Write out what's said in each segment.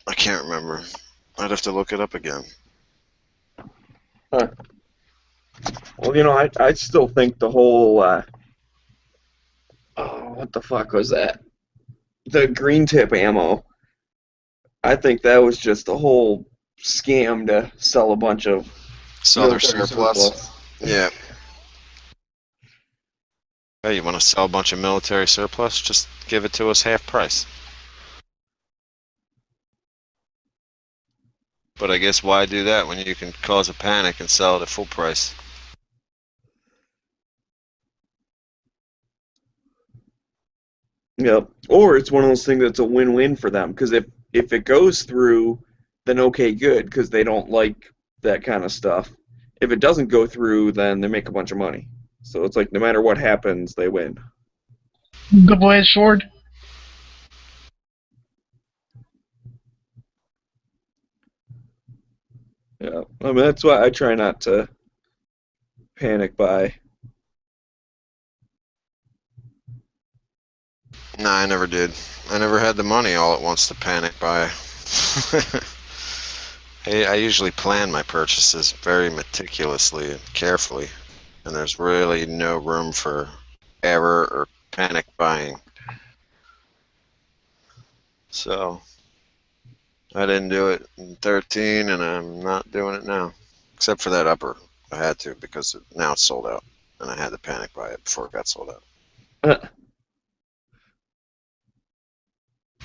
I can't remember. I'd have to look it up again. Huh. Well, I still think the whole oh, what the fuck was that? The green tip ammo. I think that was just a whole scam to sell a bunch of Sell their military surplus. surplus. Yeah. Hey, you want to sell a bunch of military surplus? Just give it to us half price. But I guess why do that when you can cause a panic and sell it at full price? Yep. Or it's one of those things that's a win-win for them because if it goes through, then okay, good because they don't like that kind of stuff. If it doesn't go through, then they make a bunch of money. So it's like no matter what happens, they win. Double-edged sword. Yeah. I mean that's why I try not to panic buy. Nah, I never did. I never had the money all at once to panic buy. I usually plan my purchases very meticulously and carefully, and there's really no room for error or panic buying. So I didn't do it in 13, and I'm not doing it now, except for that upper. I had to because now it's sold out, and I had to panic buy it before it got sold out.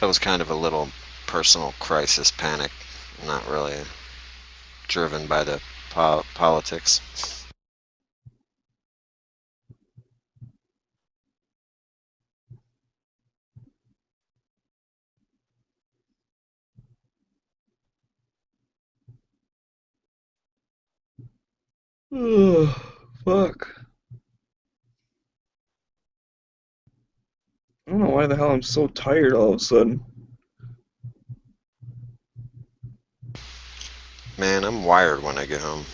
That was kind of a little personal crisis panic, not really driven by the politics. Oh, fuck. I don't know why the hell I'm so tired all of a sudden. Man, I'm wired when I get home.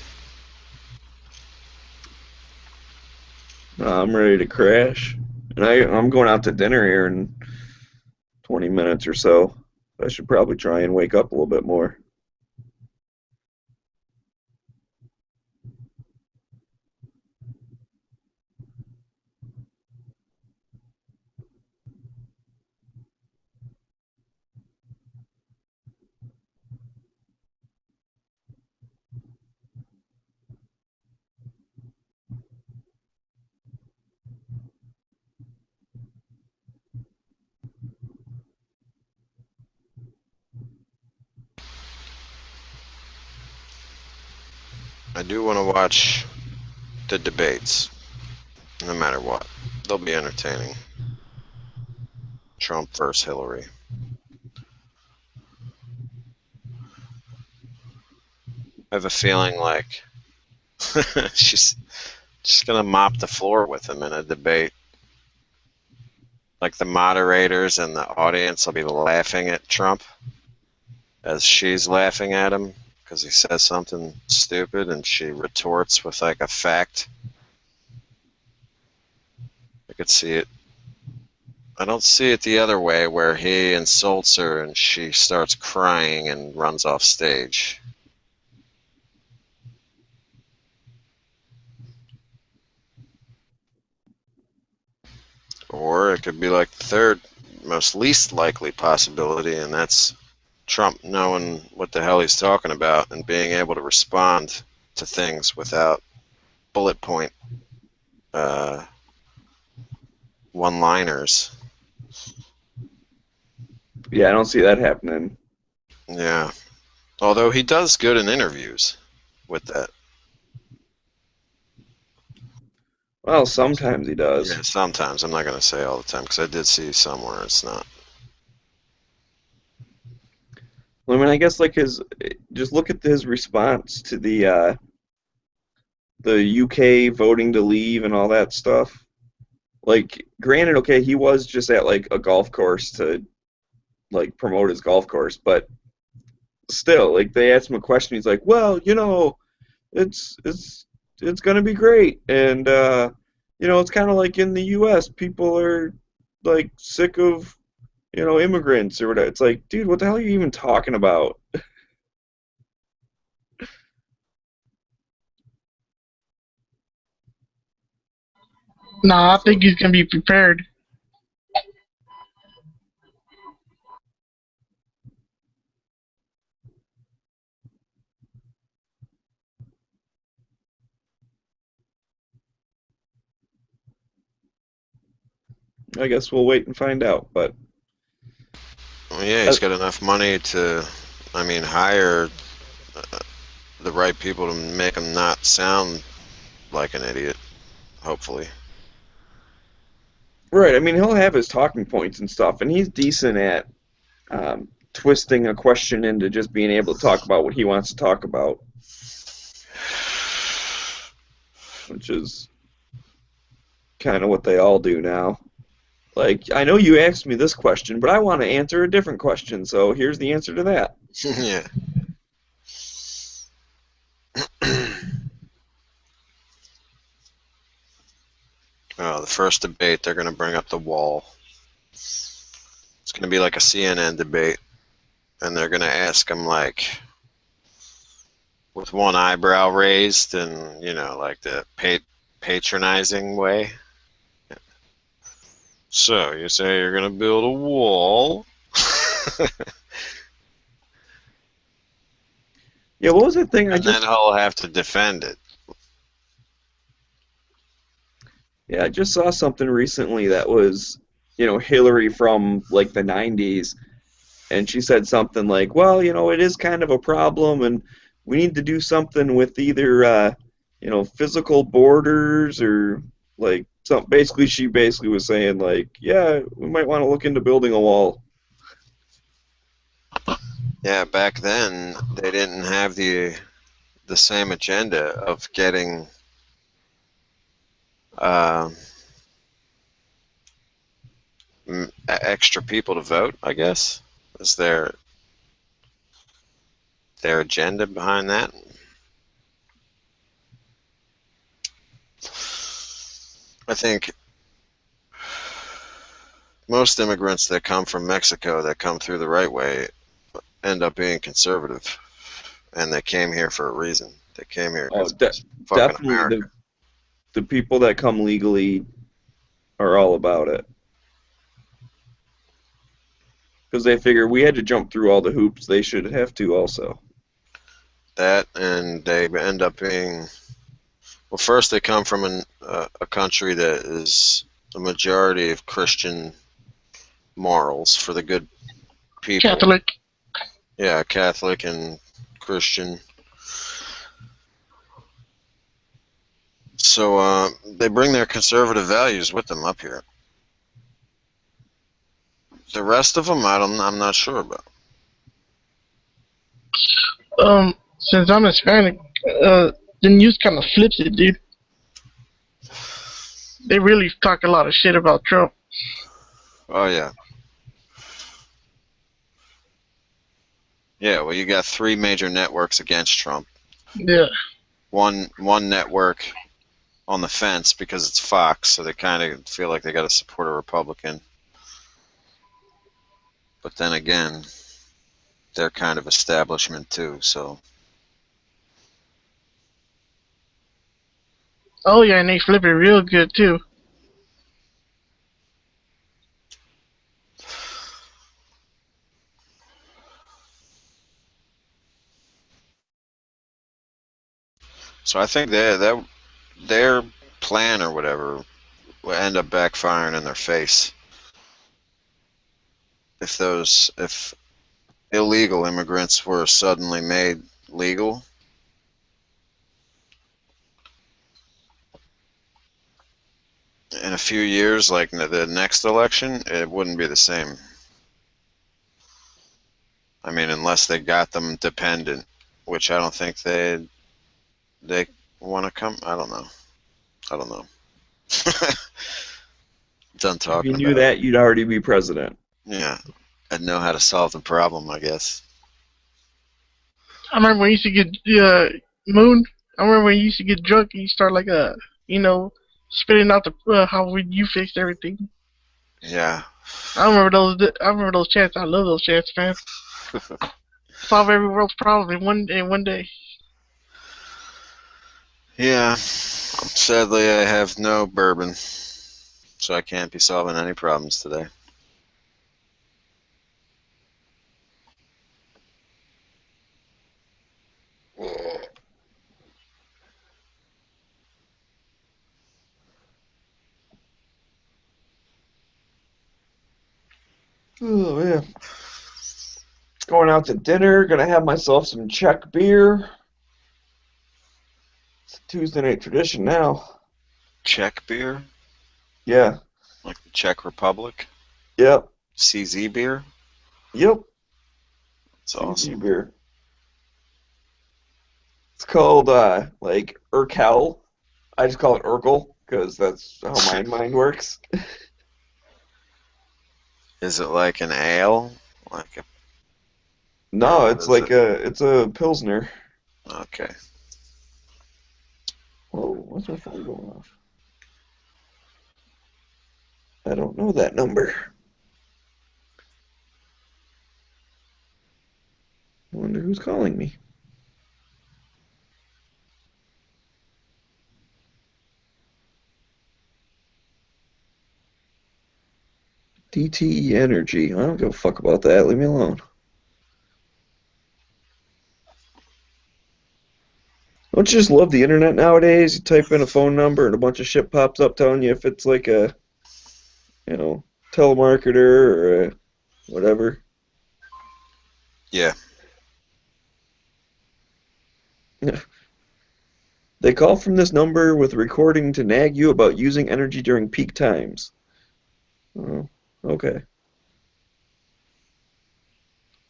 I'm ready to crash. And I'm going out to dinner here in 20 minutes or so. I should probably try and wake up a little bit more. I do want to watch the debates, no matter what. They'll be entertaining. Trump versus Hillary. I have a feeling like she's just gonna mop the floor with him in a debate. Like the moderators and the audience will be laughing at Trump as she's laughing at him because he says something stupid and she retorts with like a fact. I could see it. I don't see it the other way where he insults her and she starts crying and runs off stage. Or it could be like the third most least likely possibility, and that's Trump knowing what the hell he's talking about and being able to respond to things without bullet point uh, one liners. Yeah, I don't see that happening. Yeah. Although he does good in interviews with that. Well, sometimes he does. Yeah, sometimes. I'm not going to say all the time because I did see somewhere it's not. I mean, I guess like his just look at his response to the UK voting to leave and all that stuff. Like, granted, okay, he was just at like a golf course to like promote his golf course, but still, like they asked him a question, he's like, "Well, it's it's it's gonna be great," and it's kind of like in the U.S., people are like sick of immigrants or whatever. It's like, dude, what the hell are you even talking about? Nah, I think he's gonna be prepared. I guess we'll wait and find out. But Well, yeah, he's got enough money to, I mean, hire the right people to make him not sound like an idiot, hopefully. right, I mean, he'll have his talking points and stuff, and he's decent at twisting a question into just being able to talk about what he wants to talk about, which is kind of what they all do now. Like, I know you asked me this question, but I want to answer a different question, so here's the answer to that. Yeah. Oh, the first debate, they're going to bring up the wall. It's going to be like a CNN debate, and they're going to ask him, like, with one eyebrow raised and, like the patronizing way. So, you say you're going to build a wall? Yeah, what was that thing I And just... then he'll have to defend it. Yeah, I just saw something recently that was, Hillary from, like, the 90s, and she said something like, well, it is kind of a problem, and we need to do something with either, physical borders or, like, some. Basically, she basically was saying, like, yeah, we might want to look into building a wall. Yeah, back then, they didn't have the same agenda of getting extra people to vote, I guess. Is their agenda behind that? I think most immigrants that come from Mexico that come through the right way end up being conservative, and they came here for a reason. They came here Oh, because it's fucking definitely America. the people that come legally are all about it. Because they figure we had to jump through all the hoops, they should have to also. That, and they end up being, well, first they come from a country that is a majority of Christian morals for the good people. Catholic. Yeah, Catholic and Christian. So they bring their conservative values with them up here. The rest of them, I'm not sure about. Since I'm Hispanic, the news kind of flips it, dude. They really talk a lot of shit about Trump. Oh yeah. Yeah, well, you got 3 major networks against Trump. Yeah. One network on the fence because it's Fox, so they kind of feel like they got to support a Republican. But then again, they're kind of establishment too, so. Oh yeah, and they flip it real good too. So I think their plan or whatever will end up backfiring in their face if illegal immigrants were suddenly made legal. In a few years, like the next election, it wouldn't be the same. I mean, unless they got them dependent, which I don't think they want to come. I don't know. Done If you talking knew about it. that, you'd already be president. Yeah, I'd know how to solve the problem, I guess. I remember when you used to get Moon. I remember when you used to get drunk and you start like spitting out the how would you fix everything. Yeah, I remember those chats. I love those chats, man. Solve every world's problem in one day. Yeah. Sadly, I have no bourbon, so I can't be solving any problems today. Oh man. Going out to dinner, gonna have myself some Czech beer. It's a Tuesday night tradition now. Czech beer? Yeah. Like the Czech Republic? Yep. CZ beer? Yep. It's CZ awesome. beer. It's called like Urkel. I just call it Urkel because that's how my mind works. Is it like an ale? Like a, or No, what it's is like it? a Pilsner. Okay. Whoa, what's my phone going off? I don't know that number. I wonder who's calling me. DTE Energy. I don't give a fuck about that. Leave me alone. Don't you just love the internet nowadays? You type in a phone number and a bunch of shit pops up telling you if it's like a, you know, telemarketer or a whatever. Yeah. They call from this number with recording to nag you about using energy during peak times. Oh, okay.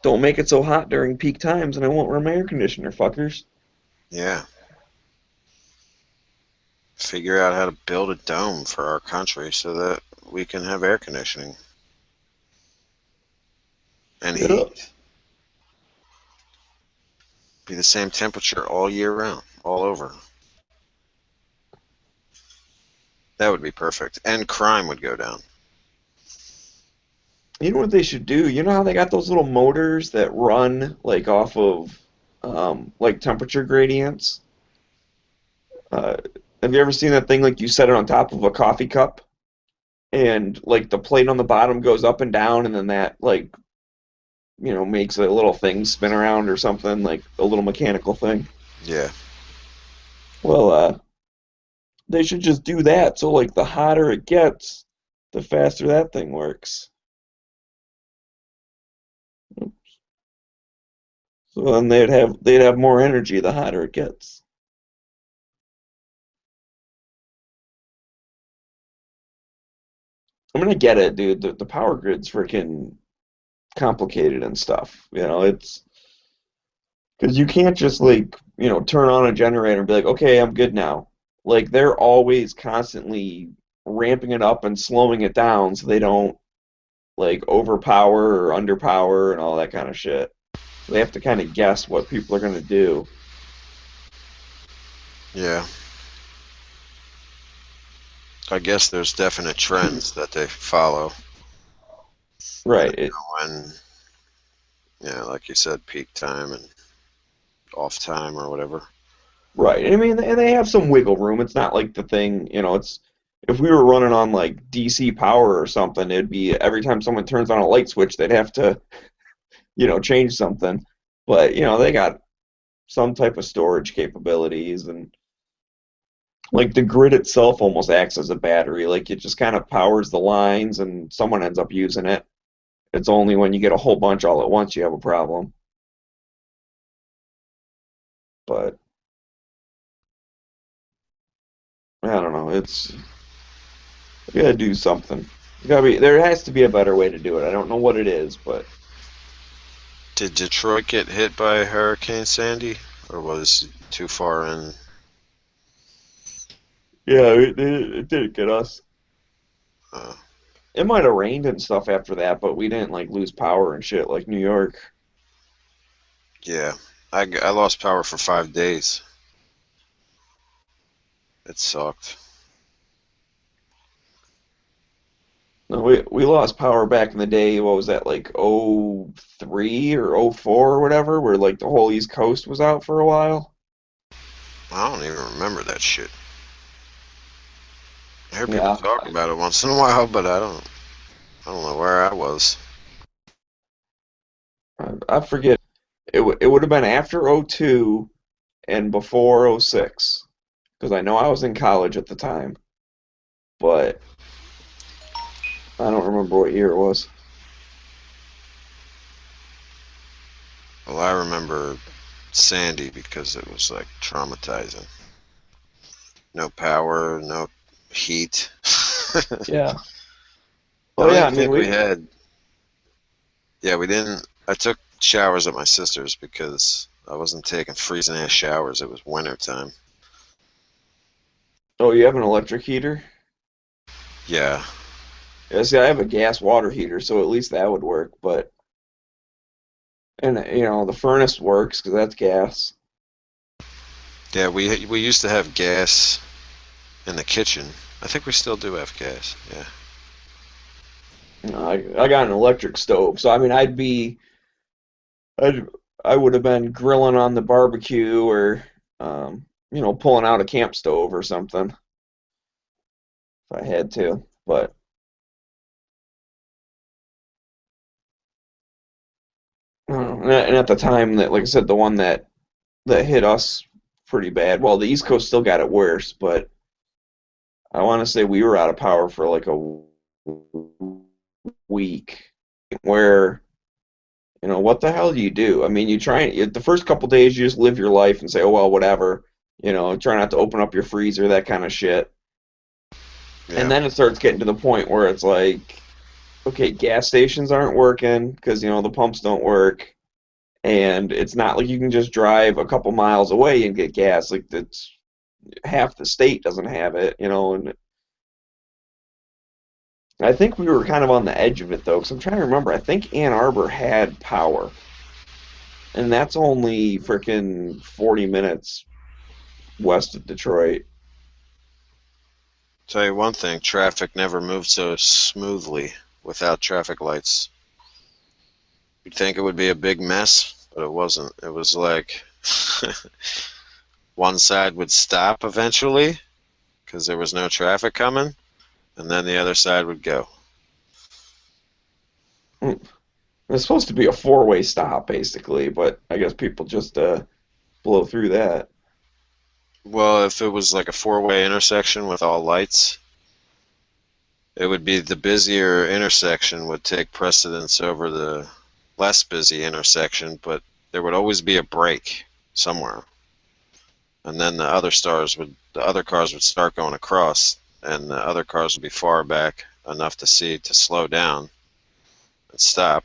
Don't make it so hot during peak times and I won't run my air conditioner, fuckers. Yeah. Figure out how to build a dome for our country so that we can have air conditioning and Yeah. heat. Be the same temperature all year round, all over. That would be perfect. And crime would go down. You know what they should do? You know how they got those little motors that run like off of like temperature gradients? Uh, have you ever seen that thing like you set it on top of a coffee cup and like the plate on the bottom goes up and down and then that like makes a little thing spin around or something like a little mechanical thing? Yeah. Well, they should just do that so like the hotter it gets, the faster that thing works. So then they'd have more energy the hotter it gets. I mean, I get it, dude. The power grid's freaking complicated and stuff. It's because you can't just like turn on a generator and be like, okay, I'm good now. Like they're always constantly ramping it up and slowing it down so they don't like overpower or underpower and all that kind of shit. So they have to kind of guess what people are going to do. Yeah. I guess there's definite trends that they follow. And Right. they know when, like you said, peak time and off time or whatever. Right. I mean, and they have some wiggle room. It's not like the thing, it's if we were running on like DC power or something, it'd be every time someone turns on a light switch, they'd have to, change something. But, they got some type of storage capabilities and like the grid itself almost acts as a battery. Like it just kind of powers the lines and someone ends up using it. It's only when you get a whole bunch all at once you have a problem. But I don't know. We gotta do something. There has to be a better way to do it. I don't know what it is, but Did Detroit get hit by Hurricane Sandy? Or was it too far in? yeah, it didn't get us. Uh, It might have rained and stuff after that, but we didn't like lose power and shit like New York. yeah. I lost power for 5 days. It sucked. No, we lost power back in the day. What was that, like '03 or '04 or whatever, where like the whole East Coast was out for a while? I don't even remember that shit. I hear people Yeah, talking about it once in a while, but I don't know where I was. I forget. It would have been after '02 and before '06, because I know I was in college at the time, but I don't remember what year it was. Well, I remember Sandy because it was like traumatizing. No power, no heat. The Yeah. Oh only yeah, I mean thing we we. had, yeah, we didn't. I took showers at my sister's because I wasn't taking freezing ass showers. It was winter time. Oh, you have an electric heater? Yeah, Yeah, see, I have a gas water heater, so at least that would work. But and the furnace works because that's gas. yeah. We used to have gas in the kitchen. I think we still do have gas. Yeah. I got an electric stove, so I mean I'd I would have been grilling on the barbecue or pulling out a camp stove or something if I had to. But and at the time that, like I said, the one that hit us pretty bad. Well, the East Coast still got it worse, but I want to say we were out of power for like a week. Where what the hell do you do? I mean, the first couple days you just live your life and say, oh well, whatever. Try not to open up your freezer, that kind of shit. And Yeah. then it starts getting to the point where it's like, okay, gas stations aren't working because the pumps don't work, and it's not like you can just drive a couple miles away and get gas. Like that's half the state doesn't have it, and I think we were kind of on the edge of it though, because I'm trying to remember. I think Ann Arbor had power, and that's only freaking 40 minutes west of Detroit. Tell you one thing, traffic never moved so smoothly without traffic lights. You'd think it would be a big mess, but it wasn't. It was like one side would stop eventually because there was no traffic coming, and then the other side would go. Hmm. It's supposed to be a four-way stop basically, but I guess people just blow through that. Well, if it was like a four-way intersection with all lights, it would be the busier intersection would take precedence over the less busy intersection, but there would always be a break somewhere. And then the other cars would start going across, and the other cars would be far back enough to see to slow down and stop.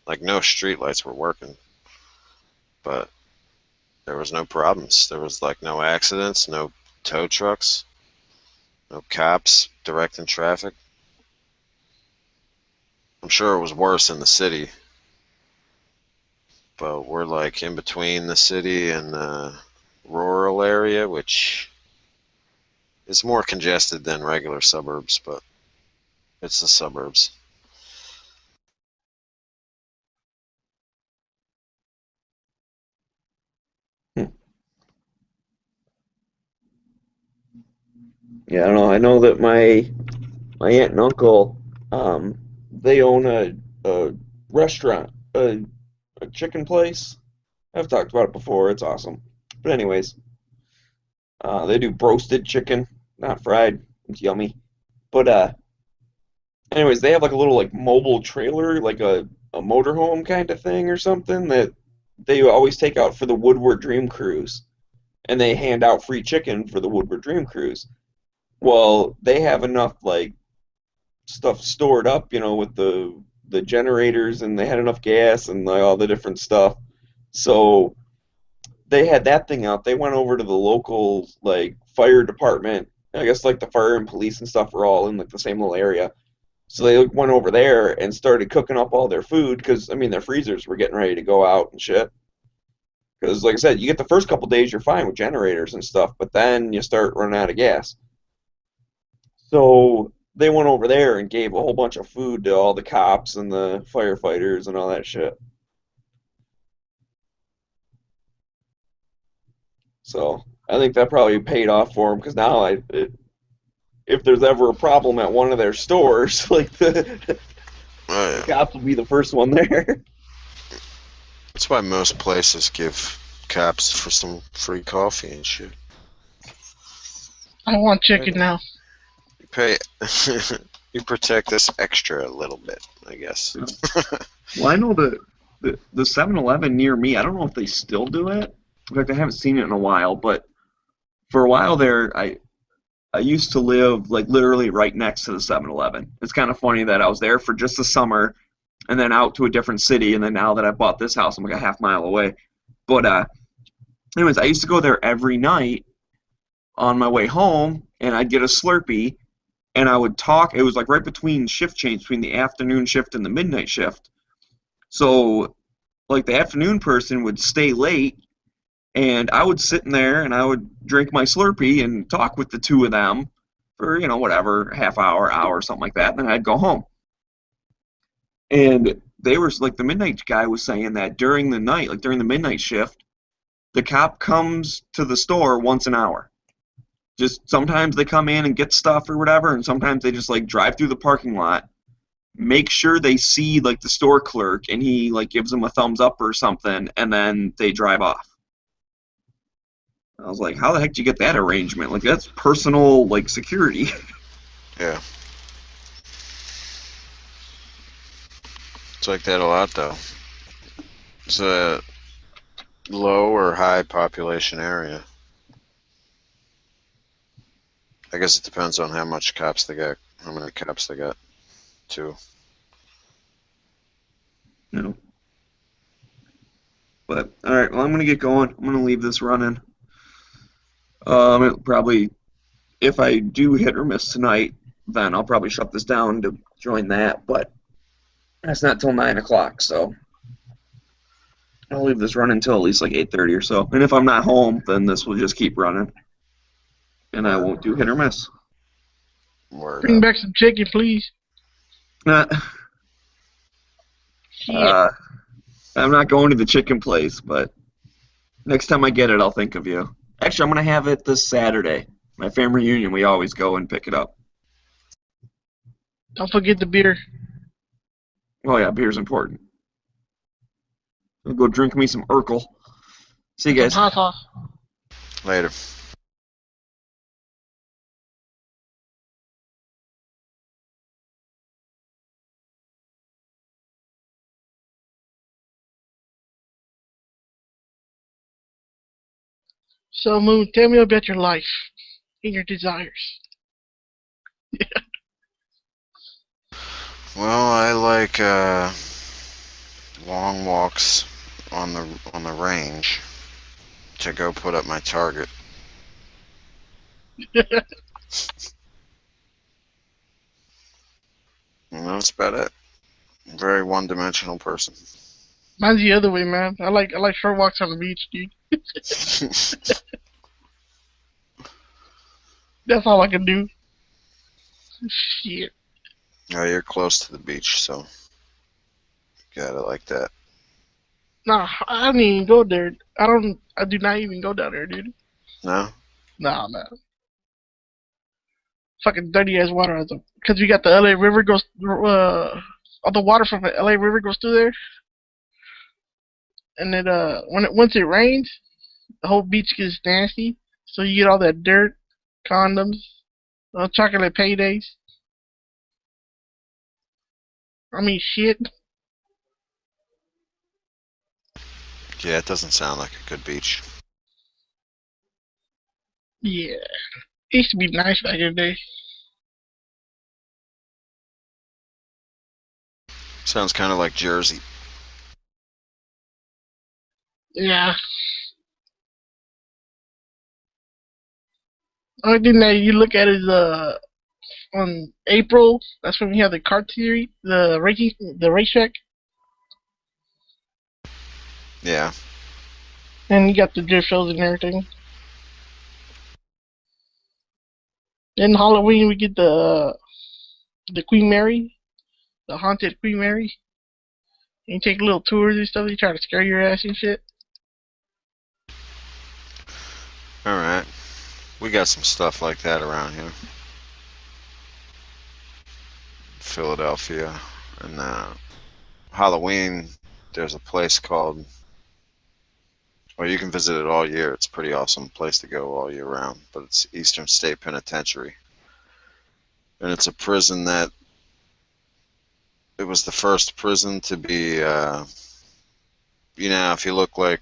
Like no street lights were working, but there was no problems. There was like no accidents, no tow trucks, no cops directing traffic. I'm sure it was worse in the city, but we're like in between the city and the rural area, which is more congested than regular suburbs, but it's the suburbs. Hmm. Yeah, I don't know. I know that my aunt and uncle, they own a restaurant, a chicken place. I've talked about it before. It's awesome. But anyways, they do roasted chicken, not fried. It's yummy. But anyways, they have like a little like mobile trailer, like a motorhome kind of thing or something that they always take out for the Woodward Dream Cruise, and they hand out free chicken for the Woodward Dream Cruise. Well, they have enough like stuff stored up, with the generators, and they had enough gas and like, all the different stuff. So they had that thing out. They went over to the local like fire department. I guess like the fire and police and stuff were all in like the same little area. So they went over there and started cooking up all their food because I mean their freezers were getting ready to go out and shit. Because like I said, you get the first couple days you're fine with generators and stuff, but then you start running out of gas. So they went over there and gave a whole bunch of food to all the cops and the firefighters and all that shit. So I think that probably paid off for them because now if there's ever a problem at one of their stores, like the Oh yeah. cops will be the first one there. That's why most places give caps for some free coffee and shit. I want chicken now. You pay. You protect us extra a little bit, I guess. Well, I know the 7-Eleven near me, I don't know if they still do it. In fact, I haven't seen it in a while, but for a while there, I used to live like literally right next to the 7-Eleven. It's kind of funny that I was there for just the summer and then out to a different city, and then now that I bought this house, I'm like a half mile away. But anyways, I used to go there every night on my way home, and I'd get a Slurpee, and I would talk. It was like right between shift change, between the afternoon shift and the midnight shift. So, like the afternoon person would stay late, and I would sit in there and I would drink my Slurpee and talk with the two of them for, whatever, half hour, something like that, and then I'd go home. And they were like, the midnight guy was saying that during the night, like during the midnight shift, the cop comes to the store once an hour. Just sometimes they come in and get stuff or whatever, and sometimes they just like drive through the parking lot, make sure they see like the store clerk, and he like gives them a thumbs up or something, and then they drive off. I was like, how the heck do you get that arrangement? Like, that's personal like security. Yeah. It's like that a lot, though. It's a low or high population area. I guess it depends on how much cops they got, how many cops they got, too. No. But all right, well, I'm gonna get going. I'm gonna leave this running. It'll probably, if I do hit or miss tonight, then I'll probably shut this down to join that. But that's not till 9 o'clock, so I'll leave this running until at least like 8:30 or so. And if I'm not home, then this will just keep running, and I won't do hit or miss. Word Bring up. back some chicken, please. Shit. I'm not going to the chicken place, but next time I get it, I'll think of you. Actually, I'm going to have it this Saturday. My family reunion, we always go and pick it up. Don't forget the beer. Oh, yeah, beer's important. I'll go drink me some Urkel. See you guys. Some hot sauce. Later. So, Moon, tell me about your life and your desires. Well, I like long walks on the range to go put up my target. And that's about it. I'm a very one-dimensional person. Mine's the other way, man. I like short walks on the beach, dude. That's all I can do. Shit. Oh, you're close to the beach, so got it like that. Nah, I don't even go there. I do not even go down there, dude. No? Nah, man. Fucking dirty ass water. Because we got the LA River goes, all the water from the LA River goes through there. And then, once it rains, the whole beach gets nasty. So you get all that dirt, condoms, chocolate paydays. I mean, shit. Yeah, it doesn't sound like a good beach. Yeah. It used to be nice back in the day. Sounds kind of like Jersey. Yeah. Only thing that you look at is on April. That's when we have the kart series, the racetrack, Yeah. and you got the drift shows and everything. Then Halloween we get the The Queen Mary, the haunted Queen Mary. And you take little tours and stuff. They try to scare your ass and shit. All right, we got some stuff like that around here, Philadelphia, and Halloween. There's a place called. Well, you can visit it all year. It's a pretty awesome place to go all year round. But it's Eastern State Penitentiary, and it's a prison that it was the first prison to be. If you look like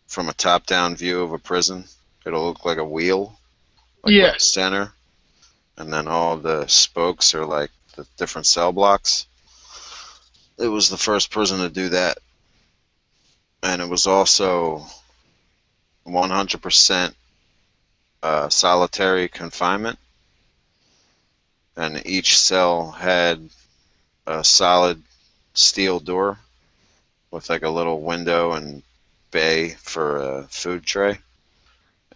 from a top-down view of a prison, it'll look like a wheel, like Yeah. with a center, and then all the spokes are like the different cell blocks. It was the first prison to do that, and it was also 100% solitary confinement, and each cell had a solid steel door with like a little window and bay for a food tray.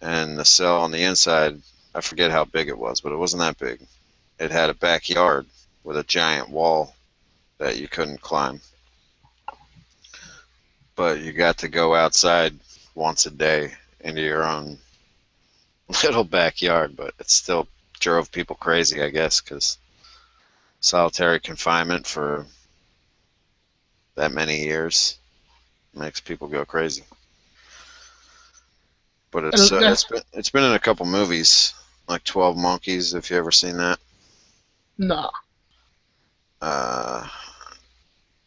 And the cell on the inside, I forget how big it was, but it wasn't that big. It had a backyard with a giant wall that you couldn't climb. But you got to go outside once a day into your own little backyard, but it still drove people crazy, I guess, because solitary confinement for that many years makes people go crazy. But it's been in a couple movies, like 12 Monkeys, if you ever seen that. Nah.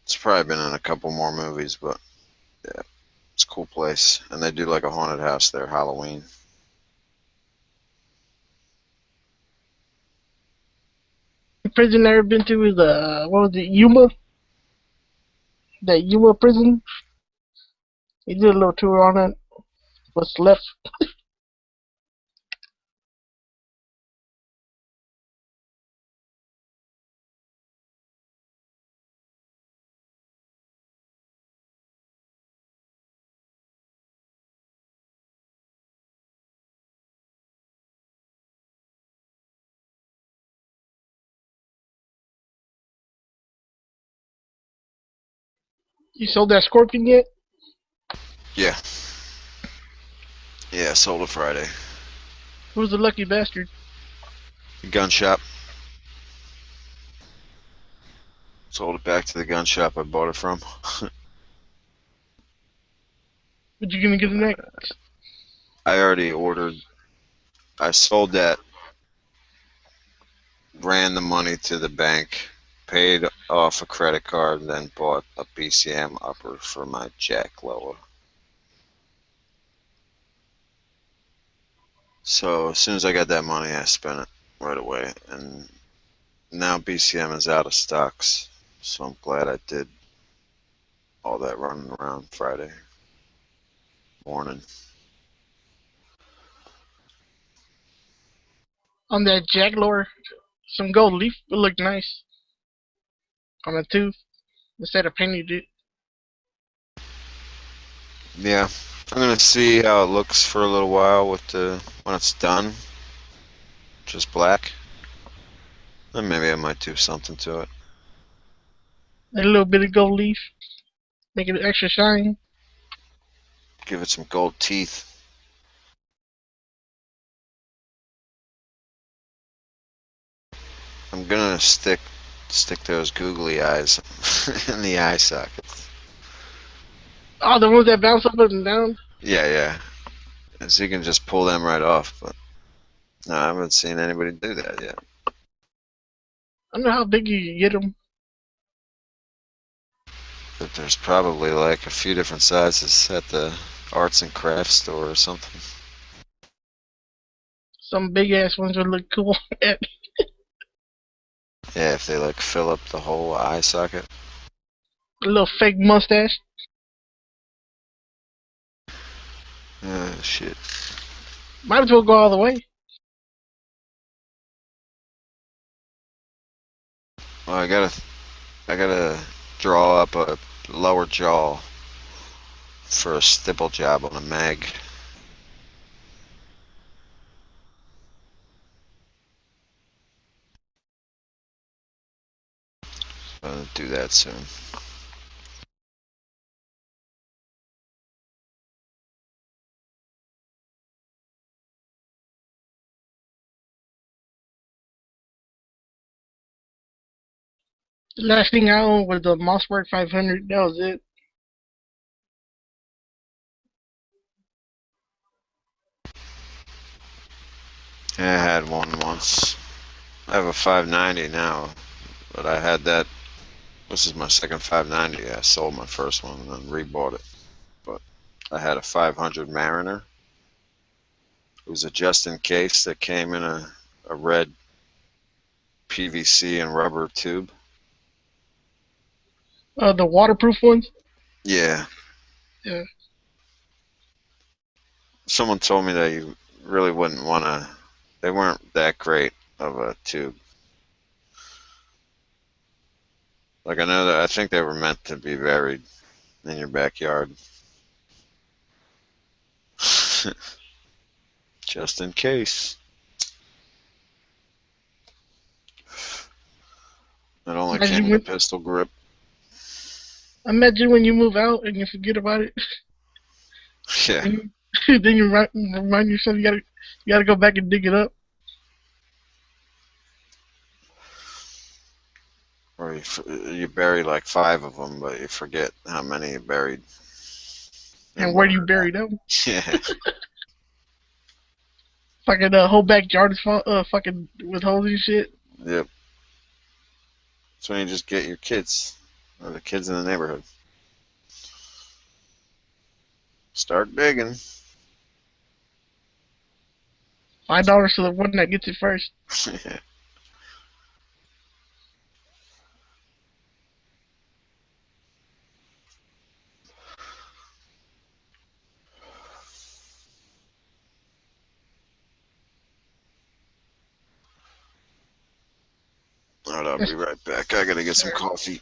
It's probably been in a couple more movies, but yeah, it's a cool place. And they do like a haunted house there, Halloween. The prison I ever been to is what was it, Yuma? That Yuma prison. We did a little tour on it. What's left? You sold that scorpion yet? Yeah. Yeah, sold it Friday. Who's the lucky bastard? Gun shop. Sold it back to the gun shop I bought it from. What you gonna get the next? I already ordered. I sold that, ran the money to the bank, paid off a credit card, and then bought a BCM upper for my jack lower. So as soon as I got that money, I spent it right away. And now BCM is out of stocks, so I'm glad I did all that running around Friday morning. On that Jaguar, some gold leaf would look nice on a tooth instead of painting it. Yeah, I'm gonna see how it looks for a little while when it's done, just black. Then maybe I might do something to it. A little bit of gold leaf, make it extra shiny. Give it some gold teeth. I'm gonna stick those googly eyes in the eye sockets. Oh, the ones that bounce up and down. Yeah. So you can just pull them right off, but no, I haven't seen anybody do that yet. I don't know how big you can get them. But there's probably like a few different sizes at the arts and crafts store or something. Some big ass ones would look cool. A Yeah, if they like fill up the whole eye socket. little fake mustache. Shit. Might as well go all the way. Well, I gotta draw up a lower jaw for a stipple job on a mag. do that soon. The last thing I owned was the Mossberg 500. That was it. I had one once. I have a 590 now, but I had that. This is my second 590. I sold my first one and then rebought it. But I had a 500 Mariner. It was a just-in-case that came in a red PVC and rubber tube. The waterproof ones. Yeah. Yeah. Someone told me that you really wouldn't want to. They weren't that great of a tube. Like I know that I think they were meant to be buried in your backyard. Just in case. It only came Imagine with a when, pistol grip. imagine when you move out and you forget about it. Yeah. And then you remind yourself you gotta go back and dig it up. Or you bury like 5 of them, but you forget how many you buried. And where do you bury them? Yeah. Fucking whole backyard is fucking with holes and shit. Yep. That's when you just get your kids, or the kids in the neighborhood. Start digging. $5 to the one that gets it first. Alright, I'll be right back. I gotta get some Alright. coffee.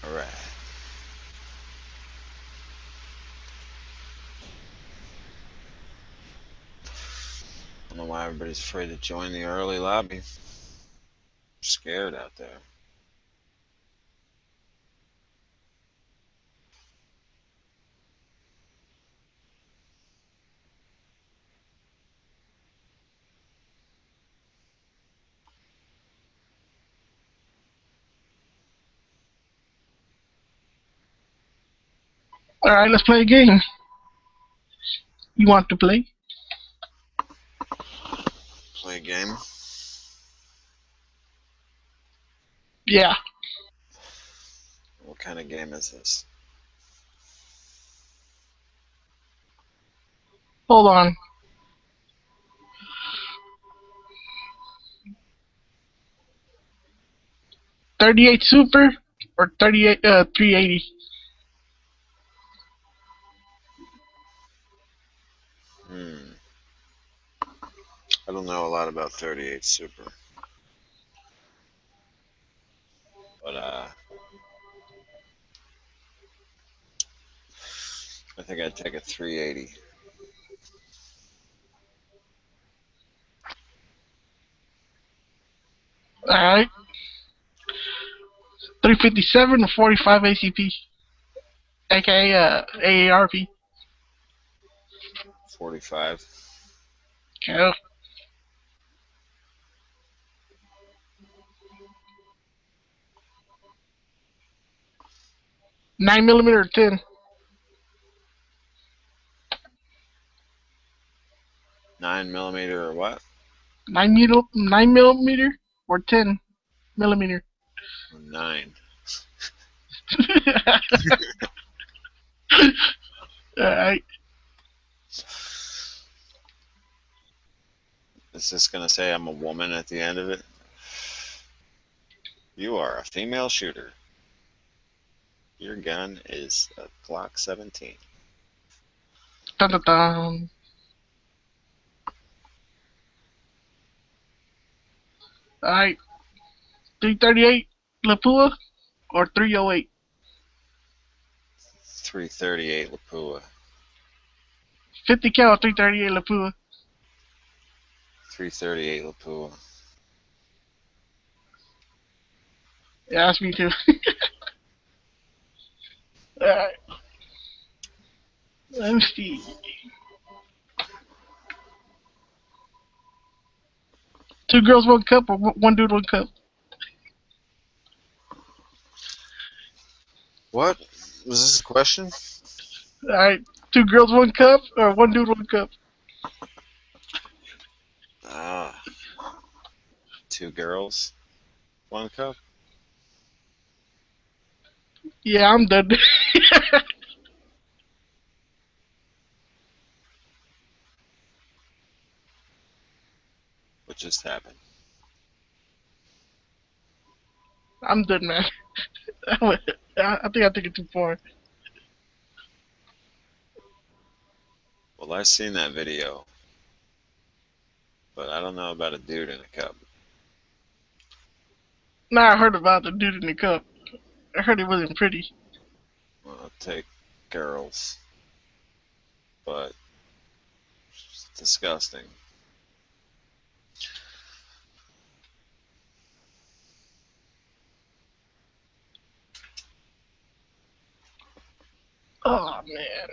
Alright. I don't know why everybody's afraid to join the early lobby. Scared out there. Alright, let's play a game. You want to play? Play a game. Yeah. What kind of game is this? Hold on. .38 Super or 38 380. I don't know a lot about 38 Super, but I think I'd take a 380. All right. 357 or 45 ACP, aka AARP. 45. Okay. 9mm or 10. 9mm or what? 9mm or 10mm. 9. Alright. Is this gonna say I'm a woman at the end of it? You are a female shooter. Your gun is a Glock 17. Dun, dun, dun. Alright. 338 Lapua or 308. 338 Lapua. 50 cal 338 Lapua. 338 Lapua. Yeah, that's me too. Alright. Let me see. Two girls, one cup, or one dude, one cup? What? Was this a question? Alright. Two girls, one cup, or one dude, one cup? Ah. 2 girls, 1 cup? Yeah, I'm done. What just happened? I'm done, man. I think I took it too far. Well, I've seen that video, but I don't know about a dude in a cup. Nah, I heard about the dude in the cup. I heard it wasn't pretty. Well, I'll take girls, but it's disgusting. Oh, man.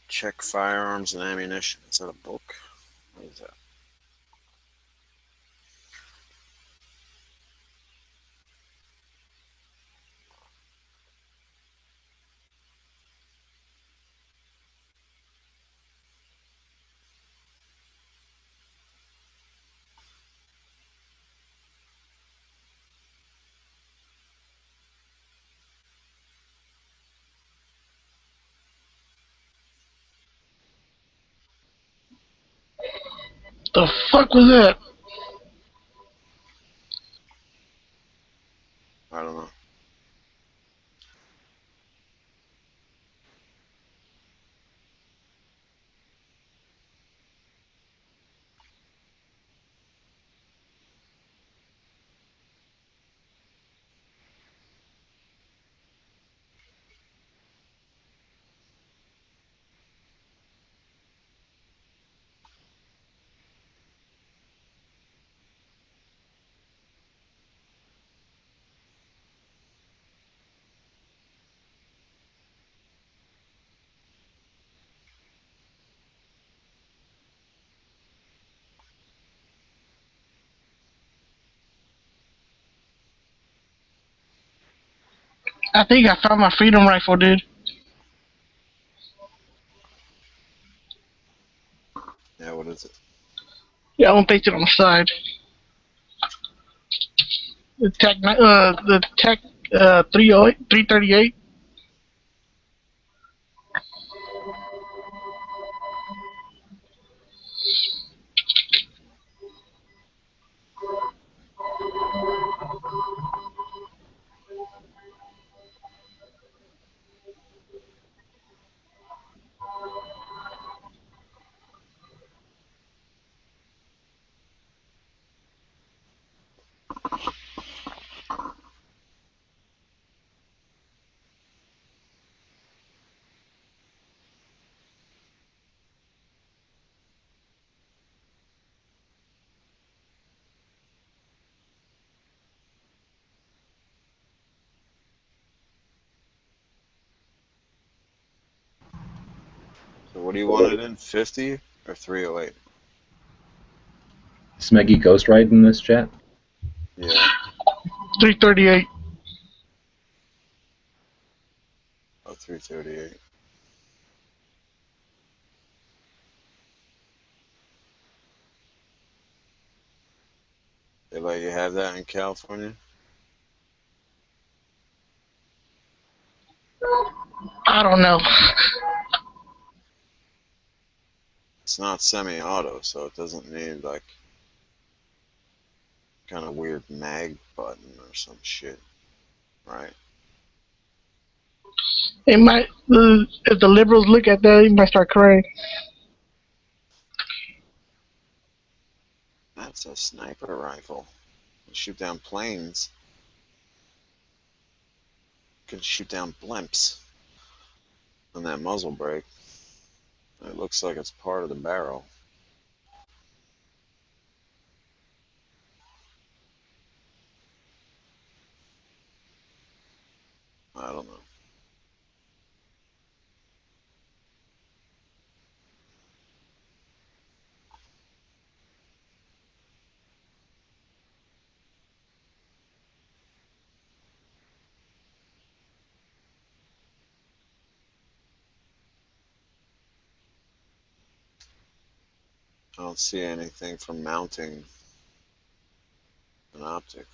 Check firearms and ammunition. Is that a book? What is that? The fuck was that? I don't know. I think I found my freedom rifle, dude. Yeah, what is it? Yeah, I won't take it on the side. The Tech 308, 338. So what do you want it in? 50 or 308? Smeggy Ghostwrite in this chat? Yeah. 338. Oh, 338. They let you have that in California? I don't know. It's not semi-auto, so it doesn't need like kind of weird mag button or some shit, right? It might. If the liberals look at that, they might start crying. That's a sniper rifle. You shoot down planes. You can shoot down blimps on that muzzle brake. It looks like it's part of the barrel. I don't know. I don't see anything for mounting an optic.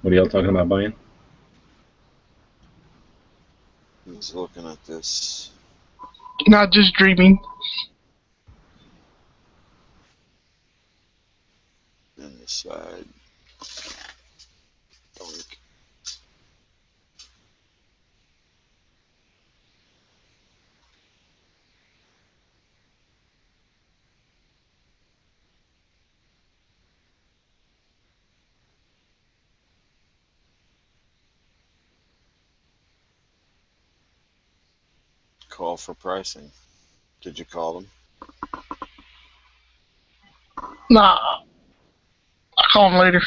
What are y'all talking about buying? Who's looking at this? Not just dreaming. In the side. Doink. Call for pricing. Did you call them? Nah, I'll call him later.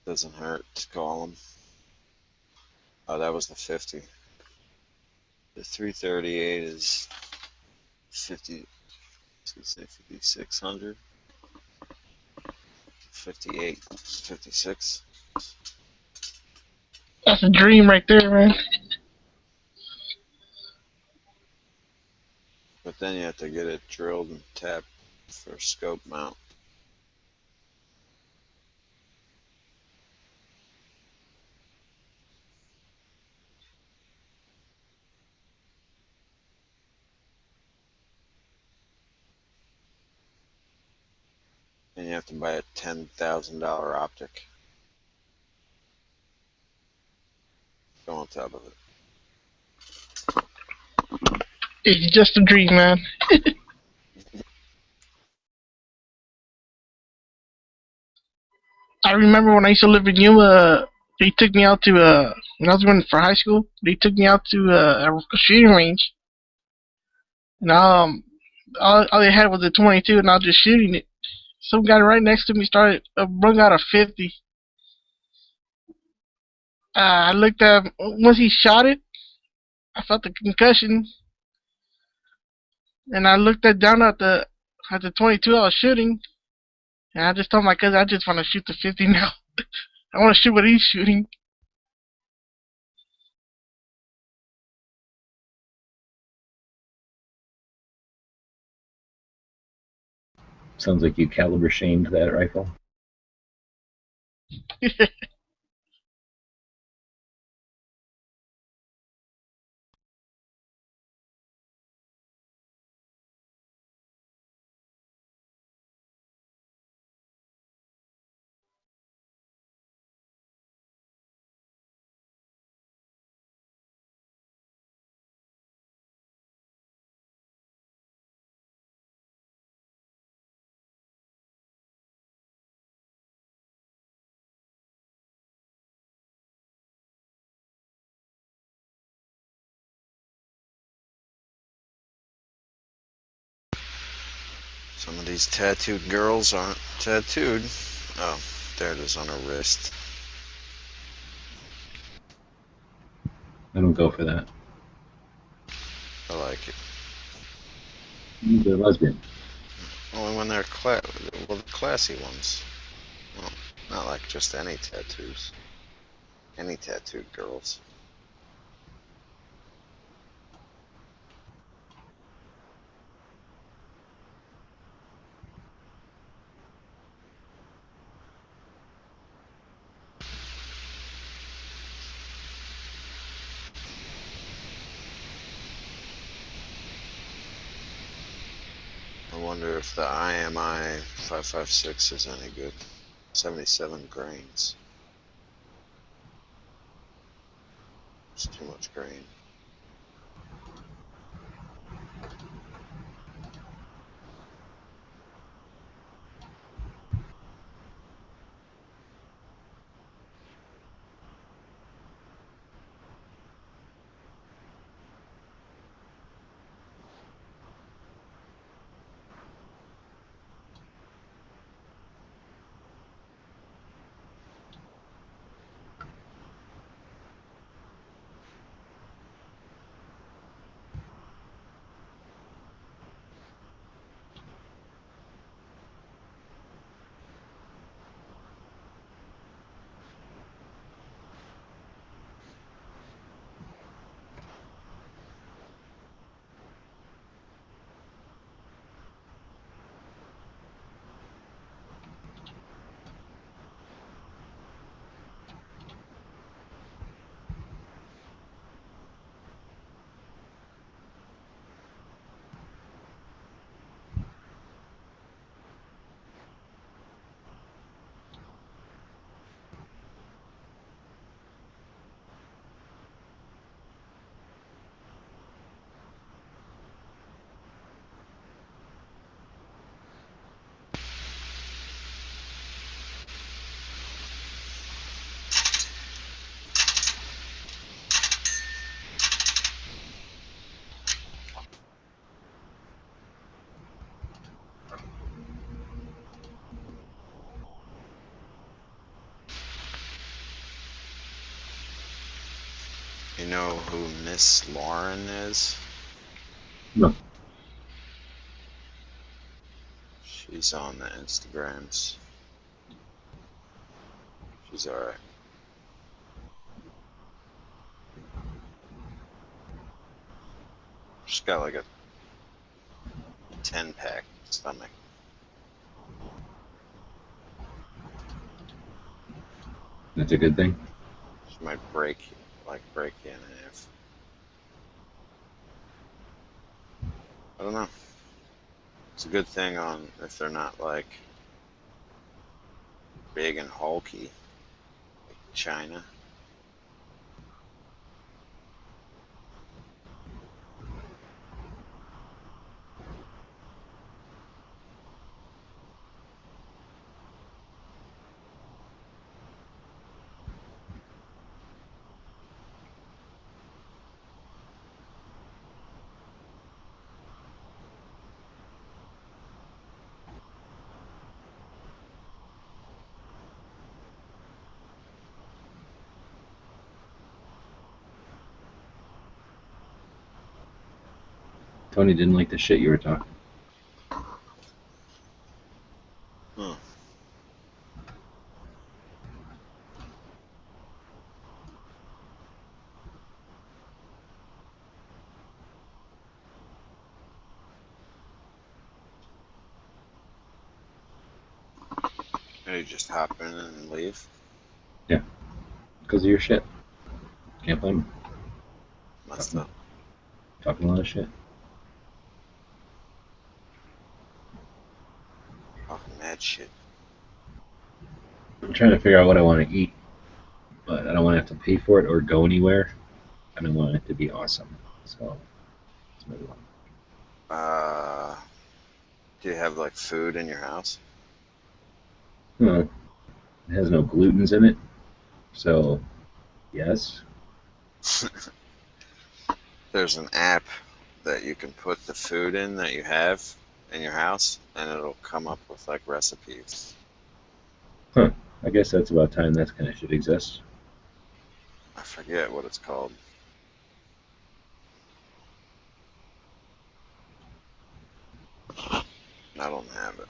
Doesn't hurt to call them. Oh, that was the 50. The 338 is 50. Let's say 5,600. 58. 56. That's a dream right there, man. But then you have to get it drilled and tapped for scope mount. And you have to buy a $10,000 optic. Go on top of it. It's just a dream, man. I remember when I used to live in Yuma, they took me out to when I was going for high school, they took me out to a shooting range, and all they had was a 22, and I was just shooting it. Some guy right next to me started brung out a 50. I looked at him. Once he shot it, I felt the concussion, and I looked down at the 22 I was shooting, and I just told my cousin, I just want to shoot the 50 now. I want to shoot what he's shooting. Sounds like you caliber shamed that rifle. Some of these tattooed girls aren't tattooed. Oh, there it is on her wrist. I don't go for that. I like it. They're lesbian. Only when they're the classy ones. Well, not like just any tattoos. Any tattooed girls. I wonder if the IMI 556 is any good. 77 grains. It's too much grain. You know who Miss Lauren is? No. She's on the Instagrams. She's alright. She's got like a 10-pack stomach. That's a good thing. She might break you in half. I don't know. It's a good thing on if they're not like big and hulky, like China. Tony didn't like the shit you were talking. Hmm. You just hop in and leave. Because of your shit. Can't blame him. Must have. Talking a lot of shit. Talking mad shit. I'm trying to figure out what I want to eat, but I don't want to have to pay for it or go anywhere. I don't want it to be awesome. So, that's my one. Do you have like food in your house? Well, it has no glutens in it, so yes. There's an app that you can put the food in that you have in your house, and it'll come up with like recipes. I guess that's about time that kind of shit exists. I forget what it's called. I don't have it.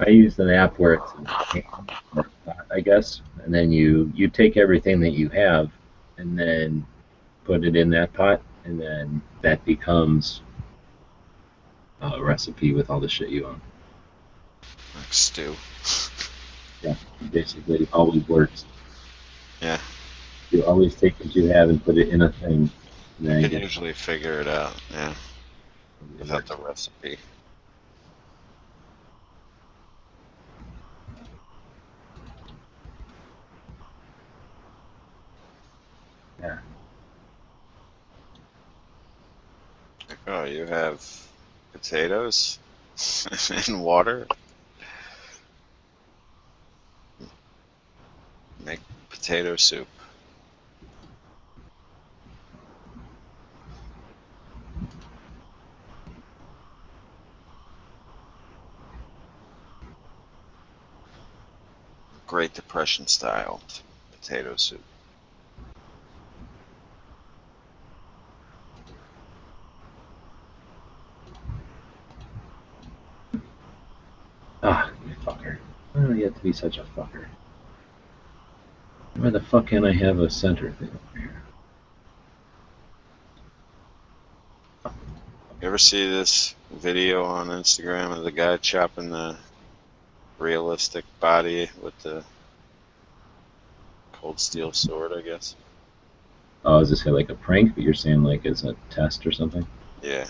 I use an app where it's in a can, I guess, and then you take everything that you have and then put it in that pot, and then that becomes a recipe with all the shit you own. Like stew. Yeah, basically it always works. Yeah. You always take what you have and put it in a thing. And then You you can get usually figure it out, yeah, it without works. the recipe. Yeah. Like, oh, you have potatoes and water? Make potato soup. Great Depression style potato soup. Ah, you fucker. Oh, you have to be such a fucker. Where the fuck can I have a center thing over here? You ever see this video on Instagram of the guy chopping the realistic body with the cold steel sword, I guess? Oh, is this like a prank, but you're saying like it's a test or something? Yeah.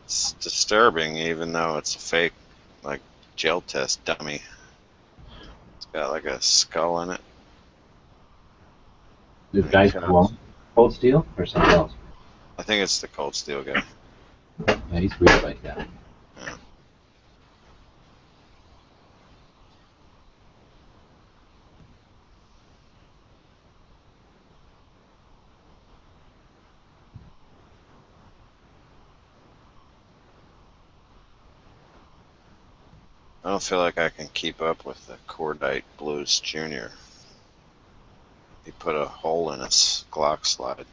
It's disturbing, even though it's a fake, like, gel test dummy. It's got like a skull in it. This And he guy's cuts. Cold Steel or something else? I think it's the cold steel guy. Yeah, he's weird like that. Yeah. I don't feel like I can keep up with the Cordite Blues Jr. He put a hole in his Glock slide.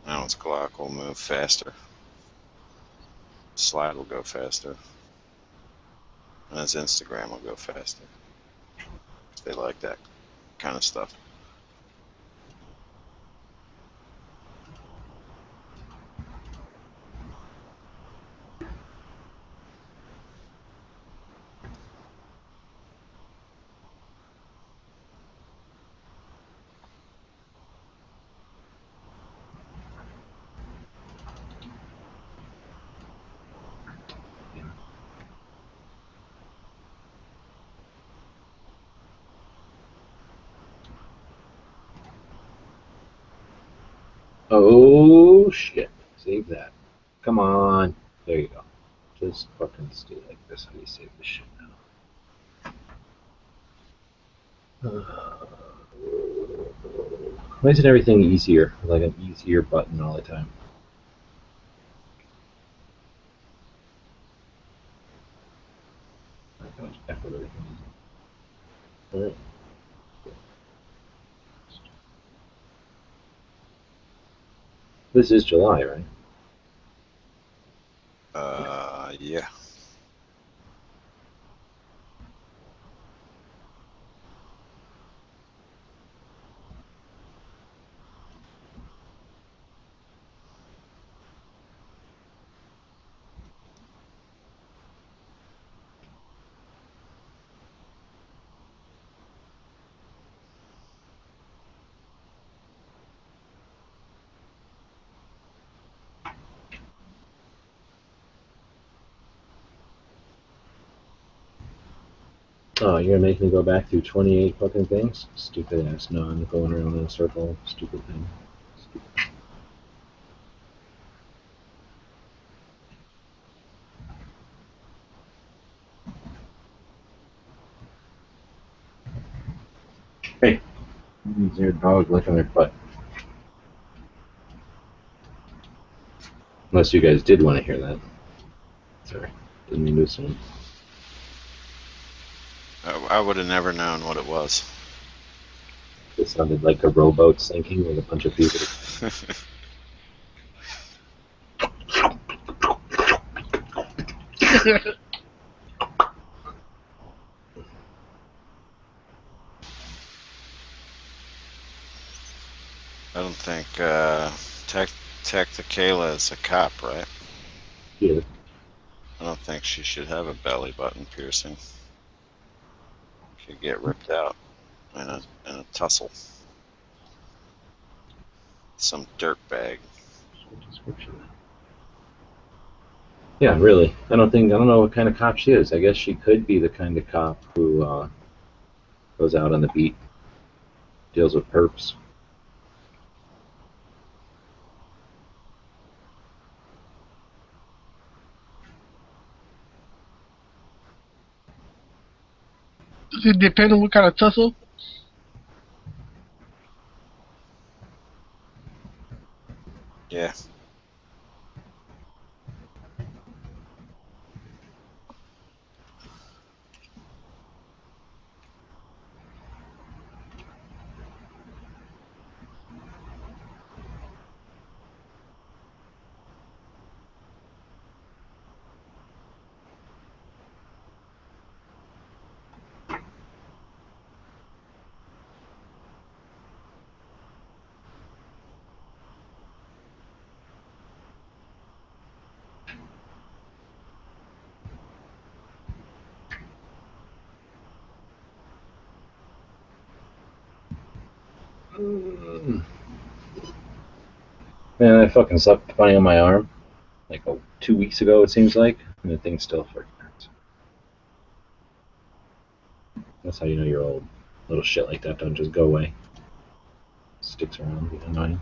Now his Glock will move faster. Slide will go faster. And his Instagram will go faster. They like that kind of stuff. Oh shit! Save that. Come on. There you go. Just fucking stay like this. How do you save this shit now? Why isn't everything easier? Like an easier button all the time. Like how much effort All right. This is July, right? Yeah. Oh, you're gonna make me go back through 28 fucking things? Stupid ass. No, I'm going around in a circle. Stupid thing. Stupid. Hey, is your dog licking their butt? Unless you guys did want to hear that. Sorry, didn't mean to assume. I would have never known what it was. It sounded like a rowboat sinking with a bunch of people. I don't think Tequila is a cop, right? Yeah. I don't think she should have a belly button piercing. Could get ripped out in a tussle. Some dirtbag. Yeah, really. I don't know what kind of cop she is. I guess she could be the kind of cop who goes out on the beat, deals with perps. Does it depend on what kind of tussle? Yeah. Man, I fucking slept funny on my arm like 2 weeks ago, it seems like, and the thing still freaking hurts. That's how you know you're old. Little shit like that don't just go away. Sticks around, be annoying.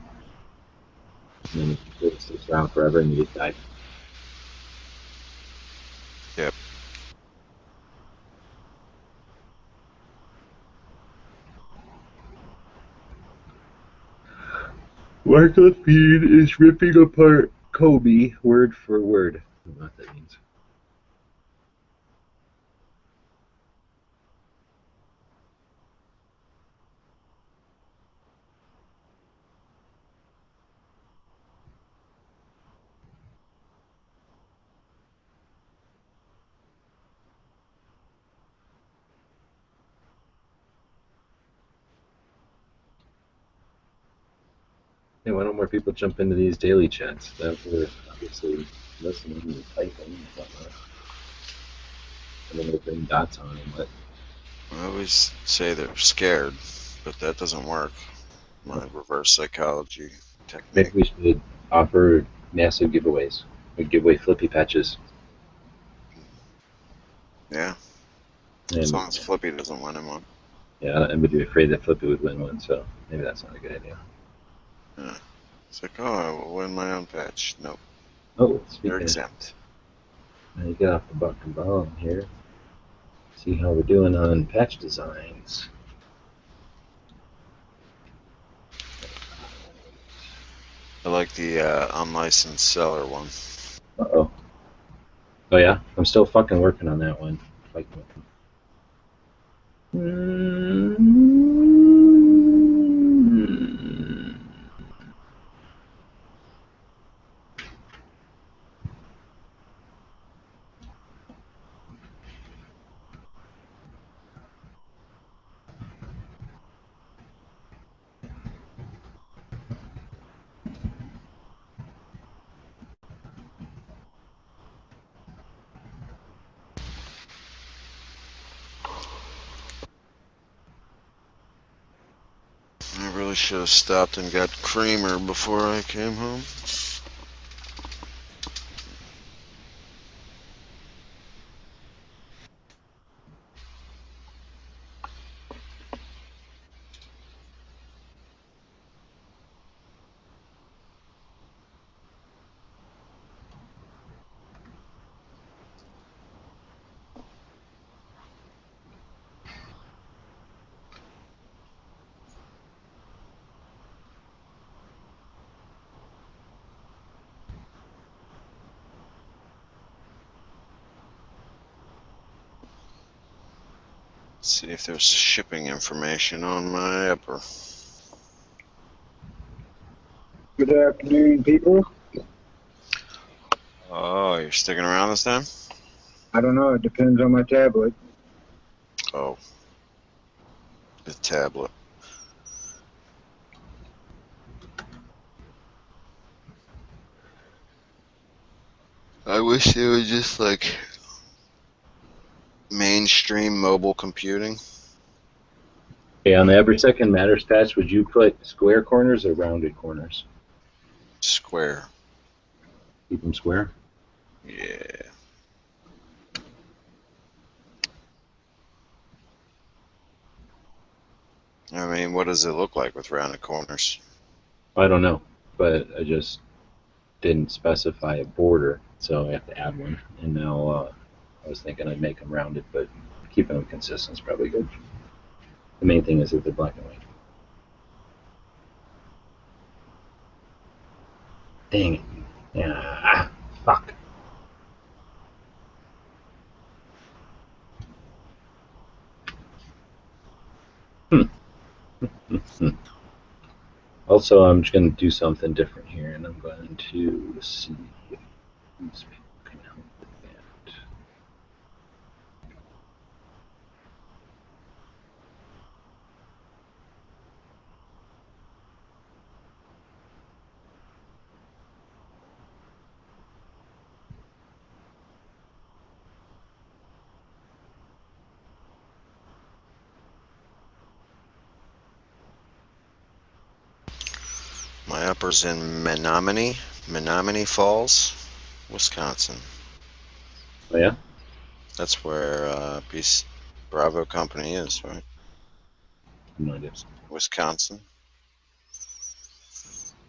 And then it sticks around forever and you just die. Yep. Mark Lafine is ripping apart Kobe word for word. I don't know what that means. Hey, why don't more people jump into these daily chats? That we're obviously listening and typing and whatnot. And then we're putting dots on them, but I always say they're scared, but that doesn't work. My reverse psychology maybe technique. we should offer massive giveaways. We give away flippy patches. Yeah. And, As long as Flippy doesn't win him one. yeah, and we'd be afraid that Flippy would win one, so maybe that's not a good idea. Yeah. It's like, oh, I will win my own patch. Nope. Oh, You're speaking of, exempt. let me get off the buck and bomb here. See how we're doing on patch designs. I like the unlicensed seller one. Uh-oh. Oh, yeah? I'm still fucking working on that one. Fighting with them. Mm. I really should have stopped and got creamer before I came home. Let's see if there's shipping information on my upper. Good afternoon, people. Oh, you're sticking around this time? I don't know. It depends on my tablet. Oh, the tablet. I wish it was just like mainstream mobile computing. Okay, on the every second matters patch, would you put square corners or rounded corners? Square. Keep them square. Yeah. I mean, what does it look like with rounded corners? I don't know, but I just didn't specify a border, so I have to add one. And now I was thinking I'd make them rounded, but keeping them consistent is probably good. The main thing is that they're black and white. Dang it. Yeah, fuck. Also, I'm just going to do something different here, and I'm going to see if these people can help with that. My upper's in Menominee Falls, Wisconsin. Oh, yeah? That's where Peace Bravo Company is, right? No idea. Wisconsin.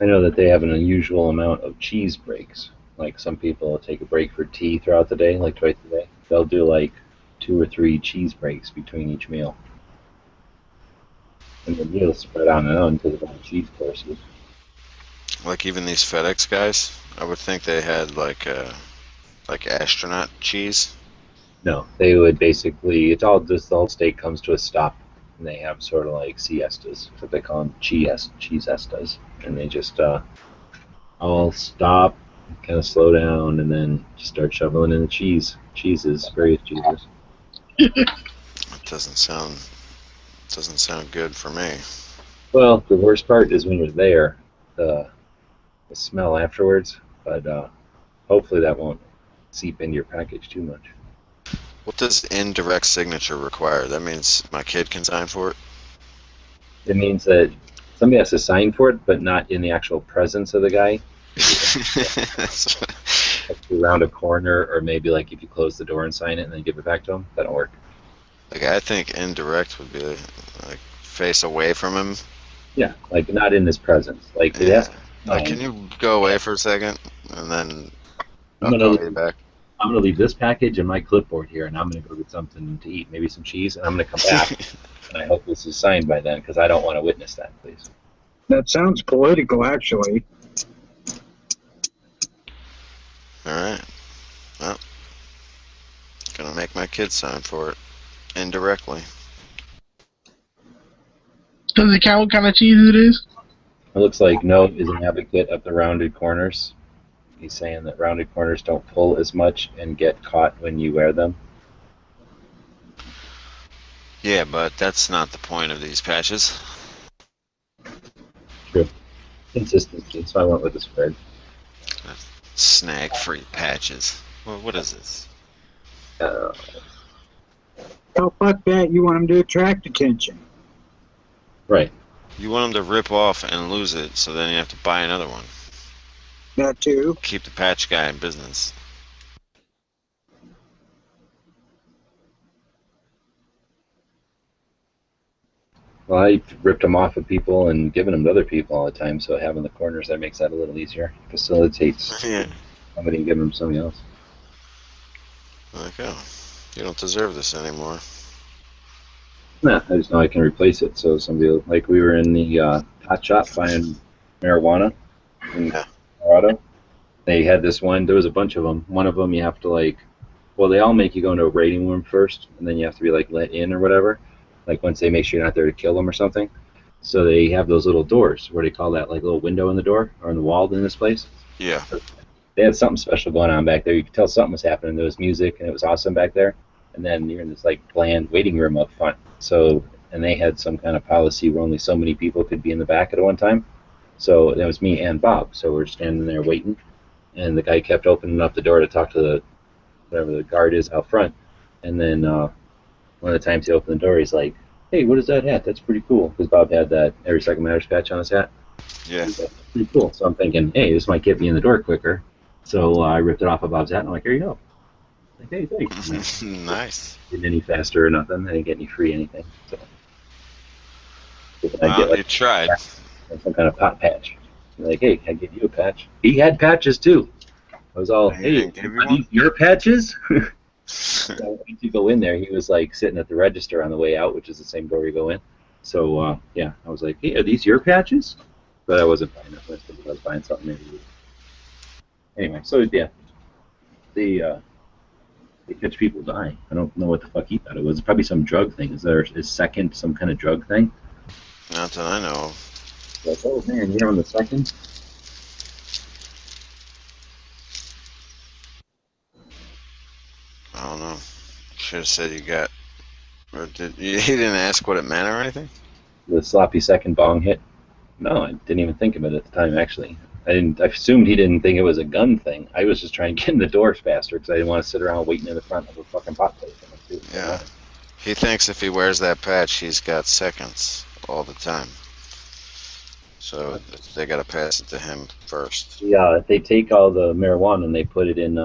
I know that they have an unusual amount of cheese breaks. Like some people will take a break for tea throughout the day, like twice a day. They'll do like 2 or 3 cheese breaks between each meal. And the meals spread on and on to the cheese courses. Like even these FedEx guys, I would think they had like astronaut cheese. No, they would basically, it's all just the whole state comes to a stop, and they have sort of like siestas, what they call them, cheese-estas, and they just all stop, kind of slow down, and then just start shoveling in the cheeses, various cheeses. It doesn't sound good for me. Well, the worst part is when you're there, the smell afterwards, but hopefully that won't seep into your package too much. What does indirect signature require? That means my kid can sign for it? It means that somebody has to sign for it, but not in the actual presence of the guy. Like around a corner, or maybe like if you close the door and sign it and then give it back to him, that'll work. Like I think indirect would be like face away from him. Yeah, like not in his presence. Like it Yeah. has. Like, can you go away for a second and then I'm I'll gonna call you back? I'm gonna leave this package and my clipboard here, and I'm gonna go get something to eat, maybe some cheese, and I'm gonna come back. And I hope this is signed by then, because I don't want to witness that, please. That sounds political, actually. All right. Well, gonna make my kid sign for it indirectly. Does it count what kind of cheese it is? It looks like Noah is an advocate of the rounded corners. He's saying that rounded corners don't pull as much and get caught when you wear them. Yeah, but that's not the point of these patches. True. Consistency, so I went with the squared. Snag-free patches. Well, what is this? Uh, Oh, fuck that. You want them to attract attention. right. You want them to rip off and lose it, so then you have to buy another one. That too. Keep the patch guy in business. Well, I ripped them off of people and given them to other people all the time, so having the corners there makes that a little easier. Facilitates Yeah. somebody and giving them somebody else. Like, oh, you don't deserve this anymore. Nah, I just know I can replace it. So somebody, like we were in the hot shop buying marijuana in Yeah. Colorado. They had this one. There was a bunch of them. One of them you have to like, well, they all make you go into a waiting room first, and then you have to be like let in or whatever. Like once they make sure you're not there to kill them or something. So they have those little doors. What do you call that? Like a little window in the door or in the wall in this place. Yeah. They had something special going on back there. You could tell something was happening. There was music, and it was awesome back there. And then you're in this like bland waiting room up front. So, and they had some kind of policy where only so many people could be in the back at one time. So that was me and Bob. So we're standing there waiting, and the guy kept opening up the door to talk to the whatever the guard is out front. And then one of the times he opened the door, he's like, "Hey, what is that hat? That's pretty cool." Because Bob had that Every Second Matters patch on his hat. Yeah. That's pretty cool. So I'm thinking, hey, this might get me in the door quicker. So I ripped it off of Bob's hat, and I'm like, here you go. Like, hey, thanks. Nice. Didn't any faster or nothing. I didn't get any free anything. So I Well, get you like tried. some kind of pot patch. Like, hey, I give you a patch. He had patches too. I was all, He hey, didn't give you are one? these your patches? So once you go in there, he was like sitting at the register on the way out, which is the same door you go in. So yeah, I was like, hey, are these your patches? But I wasn't buying it. I was buying something maybe. Anyway, so yeah, they catch people dying. I don't know what the fuck he thought it was. Probably some drug thing. Is second some kind of drug thing? Not that I know of. Like, oh man, you're on the second? I don't know. Should have said you got. Or he didn't ask what it meant or anything? The sloppy second bong hit? No, I didn't even think of it at the time, actually. I assumed he didn't think it was a gun thing. I was just trying to get in the doors faster because I didn't want to sit around waiting in the front of a fucking pot place. Yeah. He thinks if he wears that patch, he's got seconds all the time. So they got to pass it to him first. Yeah, they take all the marijuana and they put it in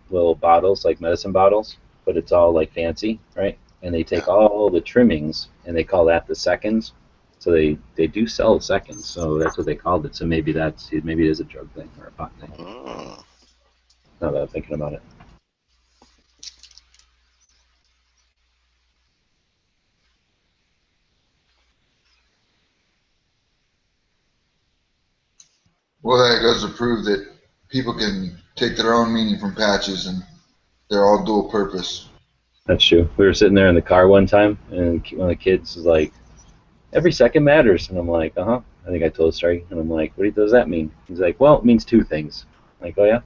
little bottles, like medicine bottles, but it's all like fancy, right? And they take all the trimmings and they call that the seconds. So they do sell seconds, so that's what they called it. So maybe it is a drug thing or a pot thing. Oh. Now that I'm thinking about it. Well, that goes to prove that people can take their own meaning from patches, and they're all dual purpose. That's true. We were sitting there in the car one time, and one of the kids was like, "Every second matters," and I'm like, "Uh huh." I think I told the story, and I'm like, "What does that mean?" He's like, "Well, it means two things." I'm like, "Oh yeah."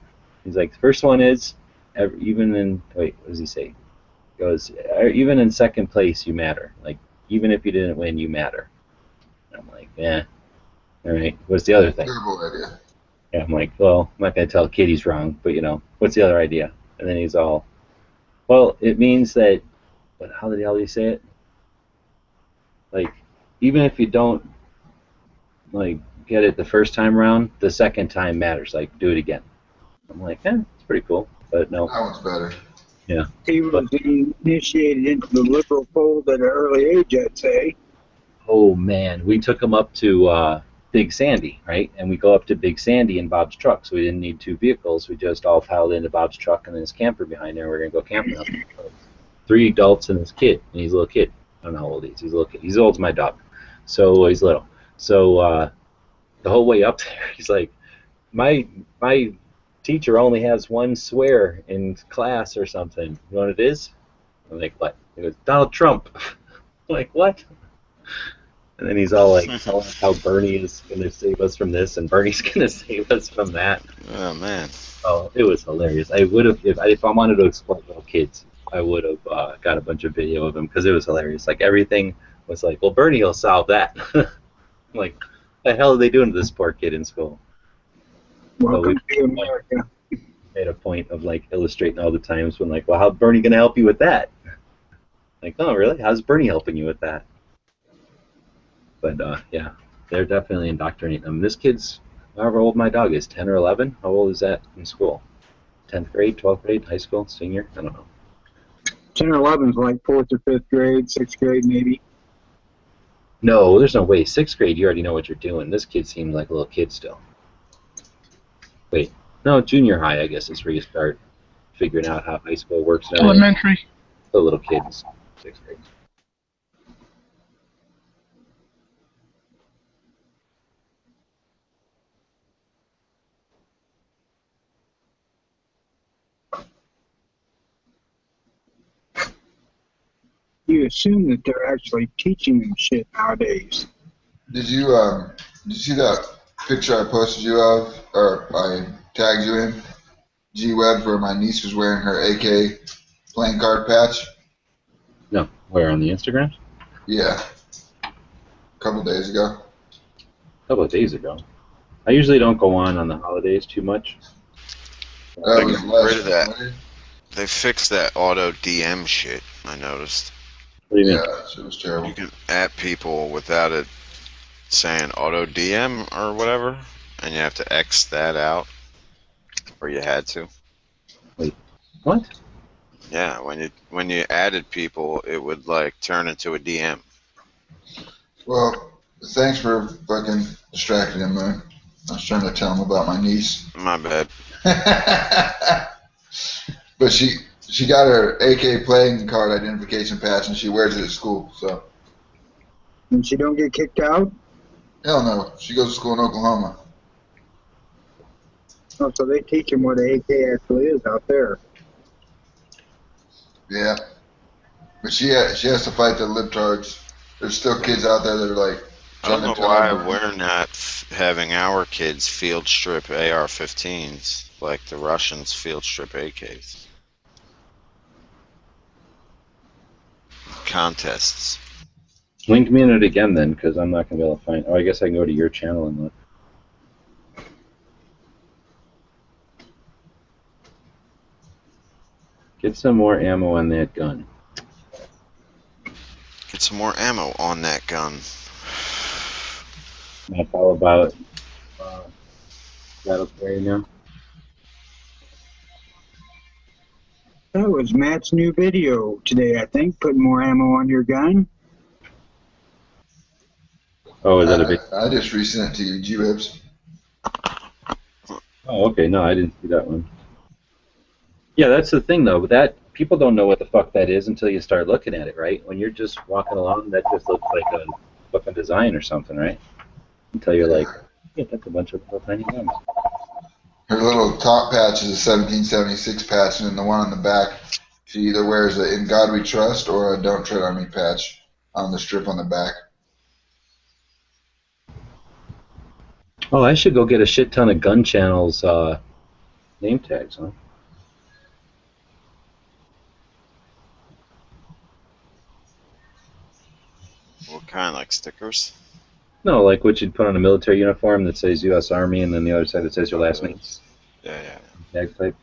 He's like, "The first one is even in what does he say? He goes, even in second place, you matter. Like even if you didn't win, you matter." And I'm like, "Yeah, all right. What's the other thing?" Terrible idea. Yeah, I'm like, "Well, I'm not gonna tell a kid he's wrong, but what's the other idea?" And then he's all, "Well, it means that." But how did he say it? Like, even if you don't like get it the first time around, the second time matters. Like, do it again. I'm like, it's pretty cool, but no. That one's better. Yeah. He was initiated into the liberal fold at an early age, I'd say. Oh man, we took him up to Big Sandy, right? And we go up to Big Sandy in Bob's truck, so we didn't need two vehicles. We just all piled into Bob's truck and then his camper behind there. We're gonna go camping up. 3 adults and this kid, and he's a little kid. I don't know how old he is. He's a little kid. He's as old as my dog, so he's little. So the whole way up there, he's like, my teacher only has one swear in class or something. You know what it is? I'm like, what? He goes, Donald Trump. I'm like, what? And then he's all like telling us how Bernie is going to save us from this, and Bernie's going to save us from that. Oh man. Oh, it was hilarious. I would have, if I wanted to exploit little kids, I would have got a bunch of video of them because it was hilarious. Like everything was like, well, Bernie will solve that. I'm like, what the hell are they doing to this poor kid in school? Welcome to America. Made a point of like illustrating all the times when like, well, how's Bernie going to help you with that? Like, oh, really? How's Bernie helping you with that? But yeah, they're definitely indoctrinating them. This kid's however old my dog is, 10 or 11. How old is that in school? 10th grade, 12th grade, high school, senior? I don't know. 10 or 11 is like 4th or 5th grade, 6th grade maybe. No, there's no way. 6th grade, you already know what you're doing. This kid seems like a little kid still. Wait, no, junior high, I guess, is where you start figuring out how high school works. And everything. Elementary. The little kids, 6th grade. You assume that they're actually teaching them shit nowadays. Did you see that picture I posted you of, or I tagged you in, G-Web, where my niece was wearing her AK playing card patch? No, where, on the Instagram? Yeah, a couple days ago. A couple of days ago. I usually don't go on the holidays too much. That They was got last rid of that. Friday. They fixed that auto DM shit, I noticed. What do you mean? Yeah, it was terrible. You can at people without it saying auto DM or whatever, and you have to X that out, or you had to. What? Yeah, when you added people, it would like turn into a DM. Well, thanks for fucking distracting him, man. I was trying to tell him about my niece. My bad. But she got her AK playing card identification patch and she wears it at school. So And she don't get kicked out? hell no, she goes to school in Oklahoma. Oh, so they teach them what an AK actually is out there. Yeah, but she has to fight the libtards. There's still kids out there that are like. I don't know trying to why tell them- we're not having our kids field strip AR-15s like the Russians field strip AKs. Contests. Link me in it again then, because I'm not going to be able to find. Oh, I guess I can go to your channel and look. Get some more ammo on that gun. Get some more ammo on that gun. That's all about battle carry now. That was Matt's new video today, I think, putting more ammo on your gun. Oh, is that a big? I just resent it to you, G-Webs. Oh, okay. No, I didn't see that one. Yeah, that's the thing though. That people don't know what the fuck that is until you start looking at it, right? When you're just walking along, that just looks like a fucking design or something, right? Until you're like, yeah, that's a bunch of little tiny guns. Her little top patch is a 1776 patch, and then the one on the back, she either wears a "In God We Trust" or a "Don't Tread on Me" patch on the strip on the back. Oh, I should go get a shit ton of gun channels name tags, huh? What kind, like stickers? No, like what you'd put on a military uniform that says U.S. Army, and then the other side that says your last name. Yeah, yeah. Tag type.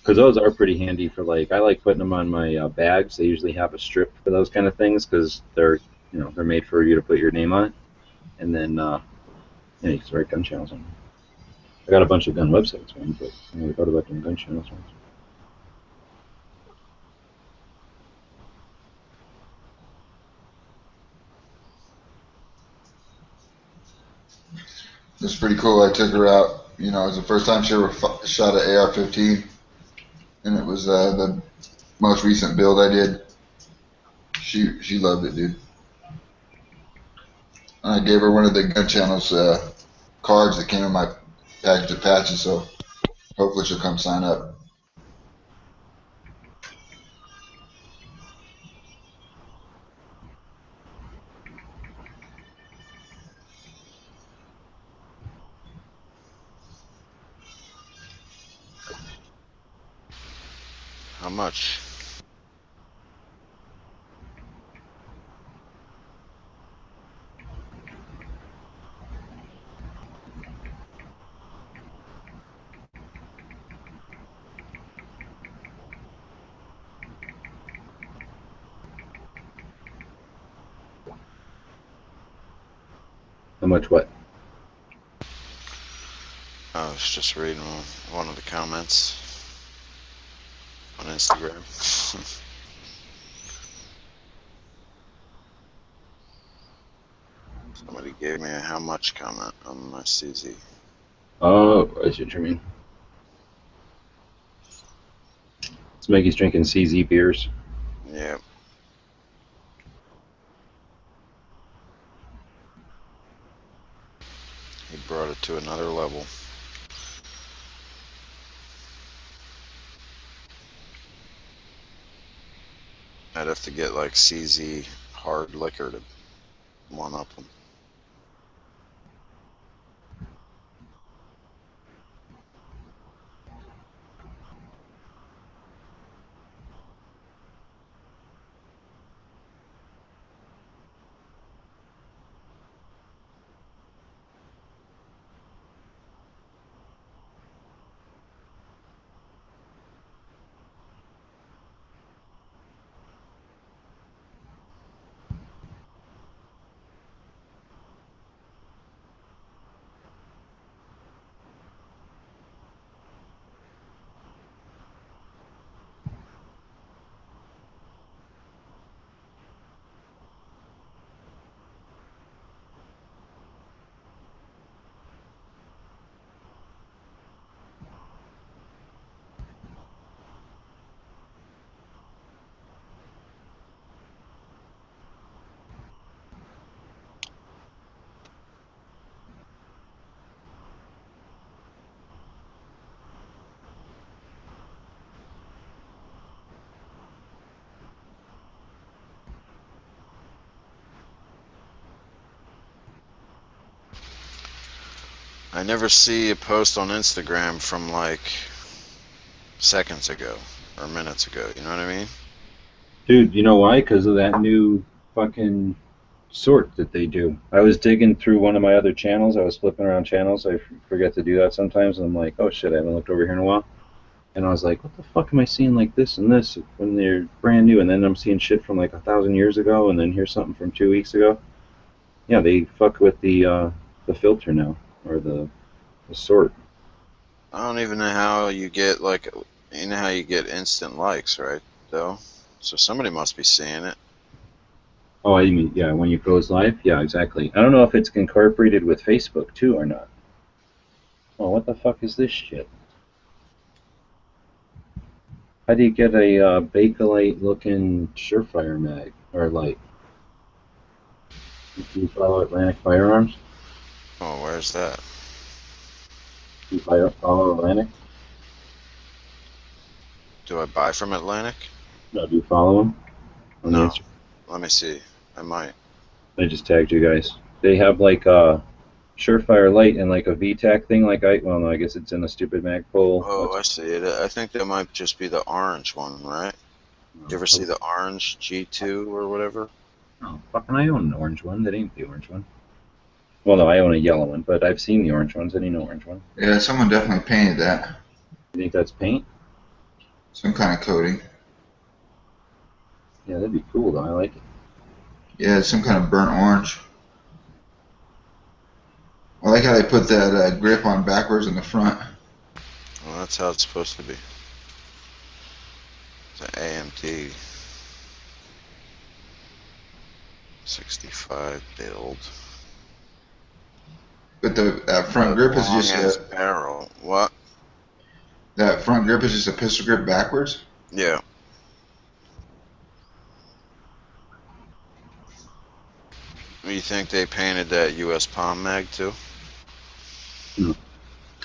Because those are pretty handy for like. I like putting them on my bags. They usually have a strip for those kind of things because they're they're made for you to put your name on it, and then you can write gun channels on them. I got a bunch of gun websites, man, but I never thought about doing gun channels ones. It's pretty cool. I took her out. It was the first time she ever shot an AR-15, and it was the most recent build I did. She loved it, dude. And I gave her one of the gun channels cards that came in my package of patches, so hopefully she'll come sign up. much? How much what? I was just reading one of the comments on Instagram. Somebody gave me a how much comment on my CZ. Oh, I see what you mean. Smeggy's drinking CZ beers. Yeah. He brought it to another level. I'd have to get like CZ hard liquor to one up them. I never see a post on Instagram from like seconds ago or minutes ago. You know what I mean? Dude, you know why? Because of that new fucking sort that they do. I was digging through one of my other channels. I was flipping around channels. I forget to do that sometimes. And I'm like, oh shit, I haven't looked over here in a while. And I was like, what the fuck am I seeing like this and this when they're brand new? And then I'm seeing shit from like 1,000 years ago, and then here's something from 2 weeks ago. Yeah, they fuck with the filter now, or the sort. I don't even know how you get like, you know how you get instant likes, right? Though, so somebody must be seeing it. Oh, I mean, yeah, when you goes live? Yeah, exactly. I don't know if it's incorporated with Facebook too or not. Oh, what the fuck is this shit? How do you get a Bakelite looking Surefire mag or light? Do you follow Atlantic Firearms? Oh, where's that? Do you follow Atlantic? Do I buy from Atlantic? No, do you follow them? On the No. Instagram? Let me see. I might. I just tagged you guys. They have like a Surefire light and like a VTAC thing. Well, no, I guess it's in the stupid Magpul. Oh, I see it. I think that might just be the orange one, right? You ever see the orange G2 or whatever? Oh, fucking, I own an orange one. That ain't the orange one. Well, no, I own a yellow one, but I've seen the orange ones. That ain't no orange one. Yeah, someone definitely painted that. You think that's paint? Some kind of coating. Yeah, that'd be cool, though. I like it. Yeah, it's some kind of burnt orange. I like how they put that grip on backwards in the front. Well, that's how it's supposed to be. It's an AMT 65 build. But that front grip is just a barrel. What? That front grip is just a pistol grip backwards? Yeah. You think they painted that US Palm mag too? No.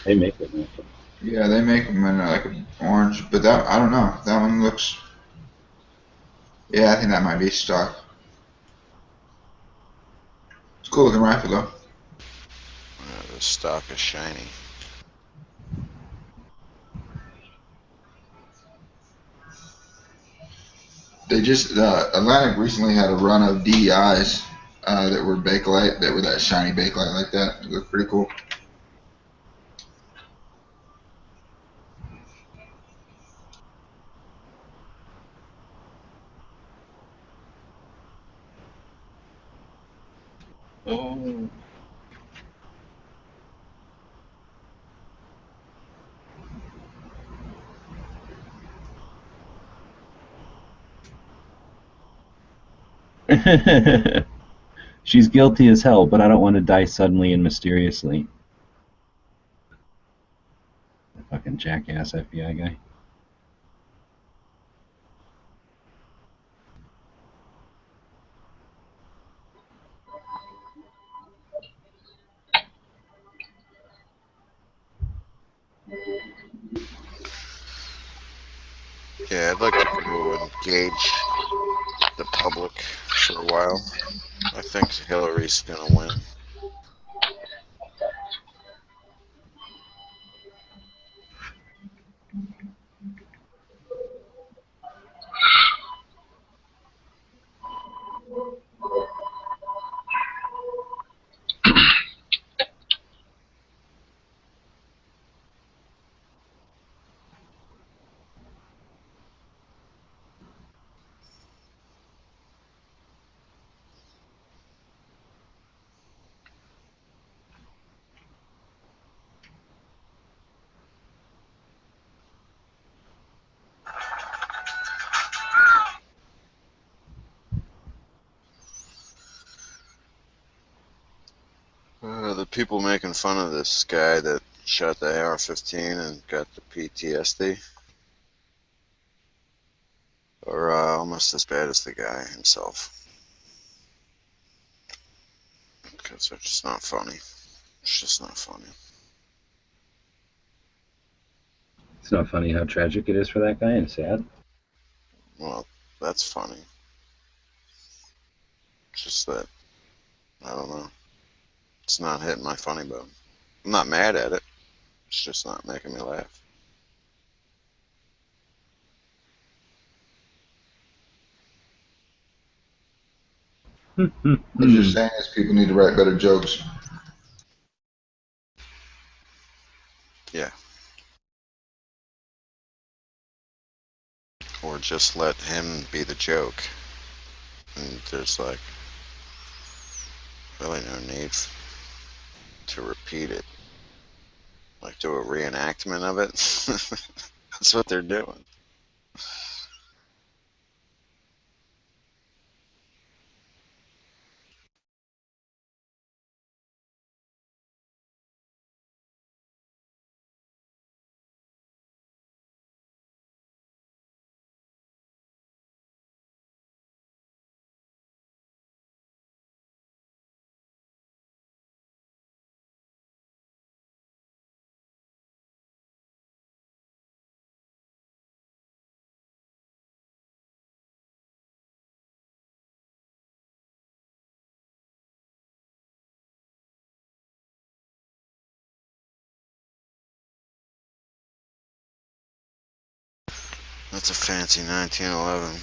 They make it, man. Yeah, they make them in like an orange, but that, I don't know. That one looks. Yeah, I think that might be stock. It's a cool looking rifle though. Yeah, the stock is shiny. They just Atlantic recently had a run of DEIs that were Bakelite, that were that shiny Bakelite like that. It looked pretty cool. Oh. She's guilty as hell, but I don't want to die suddenly and mysteriously. The fucking jackass FBI guy. Yeah, I'd like to go engage the public for a while. I think Hillary's gonna win. The people making fun of this guy that shot the AR-15 and got the PTSD are almost as bad as the guy himself. Because they're just not funny. It's just not funny. It's not funny how tragic it is for that guy and sad. Well, that's funny. It's just that, I don't know. It's not hitting my funny bone. I'm not mad at it. It's just not making me laugh. What you're saying is people need to write better jokes. Yeah. Or just let him be the joke. And there's like really no need to repeat it. Like do a reenactment of it. That's what they're doing. That's a fancy 1911.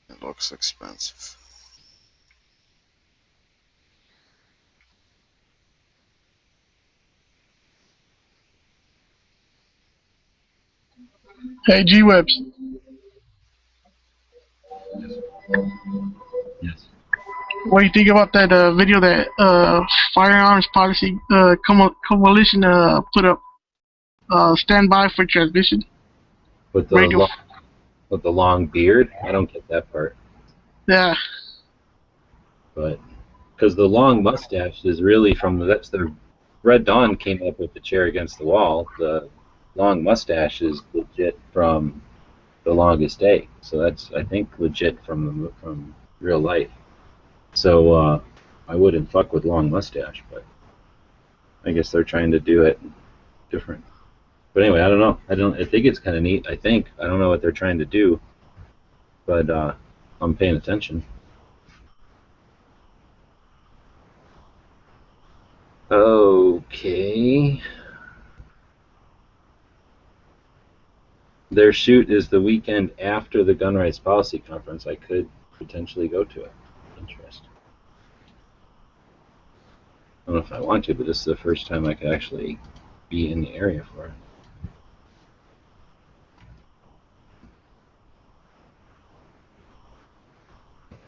It looks expensive. Hey, G-Webs. Yes. What do you think about that video that Firearms Policy Coalition put up? Stand by for transmission. With the Radio. with the long beard, I don't get that part. Yeah. But because the long mustache is really that's the Red Dawn came up with the chair against the wall. The long mustache is legit from The Longest Day, so that's I think legit from real life. So I wouldn't fuck with long mustache, but I guess they're trying to do it different. But anyway, I don't know. I think it's kind of neat. I don't know what they're trying to do, but I'm paying attention. Okay. Their shoot is the weekend after the Gun Rights Policy Conference. I could potentially go to it. Interesting. I don't know if I want to, but this is the first time I could actually be in the area for it.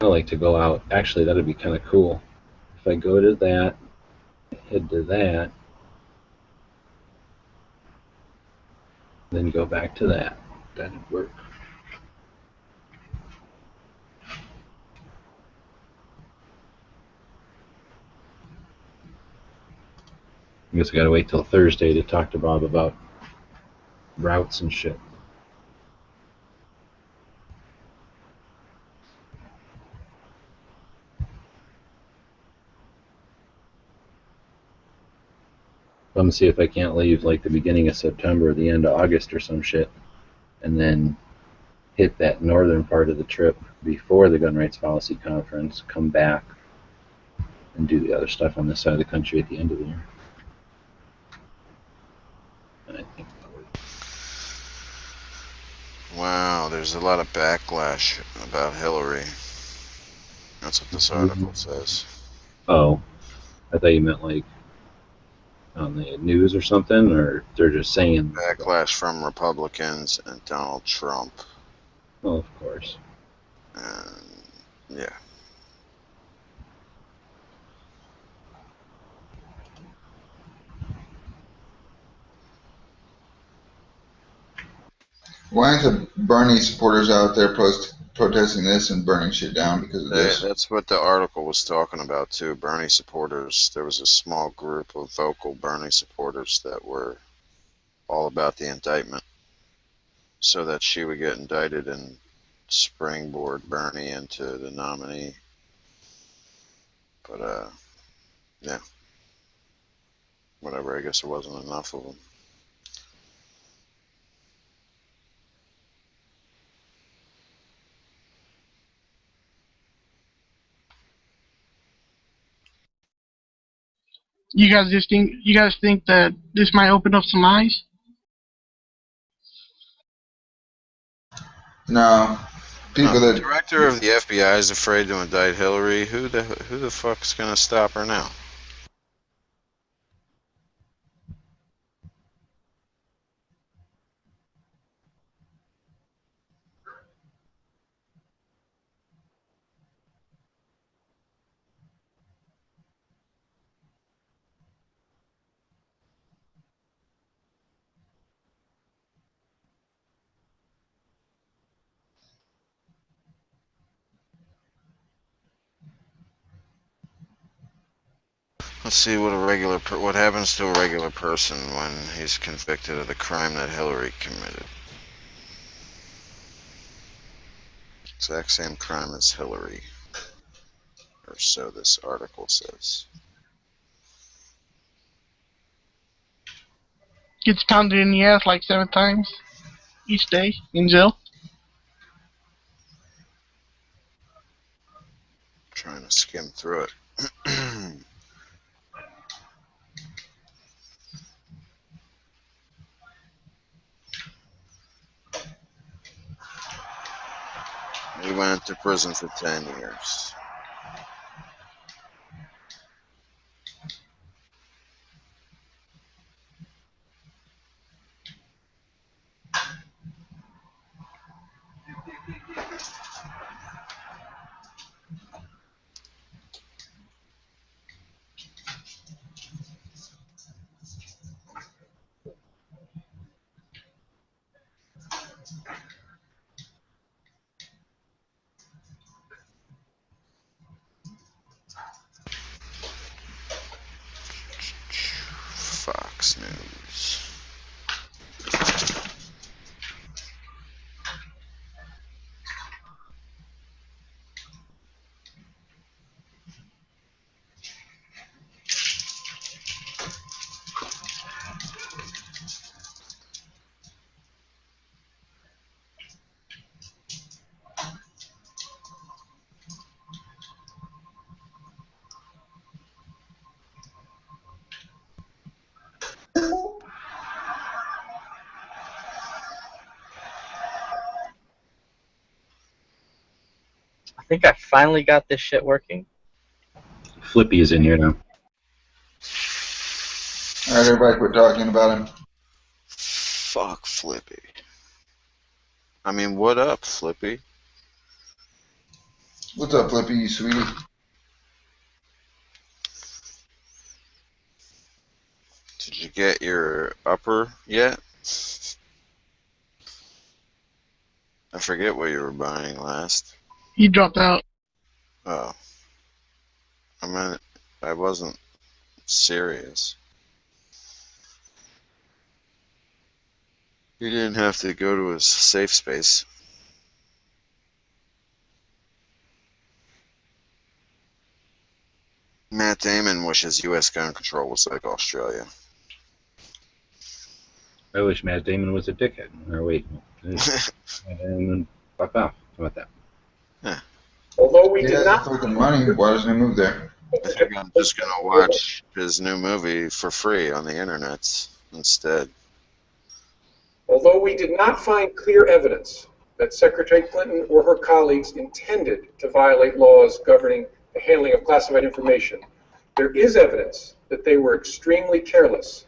I like to go out. Actually, that'd be kind of cool. If I go to that, head to that, then go back to that. That'd work. I guess I gotta wait till Thursday to talk to Bob about routes and shit. I'm gonna see if I can't leave like the beginning of September or the end of August or some shit, and then hit that northern part of the trip before the Gun Rights Policy Conference, come back, and do the other stuff on this side of the country at the end of the year. And I think that'll work. Wow, there's a lot of backlash about Hillary. That's what this article says. Oh, I thought you meant like on the news or something, or they're just saying Backlash from Republicans and Donald Trump. Oh, of course. And yeah. Why aren't the Bernie supporters out there protesting this and burning shit down because of this? That's what the article was talking about too. Bernie supporters. There was a small group of vocal Bernie supporters that were all about the indictment, so that she would get indicted and springboard Bernie into the nominee. But yeah, whatever. I guess there wasn't enough of them. You guys think that this might open up some eyes? No. People The that director of the FBI is afraid to indict Hillary. Who the fuck's gonna stop her now? Let's see what happens to a regular person when he's convicted of the crime that Hillary committed. Exact same crime as Hillary, or so this article says. Gets pounded in the ass like 7 times each day in jail. Trying to skim through it. He went to prison for 10 years. Fox News. I think I finally got this shit working. Flippy is in here now. All right, everybody, quit talking about him. Fuck Flippy. I mean, what up, Flippy? What's up, Flippy, you sweetie? Did you get your upper yet? I forget what you were buying last. He dropped out. Oh. I meant, I wasn't serious. You didn't have to go to a safe space. Matt Damon wishes U.S. gun control was like Australia. I wish Matt Damon was a dickhead. Or wait, and then fuck off. How about that? Although we He did has not the fucking money. Why doesn't he move there? I think I'm just gonna watch his new movie for free on the internet instead. Although we did not find clear evidence that Secretary Clinton or her colleagues intended to violate laws governing the handling of classified information, there is evidence that they were extremely careless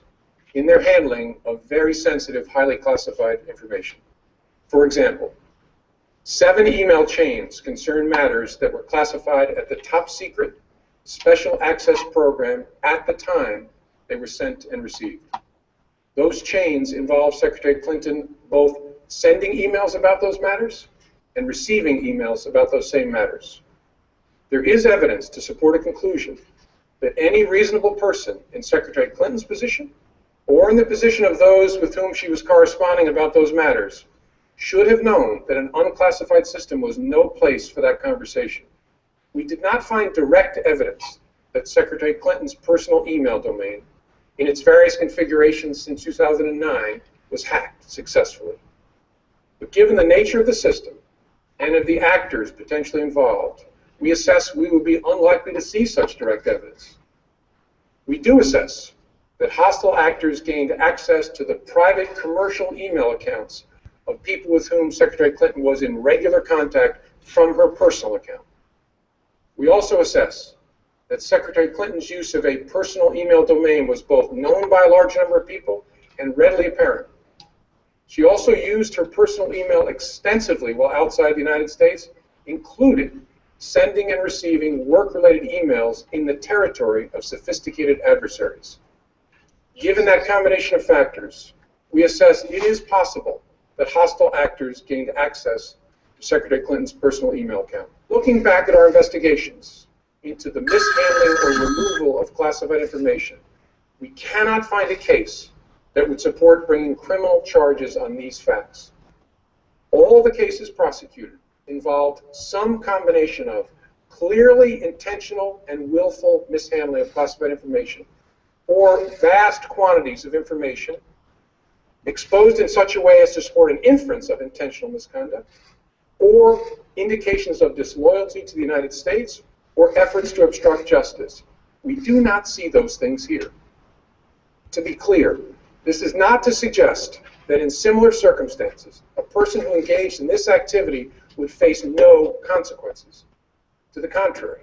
in their handling of very sensitive, highly classified information. For example, 7 email chains concern matters that were classified at the top secret special access program at the time they were sent and received. Those chains involve Secretary Clinton both sending emails about those matters and receiving emails about those same matters. There is evidence to support a conclusion that any reasonable person in Secretary Clinton's position or in the position of those with whom she was corresponding about those matters should have known that an unclassified system was no place for that conversation. We did not find direct evidence that Secretary Clinton's personal email domain in its various configurations since 2009 was hacked successfully. But given the nature of the system and of the actors potentially involved, we assess we would be unlikely to see such direct evidence. We do assess that hostile actors gained access to the private commercial email accounts of people with whom Secretary Clinton was in regular contact from her personal account. We also assess that Secretary Clinton's use of a personal email domain was both known by a large number of people and readily apparent. She also used her personal email extensively while outside the United States, including sending and receiving work-related emails in the territory of sophisticated adversaries. Given that combination of factors, we assess it is possible that hostile actors gained access to Secretary Clinton's personal email account. Looking back at our investigations into the mishandling or removal of classified information, we cannot find a case that would support bringing criminal charges on these facts. All the cases prosecuted involved some combination of clearly intentional and willful mishandling of classified information or vast quantities of information exposed in such a way as to support an inference of intentional misconduct, or indications of disloyalty to the United States, or efforts to obstruct justice. We do not see those things here. To be clear, this is not to suggest that in similar circumstances, a person who engaged in this activity would face no consequences. To the contrary,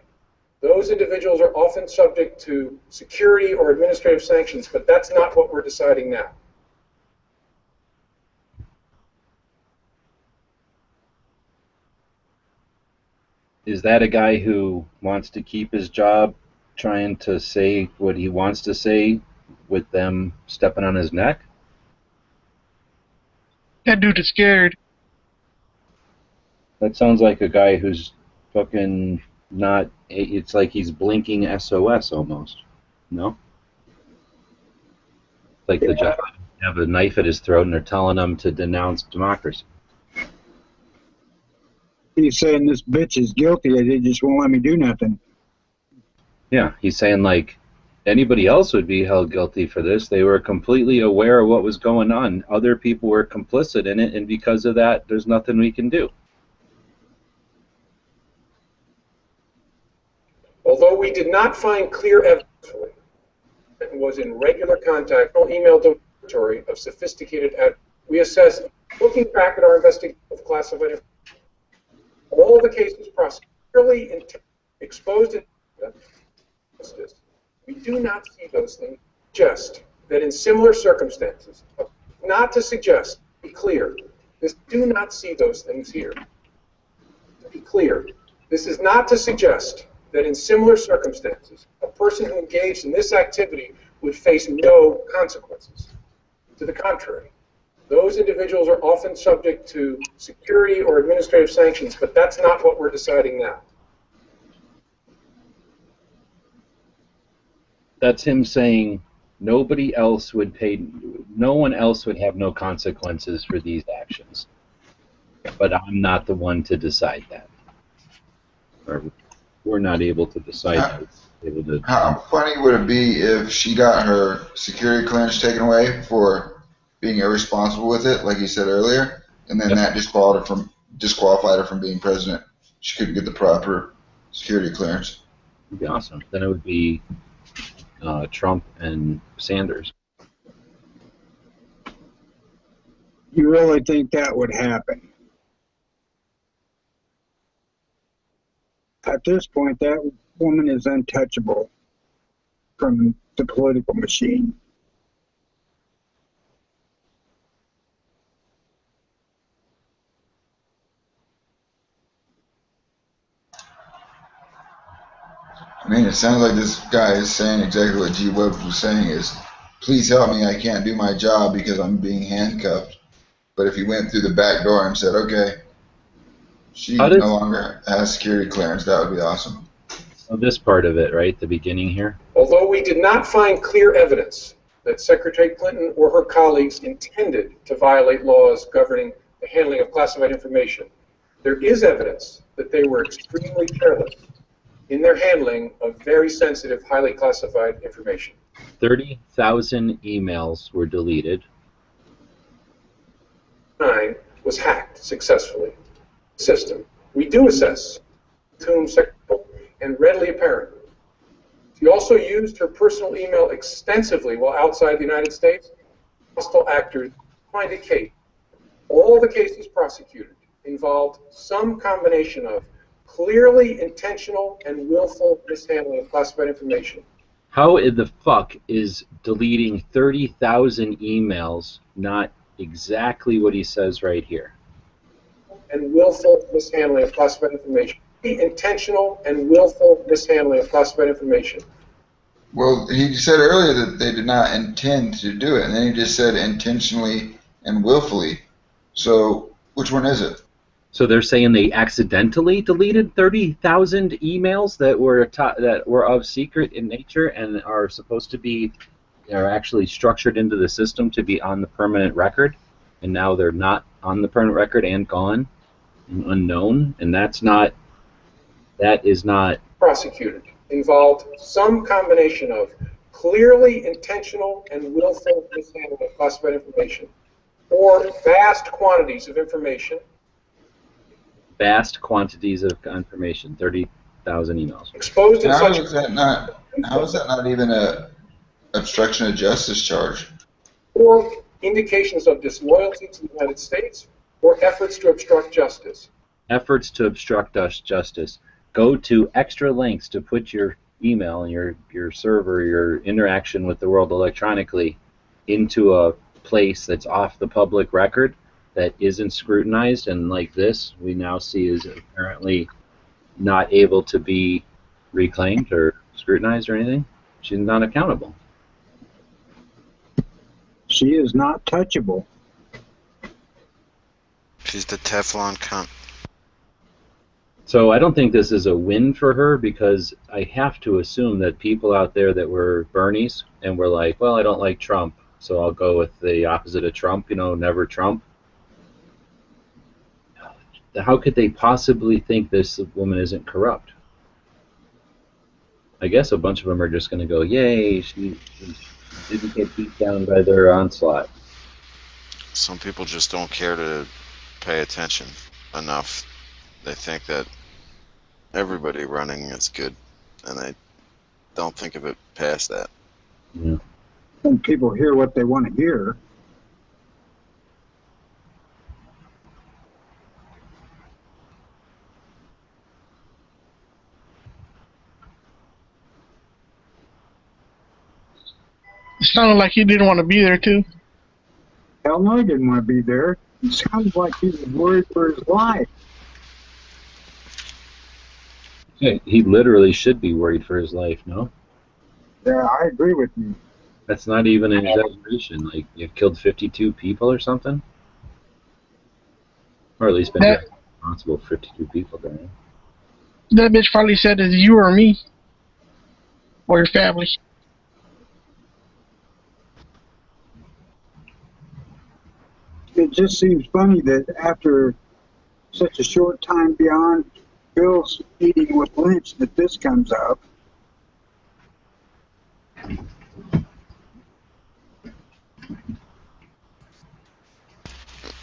those individuals are often subject to security or administrative sanctions, but that's not what we're deciding now. Is that a guy who wants to keep his job, trying to say what he wants to say with them stepping on his neck? That dude is scared. That sounds like a guy who's fucking not. It's like he's blinking SOS almost. No? Like the job have a knife at his throat and they're telling him to denounce democracy. He's saying this bitch is guilty and they just won't let me do nothing. Yeah, he's saying like anybody else would be held guilty for this. They were completely aware of what was going on. Other people were complicit in it, and because of that, there's nothing we can do. Although we did not find clear evidence that was in regular contact or email territory of sophisticated we assessed, looking back at our investigation of classified information, all the cases prosecuted clearly exposed in justice, we do not see those things. Just that in similar circumstances, not to suggest, be clear, this do not see those things here. To be clear, this is not to suggest that in similar circumstances, a person who engaged in this activity would face no consequences. To the contrary, those individuals are often subject to security or administrative sanctions, but that's not what we're deciding now. That's him saying nobody else would pay, no one else would have no consequences for these actions. But I'm not the one to decide that. Or we're not able to decide that. How funny would it be if she got her security clearance taken away for being irresponsible with it, like you said earlier, and then that disqualified her from being president? She couldn't get the proper security clearance. It'd be awesome. Then it would be Trump and Sanders. You really think that would happen? At this point, that woman is untouchable from the political machine. I mean, it sounds like this guy is saying exactly what G. Webb was saying is, please help me, I can't do my job because I'm being handcuffed. But if he went through the back door and said, okay, she no longer has security clearance, that would be awesome. Oh, this part of it, right? The beginning here? Although we did not find clear evidence that Secretary Clinton or her colleagues intended to violate laws governing the handling of classified information, there is evidence that they were extremely careless in their handling of very sensitive, highly classified information. 30,000 emails were deleted. 9 was hacked successfully. System. We do assess whom Secretary and readily apparent. She also used her personal email extensively while outside the United States. Hostile actors find a case. All the cases prosecuted involved some combination of clearly intentional and willful mishandling of classified information. How in the fuck is deleting 30,000 emails not exactly what he says right here? And willful mishandling of classified information. Intentional and willful mishandling of classified information. Well, he said earlier that they did not intend to do it, and then he just said intentionally and willfully. So, which one is it? So they're saying they accidentally deleted 30,000 emails that were of secret in nature and are supposed to be, are actually structured into the system to be on the permanent record, and now they're not on the permanent record and gone and unknown, and that is not prosecuted. Involved some combination of clearly intentional and willful mishandling of classified information, or vast quantities of information. Vast quantities of information, 30,000 emails. Exposed in How such. is that not even a obstruction of justice charge? Or indications of disloyalty to the United States, or efforts to obstruct justice. Efforts to obstruct justice. Go to extra lengths to put your email, your server, your interaction with the world electronically into a place that's off the public record, that isn't scrutinized, and like this, we now see is apparently not able to be reclaimed or scrutinized or anything. She's not accountable. She is not touchable. She's the Teflon cunt. So I don't think this is a win for her, because I have to assume that people out there that were Bernies and were like, well, I don't like Trump, so I'll go with the opposite of Trump, never Trump. How could they possibly think this woman isn't corrupt? I guess a bunch of them are just going to go, yay, she didn't get beat down by their onslaught. Some people just don't care to pay attention enough. They think that everybody running is good, and they don't think of it past that. Yeah. And people hear what they want to hear. It sounded like he didn't want to be there too. Hell no, he didn't want to be there. It sounded like he was worried for his life. Yeah, he literally should be worried for his life, no? Yeah, I agree with you. That's not even an exaggeration. Like, you've killed 52 people or something? Or at least been That responsible for 52 people, right? that bitch probably said it's you or me. Or your family. It just seems funny that after such a short time beyond Bill's meeting with Lynch that this comes up.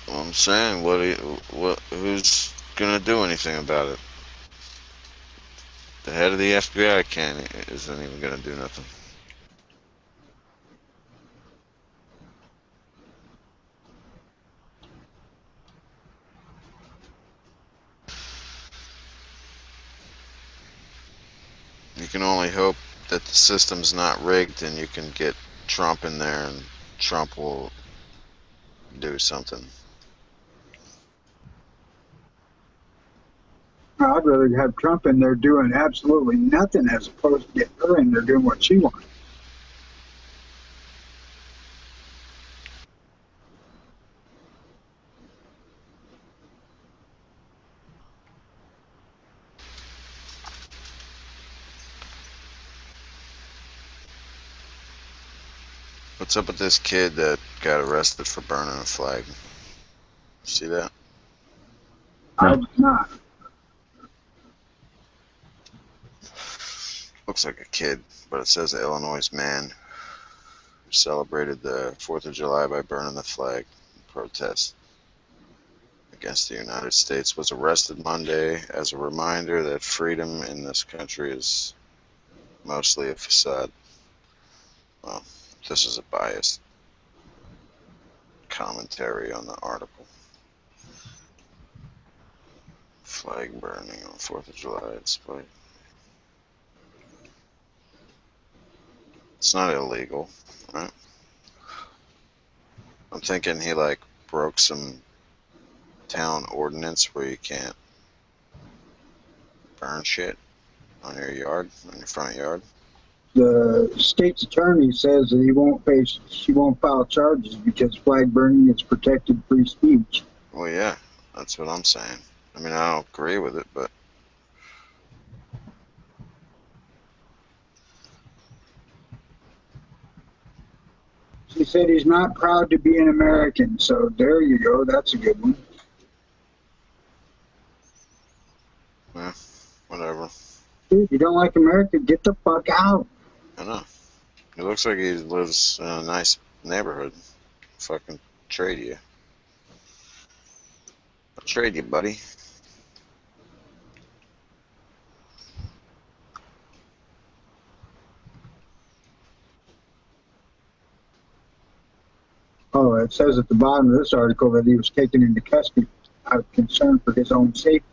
Well, I'm saying, who's gonna do anything about it? The head of the FBI isn't even gonna do nothing. You can only hope that the system's not rigged and you can get Trump in there and Trump will do something. I'd rather have Trump in there doing absolutely nothing as opposed to getting her in there doing what she wants. What's up with this kid that got arrested for burning a flag? See that? I did not. Looks like a kid, but it says Illinois man who celebrated the 4th of July by burning the flag in protest against the United States was arrested Monday as a reminder that freedom in this country is mostly a facade. Well, this is a biased commentary on the article. Flag burning on 4th of July display. It's not illegal, right? I'm thinking he like broke some town ordinance where you can't burn shit on your yard, on your front yard. The state's attorney says that she won't file charges because flag burning is protected free speech. Well, yeah, that's what I'm saying. I mean, I don't agree with it, but She said he's not proud to be an American, so there you go. That's a good one. yeah, whatever. Dude, you don't like America? Get the fuck out. I know. It looks like he lives in a nice neighborhood. Fucking trade you. I'll trade you, buddy. Oh, it says at the bottom of this article that he was taken into custody out of concern for his own safety.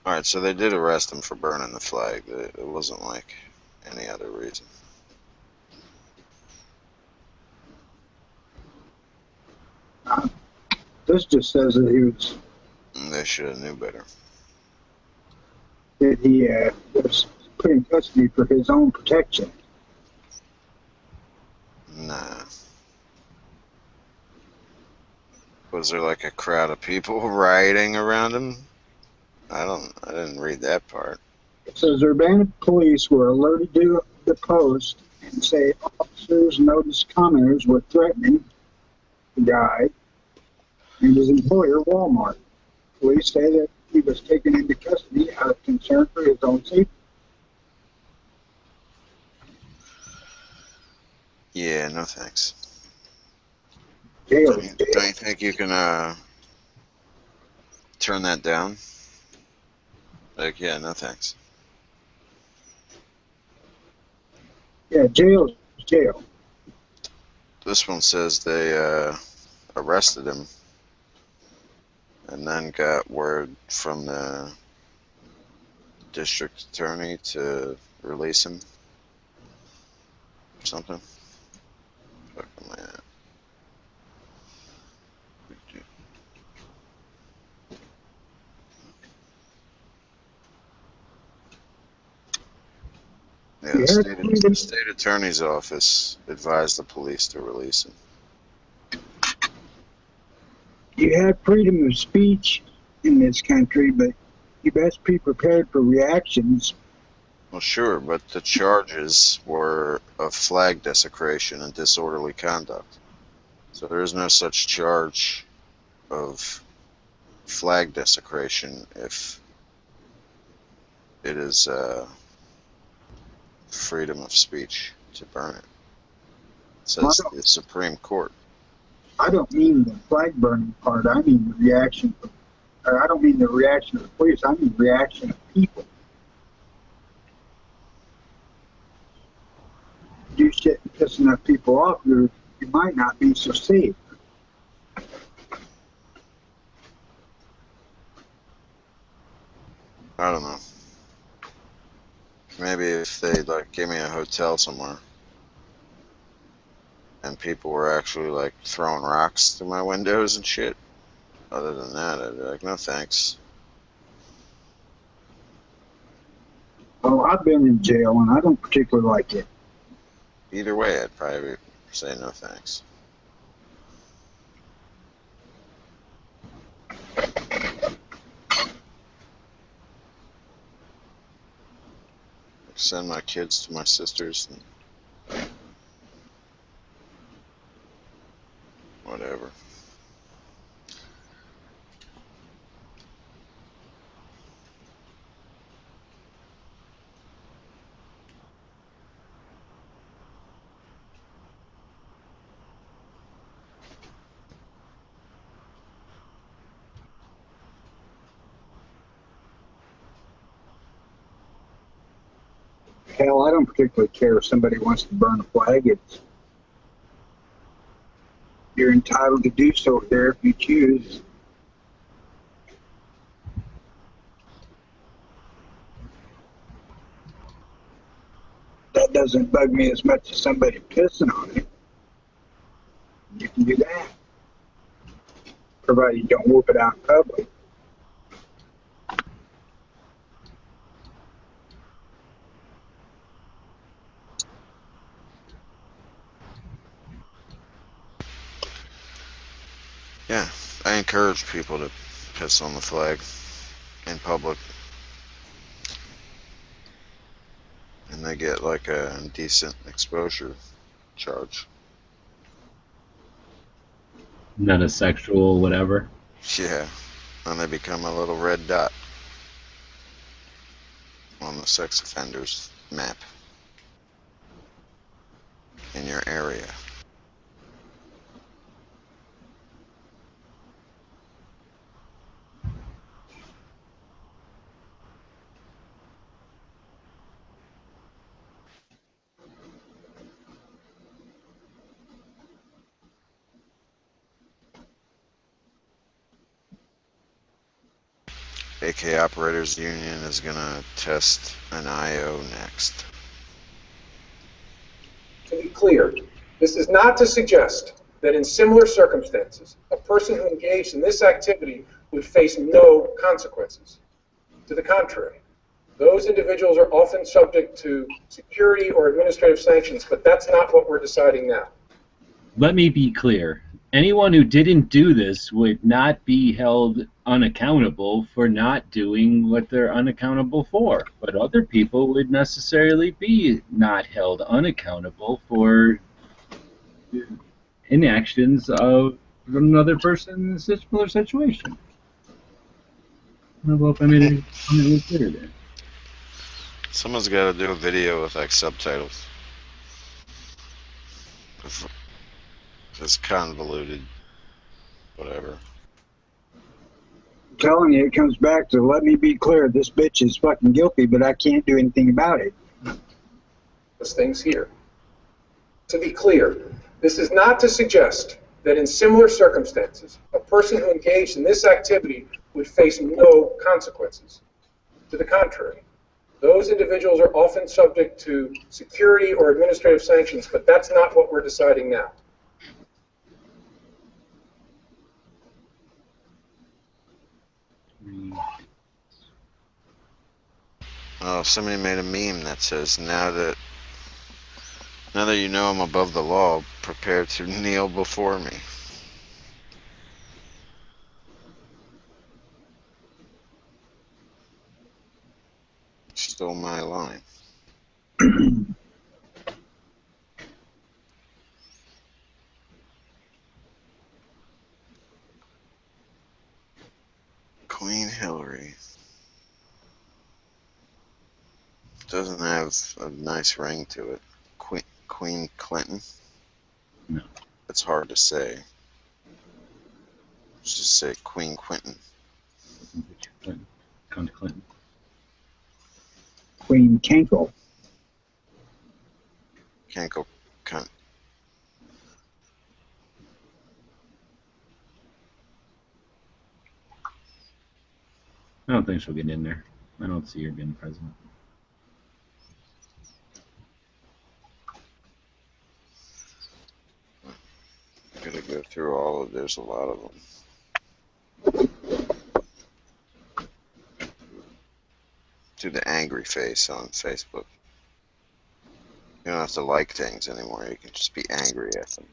Alright, so they did arrest him for burning the flag. It wasn't like any other reason. This just says that They should have knew better. he was put in custody for his own protection. Nah. Was there like a crowd of people rioting around him? I didn't read that part. It says Urbana police were alerted to the post and say officers noticed commenters were threatening the guy and his employer, Walmart. Police say that he was taken into custody out of concern for his own safety. Yeah, no thanks. Jail. Don't you think you can turn that down? Like, yeah, no thanks. Yeah, jail is jail. This one says they arrested him and then got word from the district attorney to release him. Something. Fucking man. Yeah, the state attorney's office advised the police to release him. You have freedom of speech in this country, but you best be prepared for reactions. Well, sure, but the charges were of flag desecration and disorderly conduct. So there is no such charge of flag desecration if it is freedom of speech to burn it. It says the Supreme Court. I don't mean the flag burning part. I mean the reaction, or I don't mean the reaction of the police. I mean the reaction of people. Do shit and piss enough people off, you might not be so safe. I don't know. Maybe if they like gave me a hotel somewhere and people were actually like throwing rocks through my windows and shit. Other than that, I'd be like, no thanks. Oh, I've been in jail and I don't particularly like it. Either way, I'd probably say no thanks. Send my kids to my sisters and whatever. Hell, I don't particularly care if somebody wants to burn a flag. You're entitled to do so there if you choose. That doesn't bug me as much as somebody pissing on it. You can do that, provided you don't whoop it out in public. Yeah, I encourage people to piss on the flag in public. And they get like a decent exposure charge. Not a sexual whatever. Yeah, and they become a little red dot on the sex offenders map in your area. AK Operators Union is going to test an IO next. To be clear, this is not to suggest that in similar circumstances, a person who engaged in this activity would face no consequences. To the contrary, those individuals are often subject to security or administrative sanctions, but that's not what we're deciding now. Let me be clear. Anyone who didn't do this would not be held unaccountable for not doing what they're unaccountable for. But other people would necessarily be not held unaccountable for inactions of another person in a similar situation. I don't know if I made it clear there. Someone's got to do a video with like subtitles. It's convoluted. Whatever. I'm telling you, it comes back to, let me be clear, this bitch is fucking guilty, but I can't do anything about it. Those things here. To be clear, This is not to suggest that in similar circumstances, a person who engaged in this activity would face no consequences. To the contrary, those individuals are often subject to security or administrative sanctions, but that's not what we're deciding now. Oh, somebody made a meme that says, now that you know I'm above the law, prepare to kneel before me. Stole my line. Queen Hillary. Doesn't have a nice ring to it. Queen Clinton? No. It's hard to say. Let's just say Queen Clinton. Clinton. Count Clinton. Queen Kenkel. Kenkel cunt. I don't think she'll get in there. I don't see her being president. Gotta go through all of. There's a lot of them. Do the angry face on Facebook. You don't have to like things anymore. You can just be angry at them.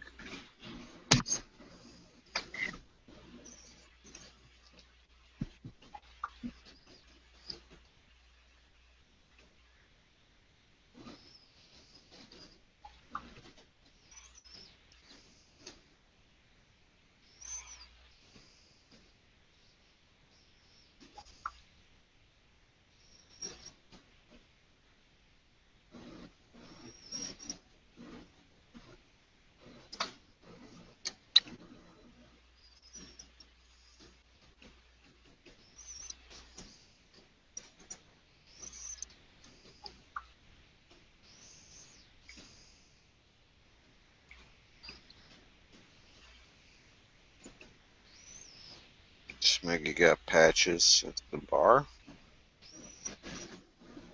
Smeggy got patches at the bar.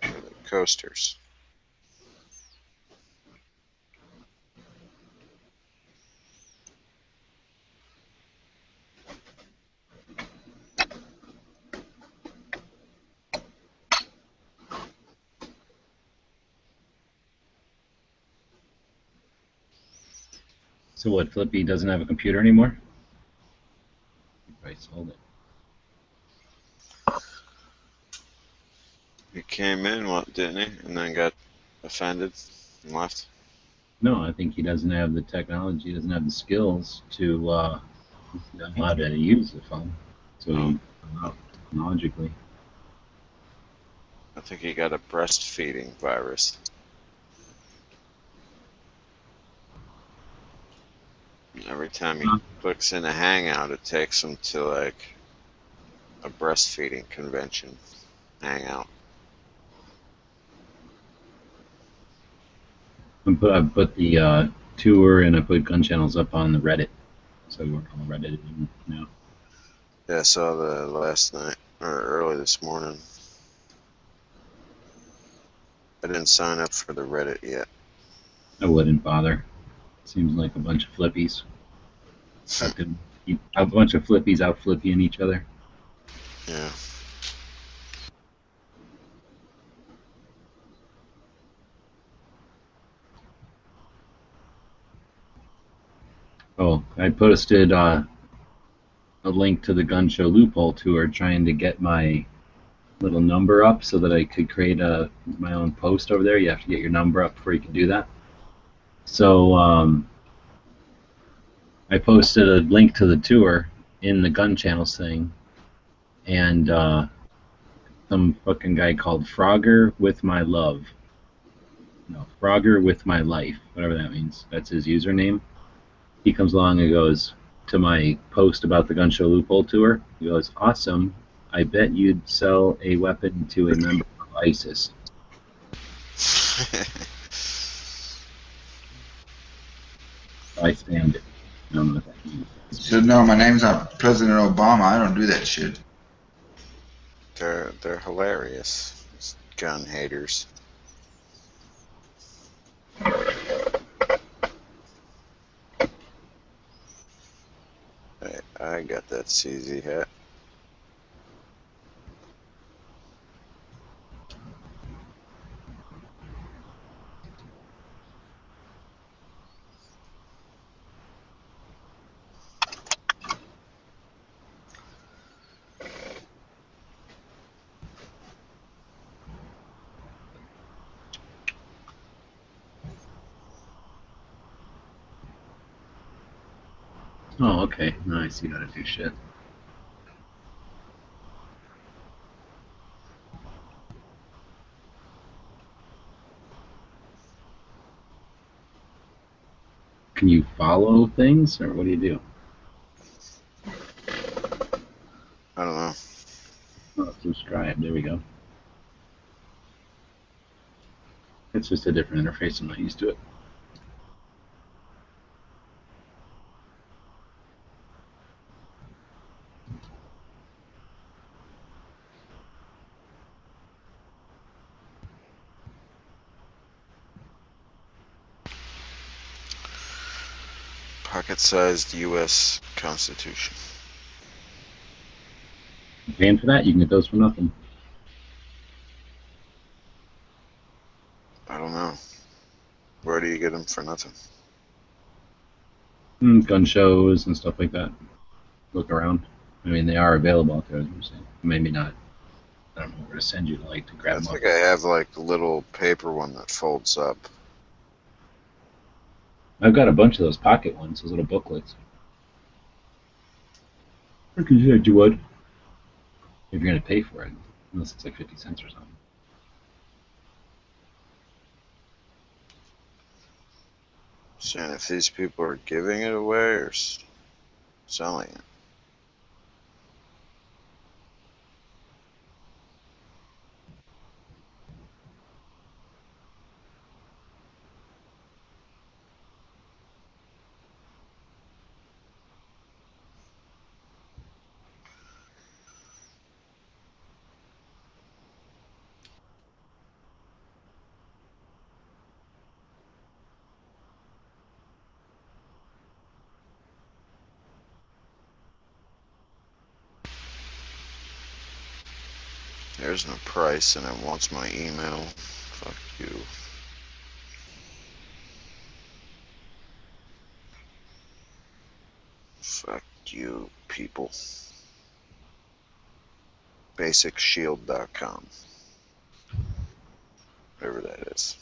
Or the coasters. So what, Flippy doesn't have a computer anymore? I sold it. He came in, didn't he? And then got offended and left. No, I think he doesn't have the technology, he doesn't have the skills to know how to use the phone. So he technologically. I think he got a breastfeeding virus. Every time he clicks in a hangout, it takes him to like a breastfeeding convention hangout. I put the tour and I put gun channels up on the Reddit. So we're on Reddit now. Yeah, I saw the last night, or early this morning. I didn't sign up for the Reddit yet. I wouldn't bother. Seems like a bunch of flippies. A bunch of flippies out flipping each other. Yeah. Oh, I posted a link to the gun show loophole tour, trying to get my little number up so that I could create my own post over there. You have to get your number up before you can do that. So I posted a link to the tour in the gun channels thing, and some fucking guy called Frogger with my love. No, Frogger with my life, whatever that means. That's his username. He comes along and goes to my post about the gun show loophole tour. He goes, "Awesome. I bet you'd sell a weapon to a member of ISIS." I stand it. I don't know what that means. So no, my name's not President Obama. I don't do that shit. They're hilarious. These gun haters. Hey, I got that CZ hat. Oh, okay. Now I see how to do shit. Can you follow things, or what do you do? I don't know. Oh, subscribe. There we go. It's just a different interface. I'm not used to it. Pocket-sized U.S. Constitution. You paying for that? You can get those for nothing. I don't know. Where do you get them for nothing? Gun shows and stuff like that. Look around. I mean, they are available out there. As I'm saying. Maybe not. I don't know where to send you to to grab I them think up. I have like a little paper one that folds up. I've got a bunch of those pocket ones, those little booklets. I could yeah, you would. If you're gonna pay for it, unless it's like 50 cents or something. Saying if these people are giving it away or selling it. There's no price and it wants my email. Fuck you. Fuck you, people. BasicShield.com. Whatever that is.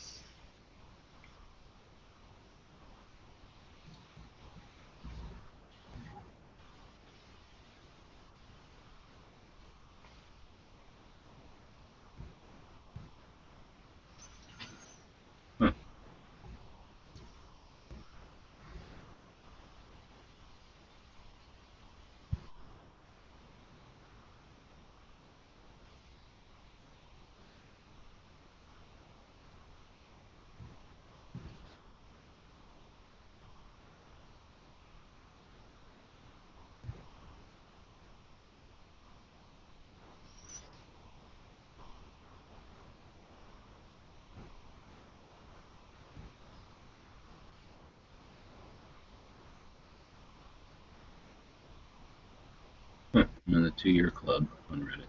Huh. I'm in the 2-year club on Reddit.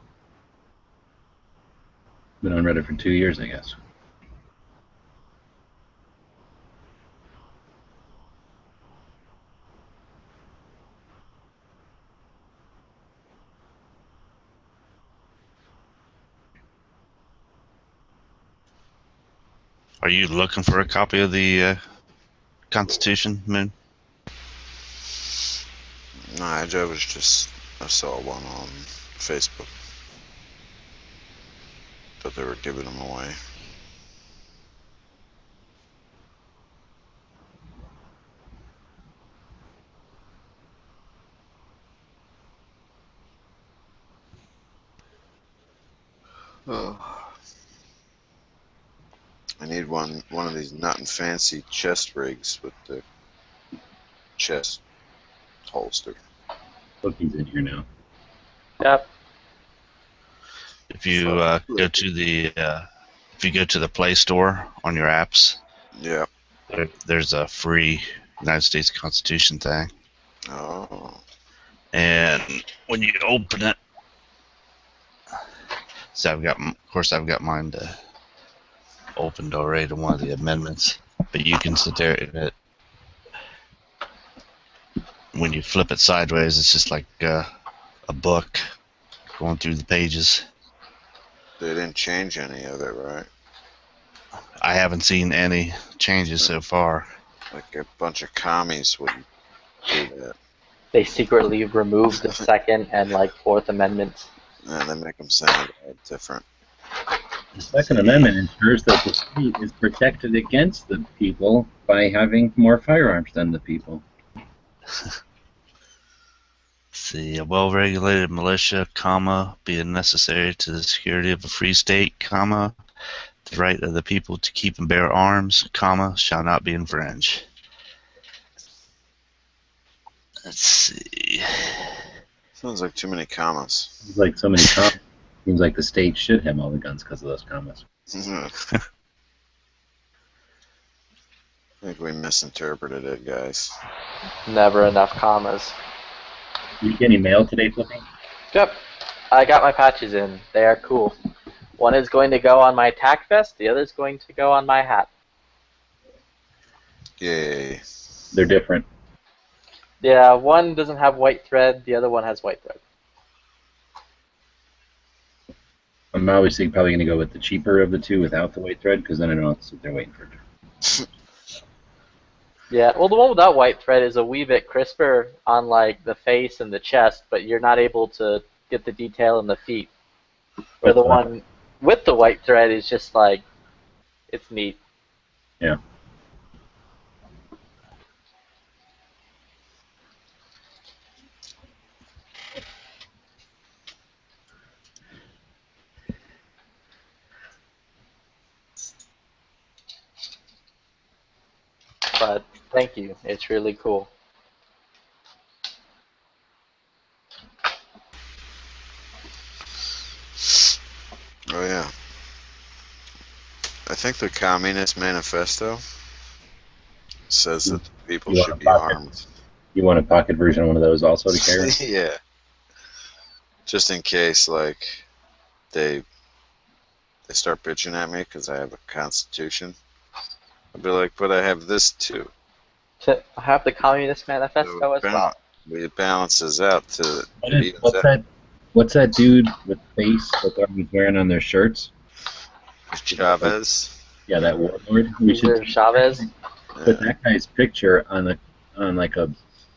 Been on Reddit for 2 years, I guess. Are you looking for a copy of the Constitution, Moon? Nah, I saw one on Facebook. Thought they were giving them away. Oh. I need one of these not fancy chest rigs with the chest holster. Cookie's in here now. Yep. If you go to the Play Store on your apps, Yeah. there's a free United States Constitution thing, Oh. and when you open it, so I've got mine opened already to one of the amendments, but you can sit there and when you flip it sideways, it's just like a book going through the pages. They didn't change any of it, right? I haven't seen any changes so far. Like a bunch of commies would do that. They secretly removed the Second and like Fourth Amendments. And they make them sound different. The Second Amendment ensures that the state is protected against the people by having more firearms than the people. See, a well-regulated militia, comma, being necessary to the security of a free state, comma, the right of the people to keep and bear arms, comma, shall not be infringed. Let's see. Sounds like too many commas. It's like so many commas. Seems like the state should have all the guns because of those commas. I think we misinterpreted it, guys. Never enough commas. You get any mail today, Flippy? Yep. I got my patches in. They are cool. One is going to go on my tack vest. The other is going to go on my hat. Yay. They're different. Yeah, one doesn't have white thread. The other one has white thread. I'm obviously probably going to go with the cheaper of the two without the white thread, because then I don't have to sit there waiting for it. Yeah, well, the one without white thread is a wee bit crisper on like the face and the chest, but you're not able to get the detail in the feet. Where the one with the white thread is just like, it's neat. Yeah. But thank you. It's really cool. Oh, yeah. I think the Communist Manifesto says that the people should be armed. You want a pocket version of one of those also to carry? Yeah. Just in case, like, they start bitching at me because I have a Constitution. I'd be like, but I have this too. To have the Communist Manifesto as well. It balances out to. What's that dude with face that they're wearing on their shirts? Chavez. Yeah, that warlord. We should Chavez. put that guy's picture on like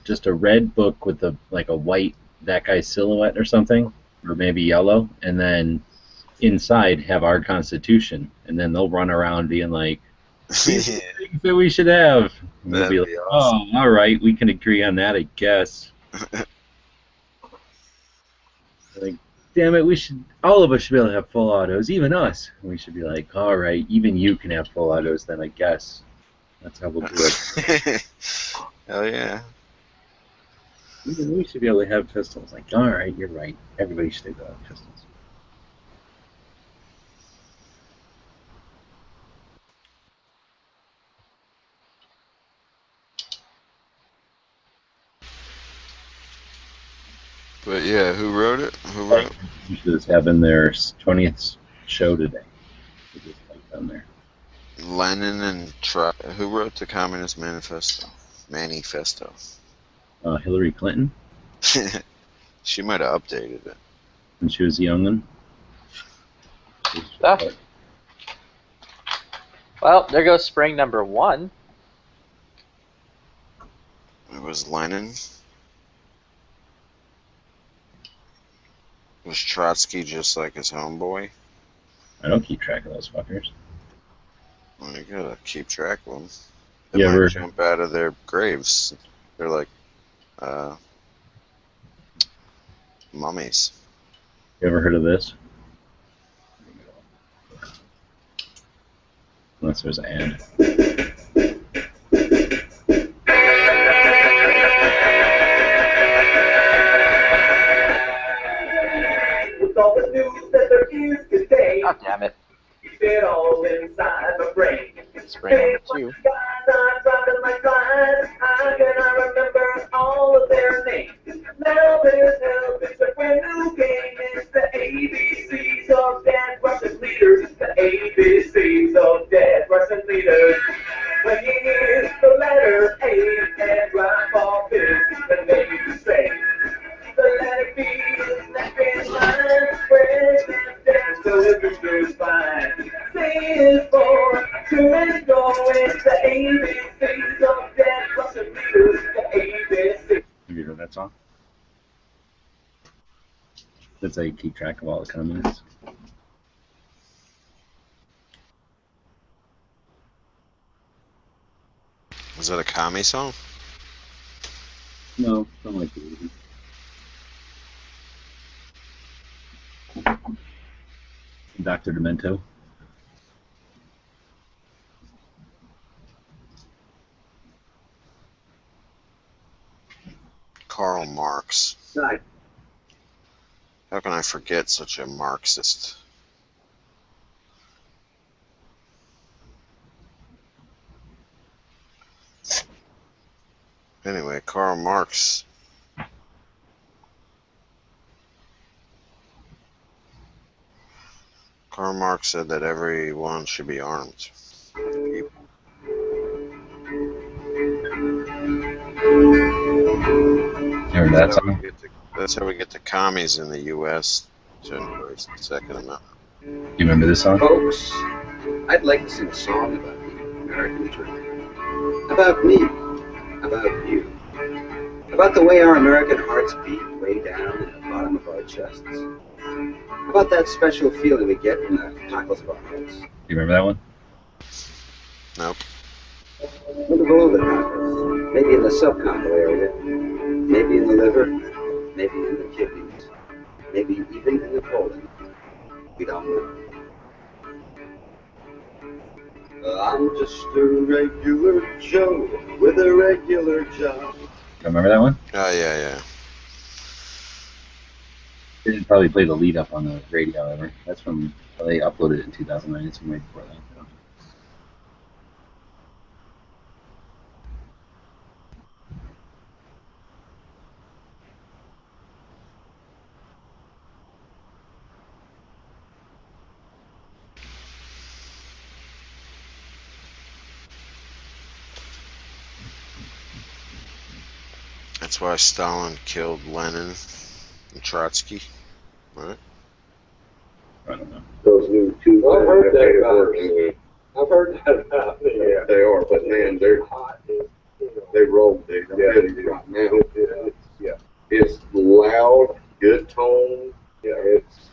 just a red book with a white that guy's silhouette or something, or maybe yellow, and then inside have our Constitution, and then they'll run around being like, these are things that we should have. And we'll be like, awesome. Oh, all right, we can agree on that, I guess. Like, damn it, all of us should be able to have full autos, even us. And we should be like, all right, even you can have full autos then, I guess. That's how we'll do it. Hell yeah. Even we should be able to have pistols. Like, all right, you're right. Everybody should be able to have pistols. But yeah, who wrote it? Who wrote? Is having their 20th show today. Just on there. Lenin and who wrote the Communist Manifesto? Manifesto. Hillary Clinton. She might have updated it. When she was young. Well, there goes spring number 1. It was Lenin. Was Trotsky just like his homeboy? I don't keep track of those fuckers. Well, you gotta keep track of them. They might jump out of their graves. They're like mummies. You ever heard of this? Unless there's an ad. inside my brain. Spring number 2. Guys are dropping like flies. How can I remember all of their names? Now there's help. It's a brand new game. It's the ABCs of Dead Russian Leaders. The ABCs of Dead Russian Leaders. When you hear the letter A and drop off is the name you say. The letter B is next in line. Where's that dance? So it's just fine. C is for to and go. It's the ABCs of Dead Russian Leaders. The ABC. Have you heard that song? That's how you keep track of all the communists. Is that a commie song? No, something like that. Dr. Demento. Karl Marx. Right. How can I forget such a Marxist? Anyway, Karl Marx. Karl Marx said that everyone should be armed. Heard that song? That's how we get the commies in the U.S. to embrace the Second Amendment. You remember this song? Folks, I'd like to sing a song about the American dream. About me. About you. About the way our American hearts beat way down in the bottom of our chests. About that special feeling we get in the pockets of our hearts. You remember that one? Nope. Think of all the pockets. Maybe in the subcontinental area. Maybe in the liver. Maybe in the kidneys. Maybe even in the colon. We don't know. I'm just a regular Joe with a regular job. Remember that one? Oh, yeah. They didn't probably play the lead up on the radio ever. That's from, they uploaded it in 2009. It's from right before that. That's why Stalin killed Lenin and Trotsky, right? I don't know. Those new two. I've heard that about. I've heard that about. Yeah, they are, but man, they're hot. They roll. They right now. It's loud, good tone. Yeah, it's.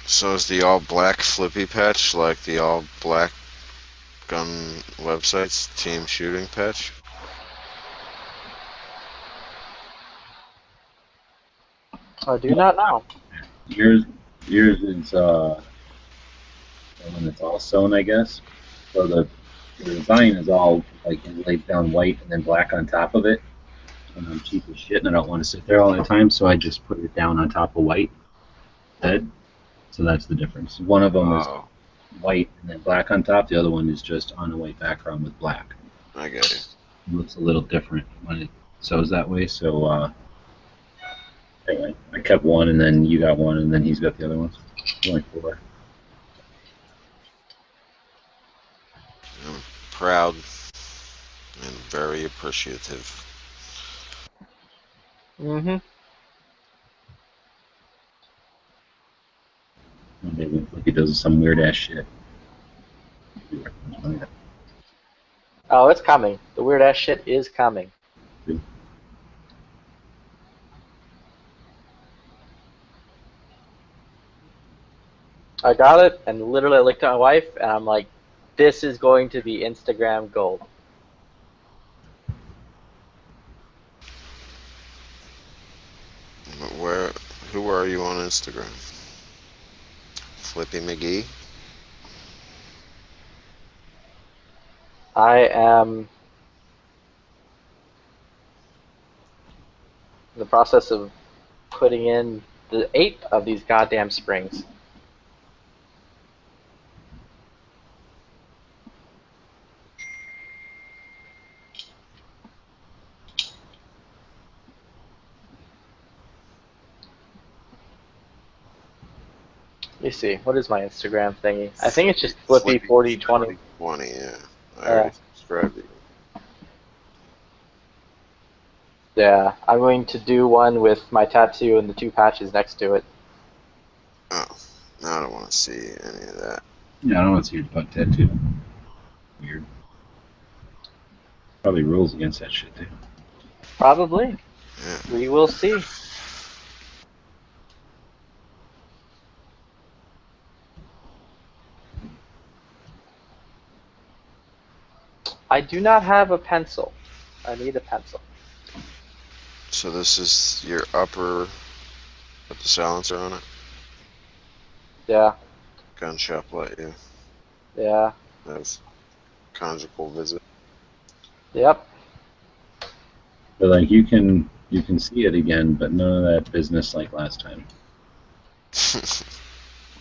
So is the all-black flippy patch like the all-black gun website's team shooting patch? I do not know. Yours is the one that's all sewn, I guess. So the design is all like laid down white and then black on top of it. And I'm cheap as shit, and I don't want to sit there all the time, so I just put it down on top of white head. So that's the difference. One of them is white and then black on top. The other one is just on a white background with black. I get it. It looks a little different when it sews that way. So anyway, I kept one, and then you got one, and then he's got the other ones. Only 4. I'm proud and very appreciative. Mm-hmm. Maybe like he does some weird ass shit. Oh, it's coming. The weird ass shit is coming. I got it, and literally I looked at my wife, and I'm like, this is going to be Instagram gold. Who are you on Instagram? Flippy McGee? I am in the process of putting in the 8 of these goddamn springs. Let me see. What is my Instagram thingy? I think it's just Flippy4020. 20, yeah. I already subscribed to you. Yeah, I'm going to do one with my tattoo and the 2 patches next to it. Oh, I don't want to see any of that. Yeah, I don't want to see your butt tattoo. Weird. Probably rules against that shit too. Probably. Yeah. We will see. I do not have a pencil. I need a pencil. So this is your upper with the silencer on it? Yeah. Gun shop let you. Yeah. That's conjugal visit. Yep. But like you can see it again, but none of that business like last time.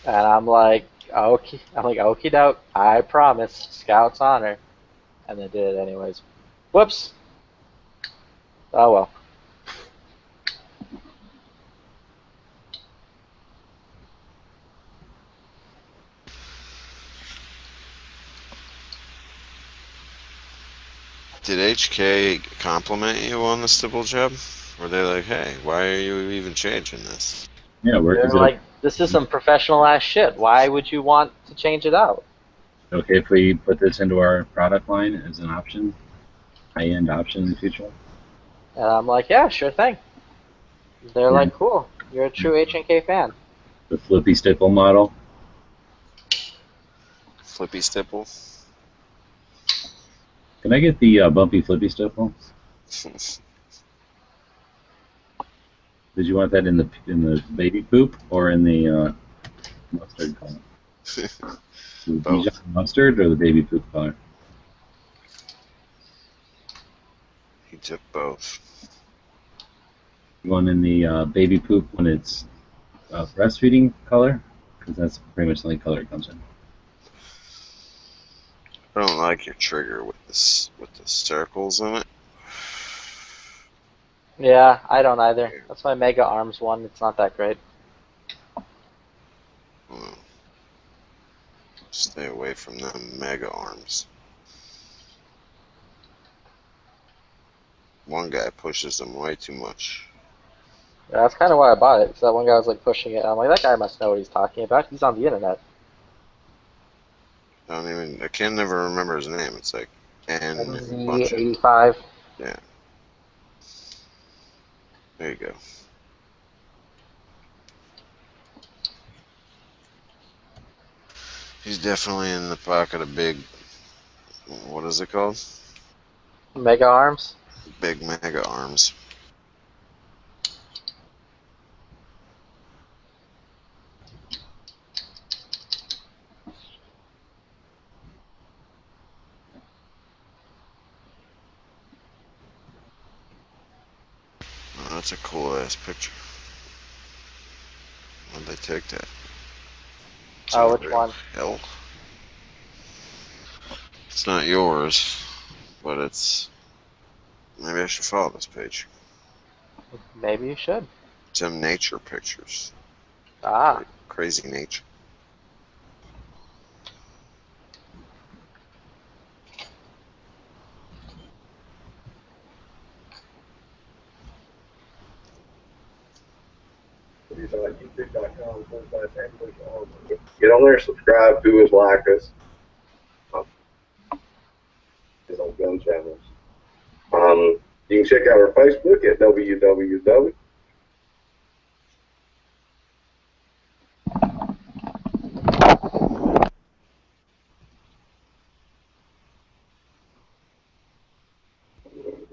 And I'm like, okay. I'm like, okie doke. I promise. Scout's honor. And they did it anyways. Whoops. Oh well. Did HK compliment you on the stipple job? Were they like, hey, why are you even changing this? Yeah, They're like, this is some professional ass shit. Why would you want to change it out? Okay if we put this into our product line as an option, high-end option in the future? And I'm like, yeah, sure thing. They're like, cool. You're a true HNK fan. The flippy stipple model. Flippy stipple? Can I get the bumpy flippy stipple? Did you want that in the baby poop or in the mustard color? The Dijon mustard or the baby poop color? He took both. You want in the baby poop when it's breastfeeding color? Because that's pretty much the only color it comes in. I don't like your trigger with the circles in it. Yeah, I don't either. That's my Mega Arms one. It's not that great. Well, stay away from them mega arms. One guy pushes them way too much. Yeah, that's kind of why I bought it. Because that one guy was like pushing it. I'm like, that guy must know what he's talking about. He's on the internet. I can never remember his name. It's like NZ85. Yeah. There you go. He's definitely in the pocket of big. What is it called? Mega Arms. Big mega arms. Oh, that's a cool ass picture. When'd they take that? Oh, which one? Hell. It's not yours, but it's. Maybe I should follow this page. Maybe you should. Some nature pictures. Ah. Crazy nature. Get on there, subscribe to us, like us. His own gun channels. You can check out our Facebook at www.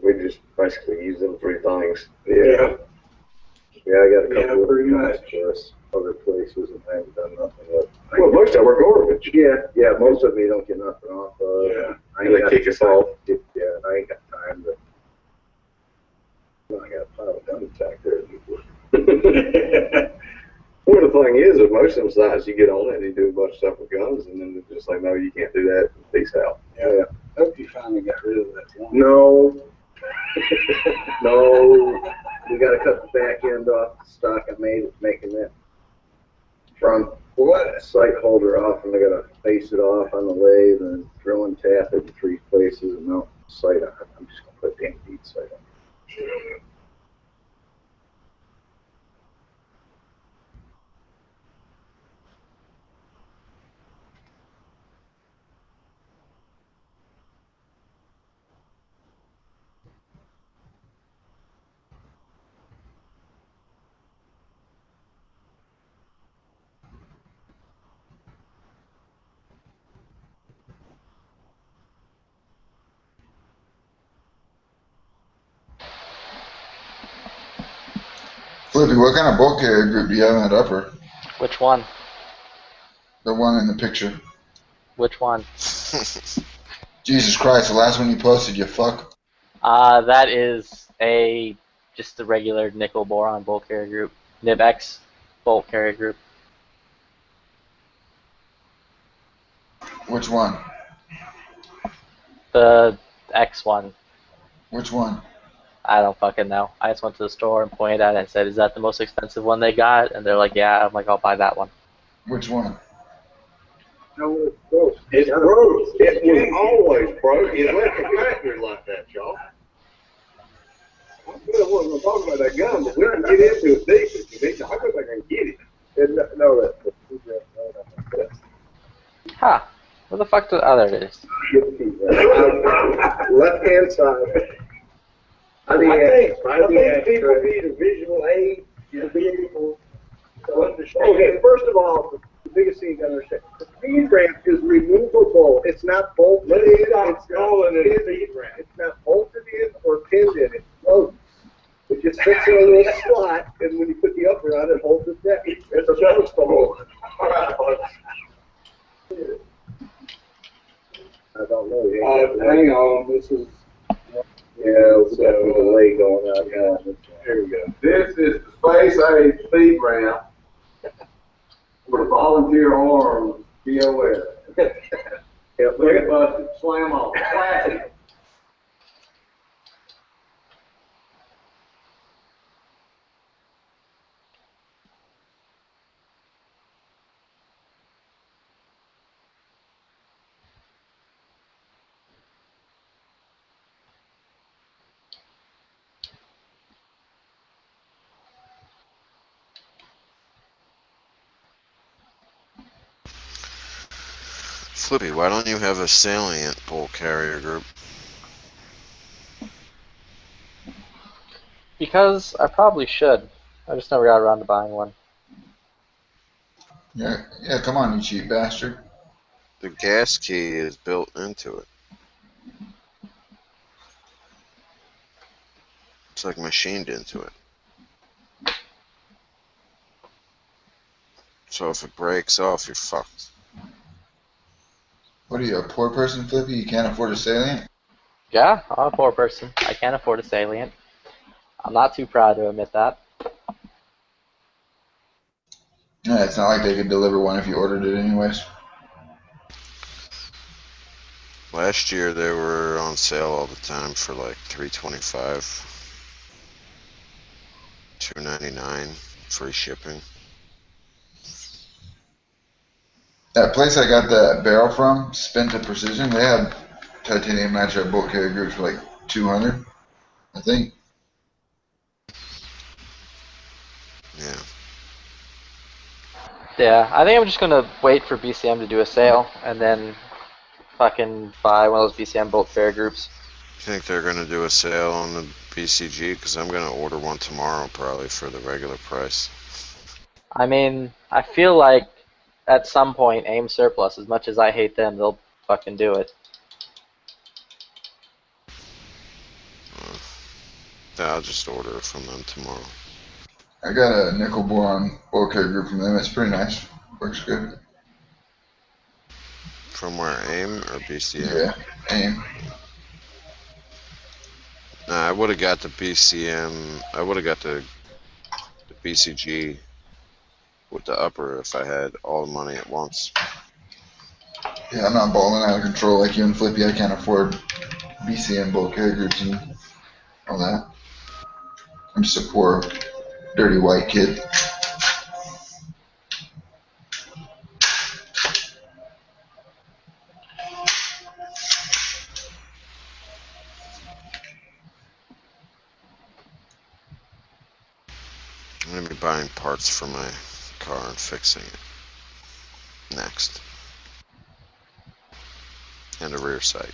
We just basically use them 3 things. Yeah. Yeah, I got a Yeah, couple pretty of much. plus other places and I haven't done nothing with. Well, most of them are garbage. Yeah, most of them you don't get nothing off of. Yeah. I And they got kick us off. Yeah, and I ain't got time to. Well, I got a pile of guns back there. Well, the thing is, that most of them sites you get on it and you do a bunch of stuff with guns, and then they're just like, no, you can't do that. Peace out. Yeah. Hope you finally got rid of that one. No. No. We got to cut the back end off the stock I made with making that front sight holder off, and I got to face it off on the lathe and drill and tap it in 3 places and mount the sight on it. I'm just going to put damn bead sight on it. Flippy, what kind of bolt carrier group do you have in that upper? Which one? The one in the picture. Which one? Jesus Christ, the last one you posted, you fuck. That is just the regular nickel boron bolt carrier group. NIBX bolt carrier group. Which one? The X one. Which one? I don't fucking know. I just went to the store and pointed at it and said, "Is that the most expensive one they got?" And they're like, "Yeah." I'm like, "I'll buy that one." Which one? No, it's broke. It's broke. It was always broke. It left the factory like that, y'all. I wasn't talking about that gun, but we can get into it deep. I go back and get it. No, that's Huh. Where the fuck did... Oh, there it is. left hand side. I think people need a visual aid to be able to understand. Okay, first of all, the biggest thing you gotta understand, the feed ramp is removable. It's not bolted in. It's not bolted in or pinned in. It floats. It just fits in a little slot, and when you put the upper on, it holds it down. It's supposed to hold. I don't know. Hang on, this is. Yeah, we got a delay going on. Yeah, Here we go. This is the Space Age speed ramp for volunteer arms, BOS. Yep, Look busted, slam on, classic. Flippy, why don't you have a salient bolt carrier group? Because I probably should. I just never got around to buying one. Yeah, come on, you cheap bastard. The gas key is built into it. It's like machined into it. So if it breaks off, you're fucked. What are you, a poor person, Flippy? You can't afford a salient? Yeah, I'm a poor person. I can't afford a salient. I'm not too proud to admit that. Yeah, it's not like they could deliver one if you ordered it anyways. Last year they were on sale all the time for like $325, $299, free shipping. That place I got that barrel from, Spin to Precision, they had titanium nitride bolt carrier groups for like 200, I think. Yeah. Yeah, I think I'm just gonna wait for BCM to do a sale and then fucking buy one of those BCM bolt carrier groups. You think they're gonna do a sale on the BCG? Because I'm gonna order one tomorrow probably for the regular price. I mean, I feel like at some point AIM Surplus, as much as I hate them, they'll fucking do it. I'll just order it from them tomorrow. I got a nickel boron bulk carrier group from them. It's pretty nice. Works good. From where, AIM or BCM? Yeah, AIM. Nah, I would have got the BCM. I would have got the BCG with the upper if I had all the money at once. Yeah, I'm not balling out of control like you and Flippy. I can't afford BCM bulk carrier groups and all that. I'm just a poor, dirty white kid. I'm going to be buying parts for my car and fixing it next. And a rear sight.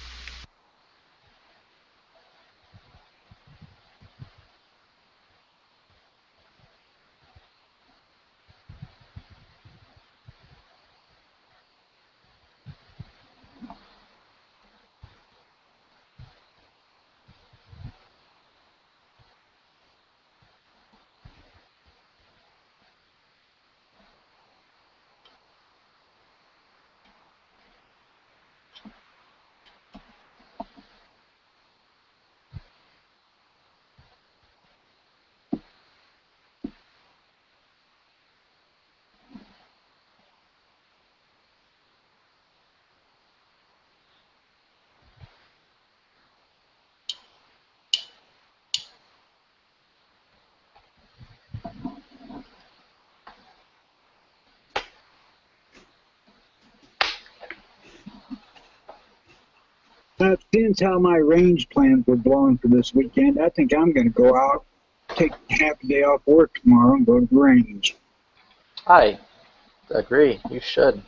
Since how my range plans were blown for this weekend, I think I'm going to go out, take half a day off work tomorrow, and go to the range. I agree. You should.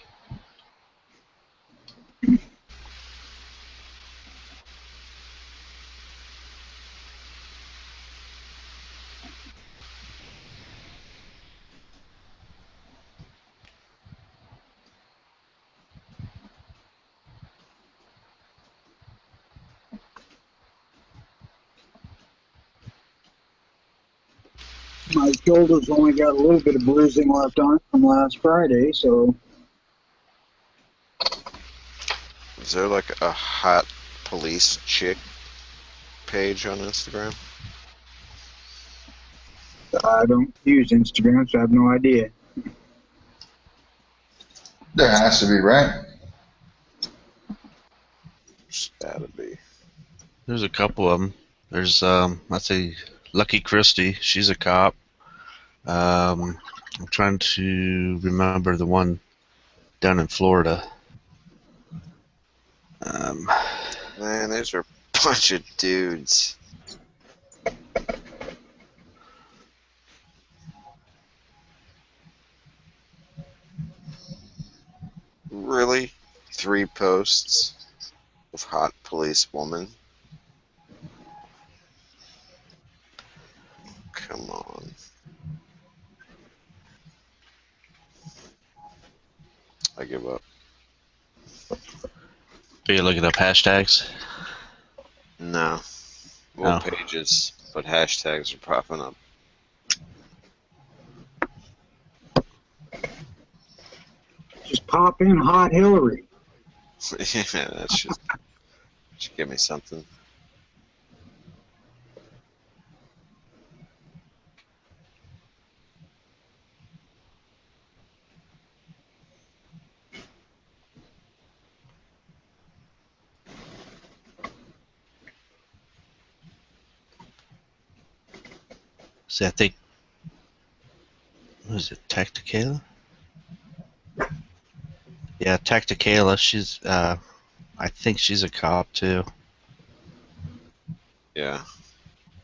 My shoulder's only got a little bit of bruising left on it from last Friday, so Is there like a hot police chick page on Instagram? I don't use Instagram, so I have no idea. There has to be, right? It's gotta be. There's a couple of them. There's, I'd say, Lucky Christie. She's a cop. I'm trying to remember the one down in Florida. Man, these are a bunch of dudes. Really? 3 posts of hot police woman? Come on. I give up. Are you looking up hashtags? No. Well, Oh. pages, but hashtags are popping up. Just pop in Hot Hillary. Yeah, that should give me something. See, I think, what is it, Tacticala? Yeah, Tacticala, she's, I think she's a cop too. Yeah.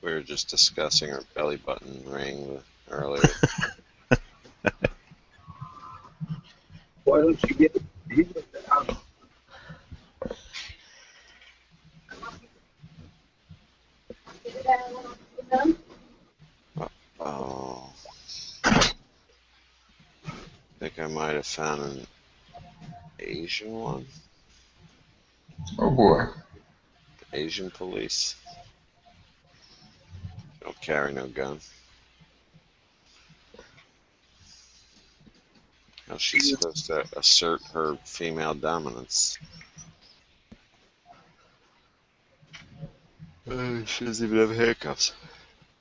We were just discussing her belly button ring earlier. Why don't you get out? Oh. I think I might have found an Asian one. Oh boy. Asian police. Don't carry no gun. How she's supposed to assert her female dominance. She doesn't even have handcuffs.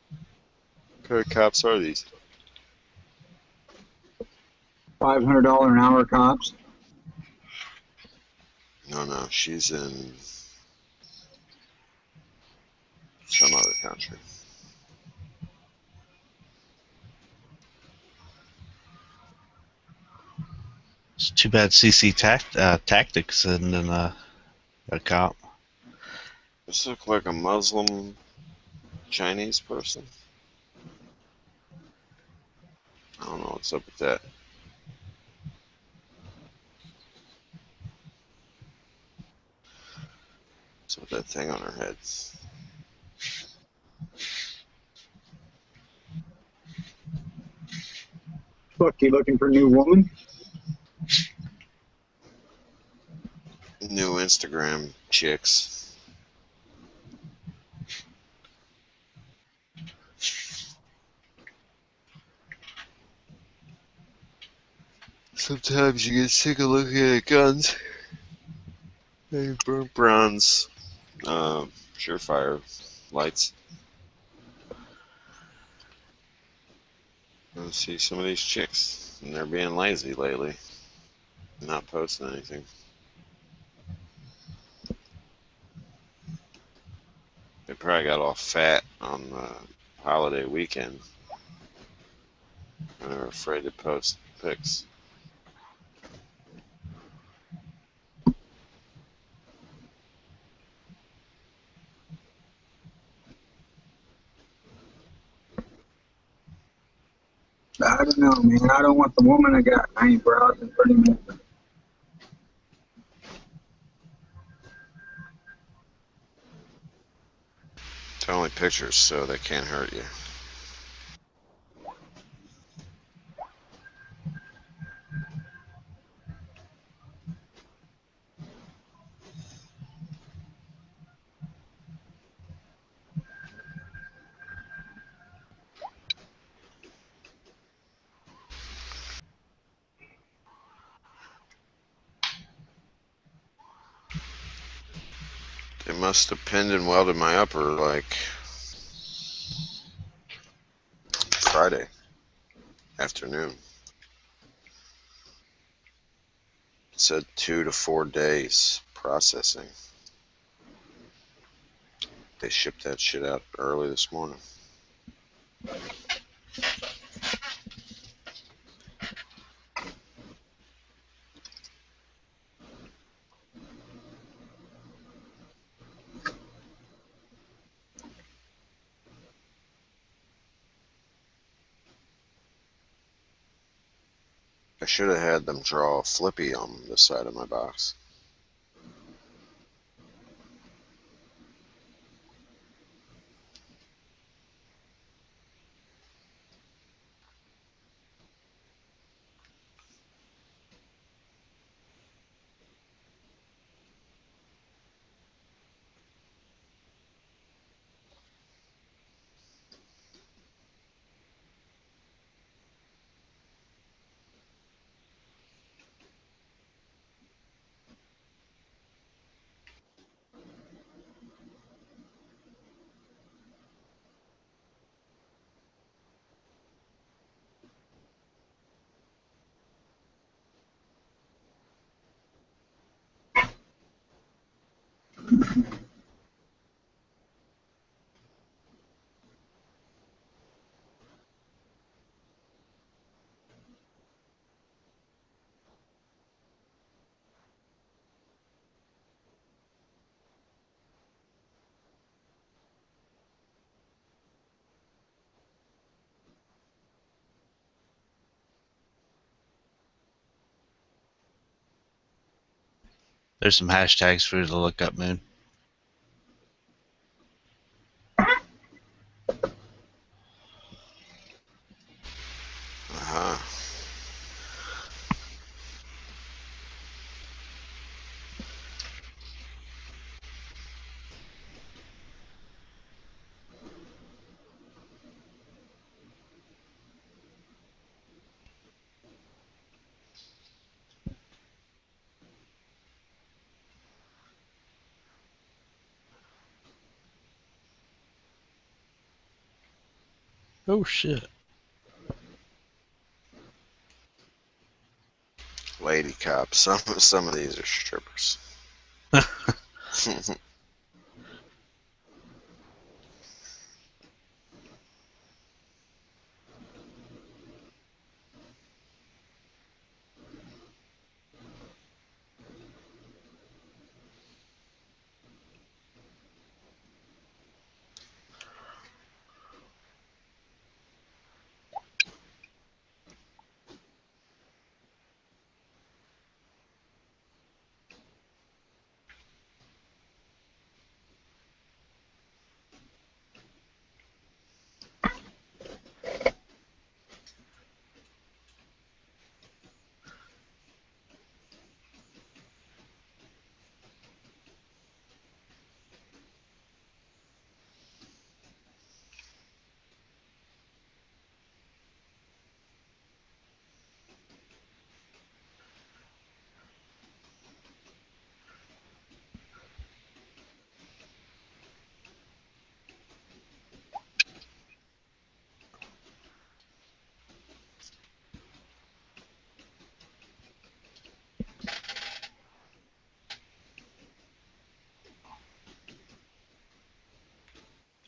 What kind of cops are these? $500 an hour cops. No, she's in some other country. It's too bad CC Tactics and then a cop. This look like a Muslim Chinese person. I don't know what's up with that. What's up with that thing on her head? Look, you looking for a new woman? New Instagram chicks. Sometimes you get sick of looking at guns. They burn bronze, surefire lights. I see some of these chicks, and they're being lazy lately, not posting anything. They probably got all fat on the holiday weekend, and they're afraid to post pics. I don't know, man. I don't want the woman I got. I ain't browsing for any more. It's only pictures, so they can't hurt you. They must have pinned and welded my upper like Friday afternoon. It said 2 to 4 days processing. They shipped that shit out early this morning. I should have had them draw a flippy on the side of my box. There's some hashtags for you to look up, Moon. Uh-huh. Oh shit. Lady cops. Some of these are strippers.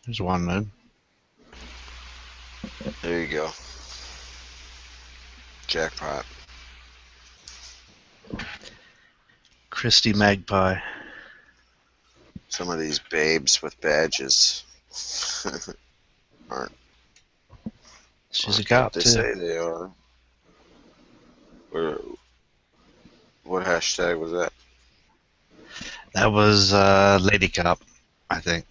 There's one then. There you go. Jackpot. Christy Magpie. Some of these babes with badges aren't. She's a what cop they too. say they are. What hashtag was that? That was Lady Cop, I think.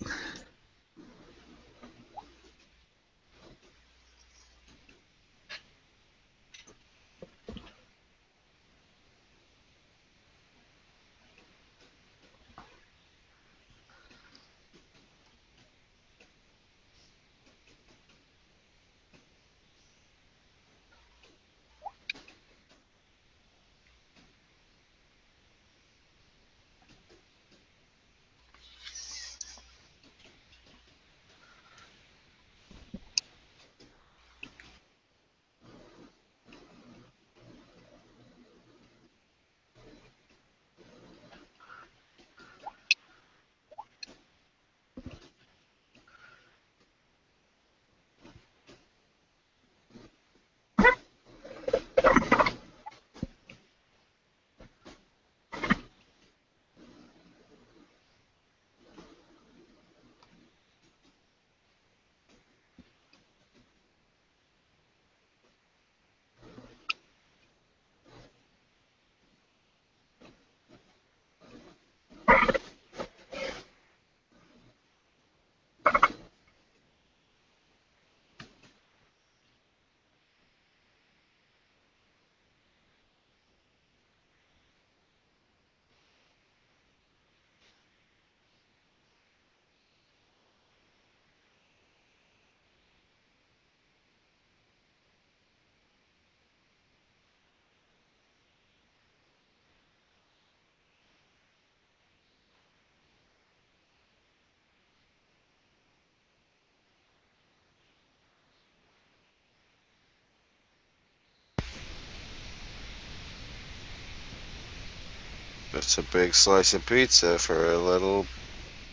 That's a big slice of pizza for a little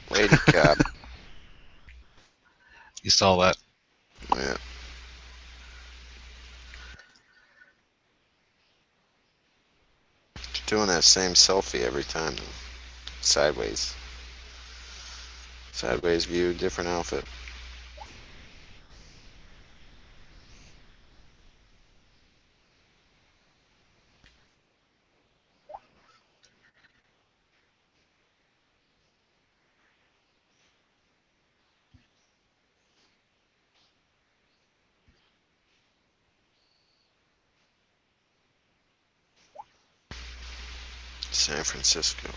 lady cop. You saw that. Yeah. She's doing that same selfie every time. Sideways. Sideways view, different outfit. San Francisco.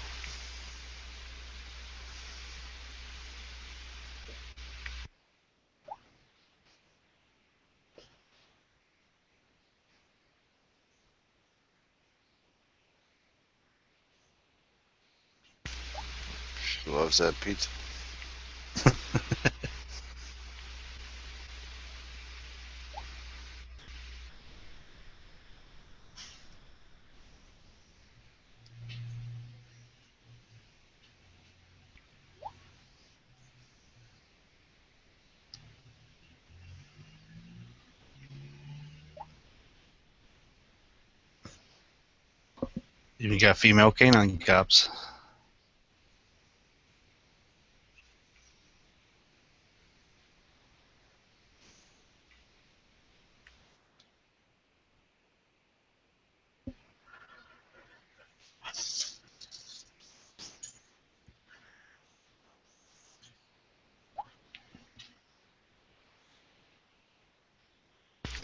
She loves that pizza. Even got female canine cops.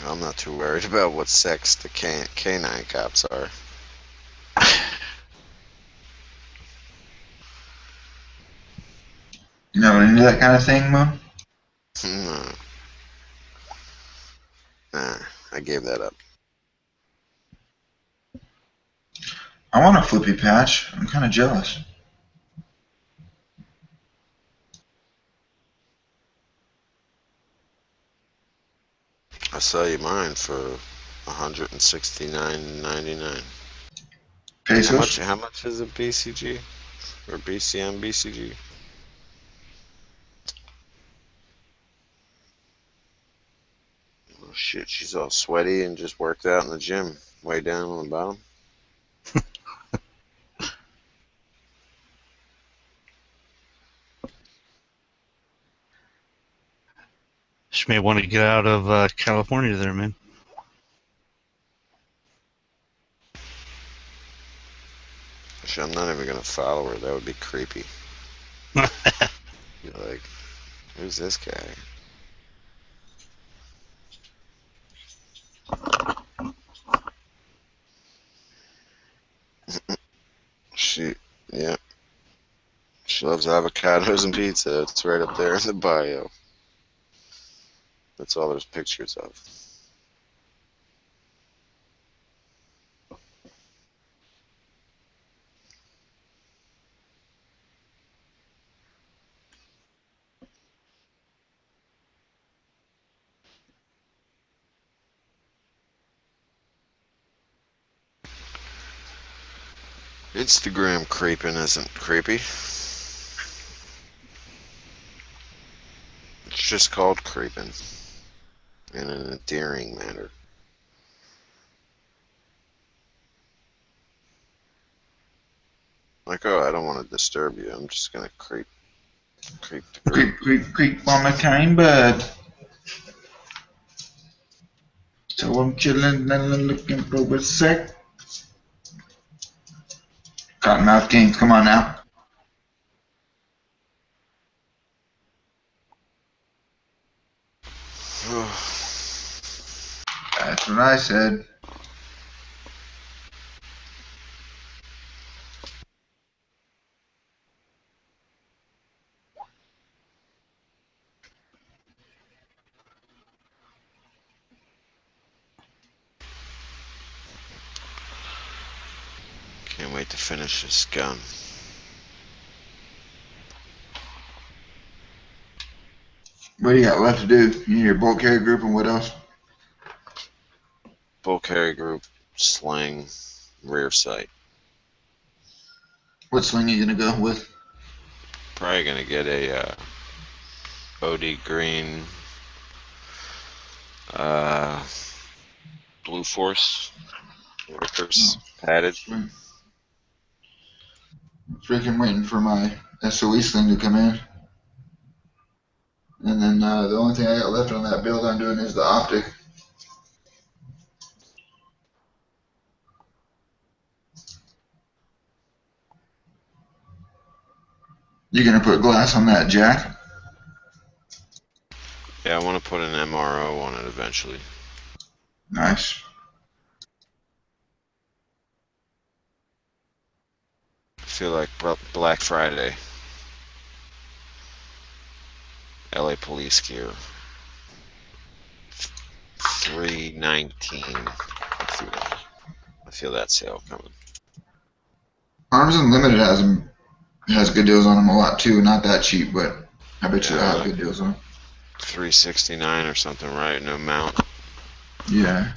I'm not too worried about what sex the canine cops are. You know, into that kind of thing, Mom? No. Nah, I gave that up. I want a flippy patch. I'm kind of jealous. I'll sell you mine for $169.99. Pesos? How much is a BCG? Or BCM BCG? Oh shit, she's all sweaty and just worked out in the gym. Way down on the bottom. She may want to get out of California there, man. Actually, I'm not even gonna follow her. That would be creepy. You're like, who's this guy? Yeah. She loves avocados and pizza. It's right up there in the bio. That's all there's pictures of. Instagram creeping isn't creepy. It's just called creeping. In an endearing manner. Like, oh, I don't want to disturb you. I'm just gonna creep. Creep. Creep on the kind bird. So I'm chilling and looking for a sec. Cottonmouth Kings, come on now. That's what I said. Can't wait to finish this gun. What do you got left to do? You need your bolt carry group and what else? Bolt carry group, sling, rear sight. What sling are you gonna go with? Probably gonna get a OD green Blue Force workers padded. Freaking waiting for my SOE sling to come in. And then the only thing I got left on that build I'm doing is the optic. You gonna put glass on that jack? Yeah, I want to put an MRO on it eventually. Nice. I feel like Black Friday. LA police gear. $319. I feel that sale coming. Arms Unlimited has good deals on them a lot too. Not that cheap, but I bet you they'll have good deals on them. $369 or something, right? No mount. Yeah.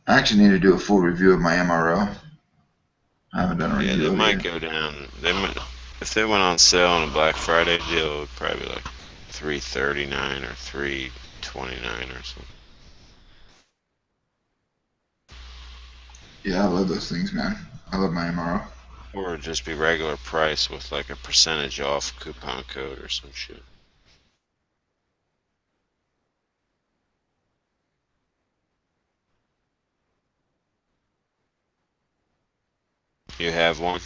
I actually need to do a full review of my MRO. I haven't done a review. Yeah, they might go down. They might, if they went on sale on a Black Friday deal, it would probably be like 339 or 329 or something. Yeah, I love those things, man. I love my MRO. Or it'd just be regular price with like a percentage off coupon code or some shit. You have one?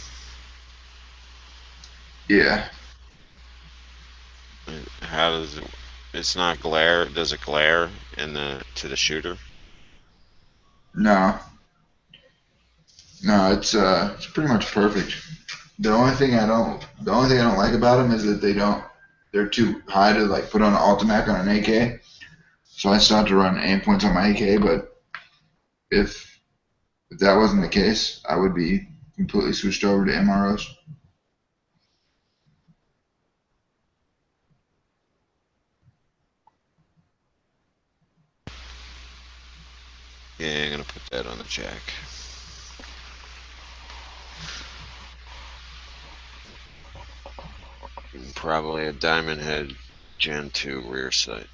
Yeah. How does it? It's not glare. Does it glare to the shooter? No. No, it's pretty much perfect. The only thing I don't like about them is that they're too high to like put on an Ultimac on an AK. So I still have to run aim points on my AK, but if that wasn't the case, I would be completely switched over to MROs. Yeah, I'm gonna put that on the jack. Probably a Diamond Head Gen 2 rear sight.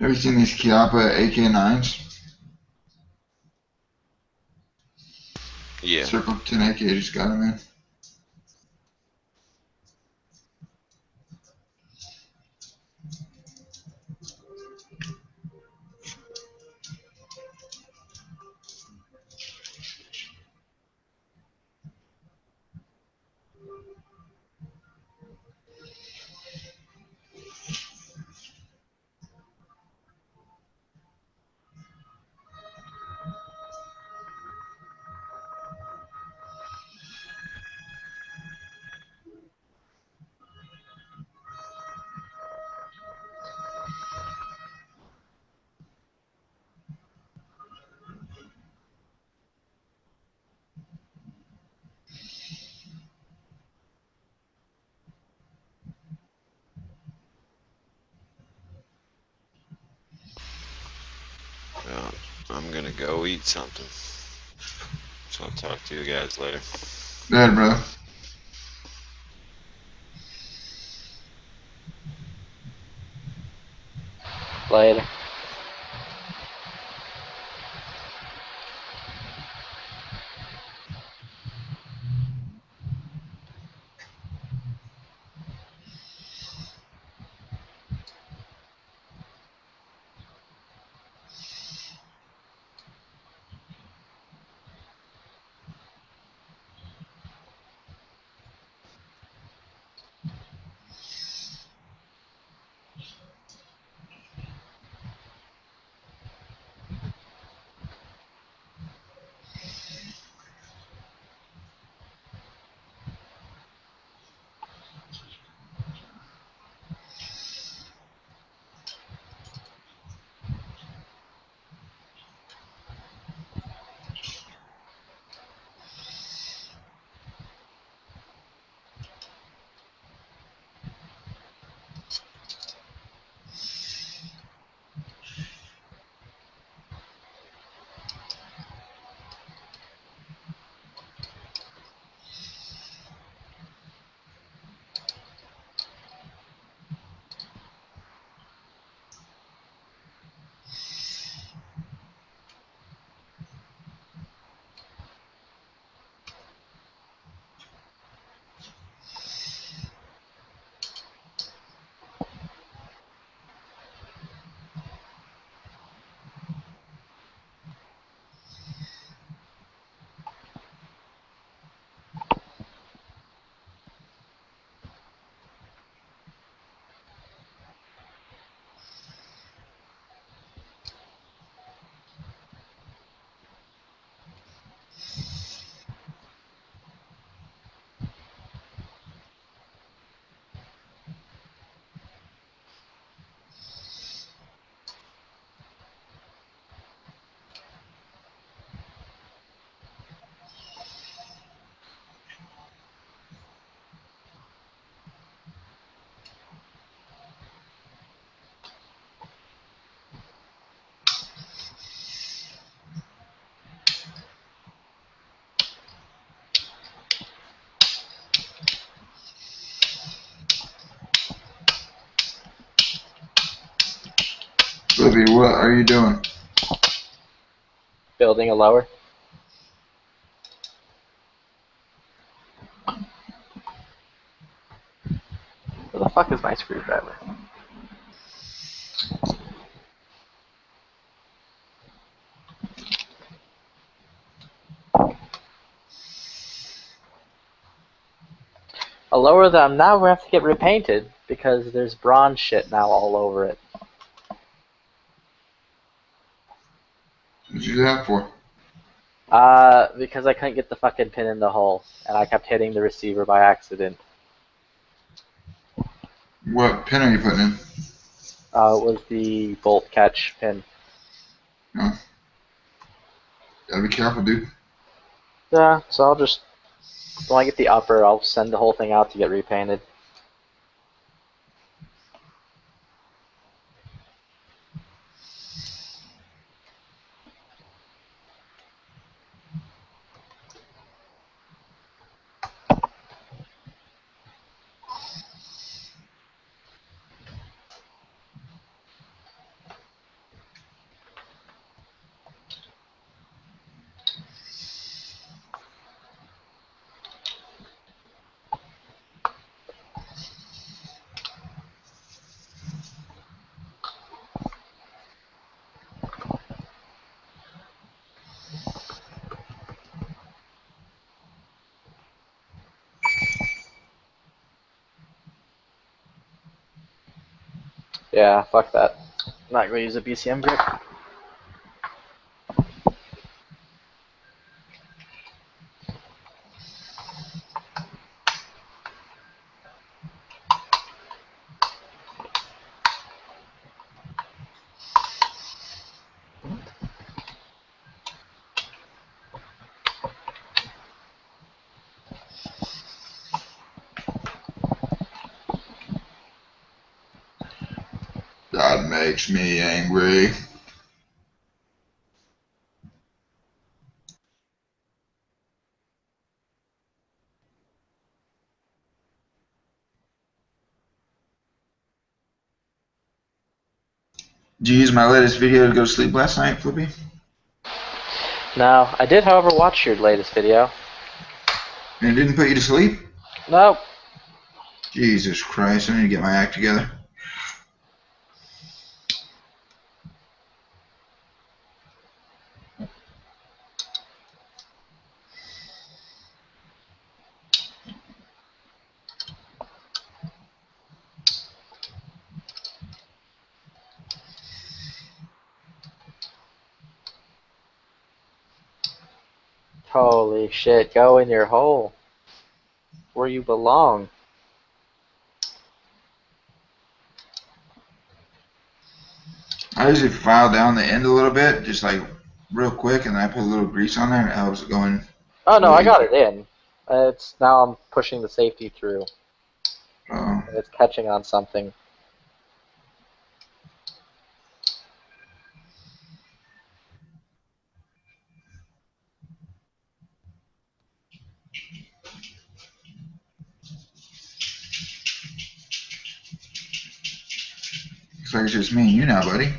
Ever seen these Chiappa AK9s? Yeah. Circle 10 AK just got them in. Well, I'm gonna go eat something. So I'll talk to you guys later. Good, bro. Later. Flippy, what are you doing? Building a lower. Where the fuck is my screwdriver? A lower that I'm now going to have to get repainted because there's bronze shit now all over it. What'd you do that for? Because I couldn't get the fucking pin in the hole, and I kept hitting the receiver by accident. What pin are you putting in? It was the bolt catch pin. Oh. Gotta be careful, dude. Yeah, so I'll just, when I get the upper, I'll send the whole thing out to get repainted. Yeah, fuck that. I'm not going to use a BCM grip. That makes me angry. Did you use my latest video to go to sleep last night, Flippy? No, I did, however, watch your latest video. And it didn't put you to sleep? Nope. Jesus Christ, I need to get my act together. Holy shit, go in your hole. Where you belong. I usually file down the end a little bit, just like real quick, and then I put a little grease on there, and it helps it going. Oh no, I got it in. It's now I'm pushing the safety through. Oh. It's catching on something. Looks like it's just me and you now, buddy.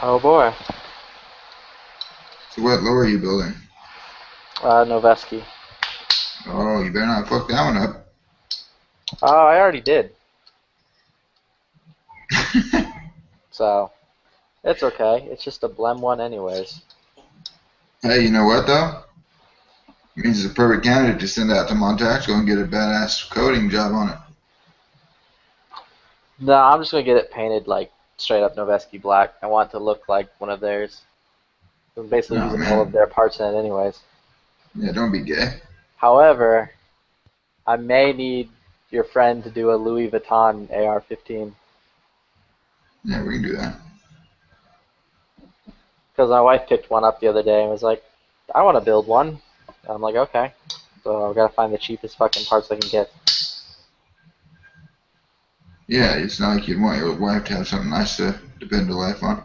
Oh boy. So what lower are you building? Noveski. Oh, you better not fuck that one up. Oh, I already did. So, it's okay. It's just a Blem one anyways. Hey, you know what though? It means it's a perfect candidate to send out to Montax, go and get a badass coating job on it. No, I'm just going to get it painted like straight up Noveski black. I want it to look like one of theirs. I'm basically Oh, using man. all of their parts in it anyways. Yeah, don't be gay. However, I may need your friend to do a Louis Vuitton AR-15. Yeah, we can do that. Because my wife picked one up the other day and was like, I want to build one. And I'm like, okay. So I've got to find the cheapest fucking parts I can get. Yeah, it's not like you'd want your wife to have something nice to depend her life on.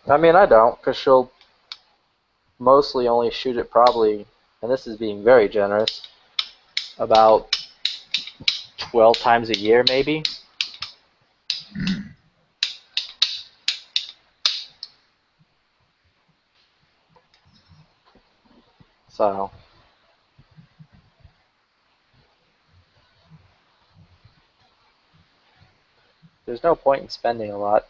I mean, I don't, because she'll mostly only shoot it probably, and this is being very generous, about 12 times a year, maybe. So, there's no point in spending a lot.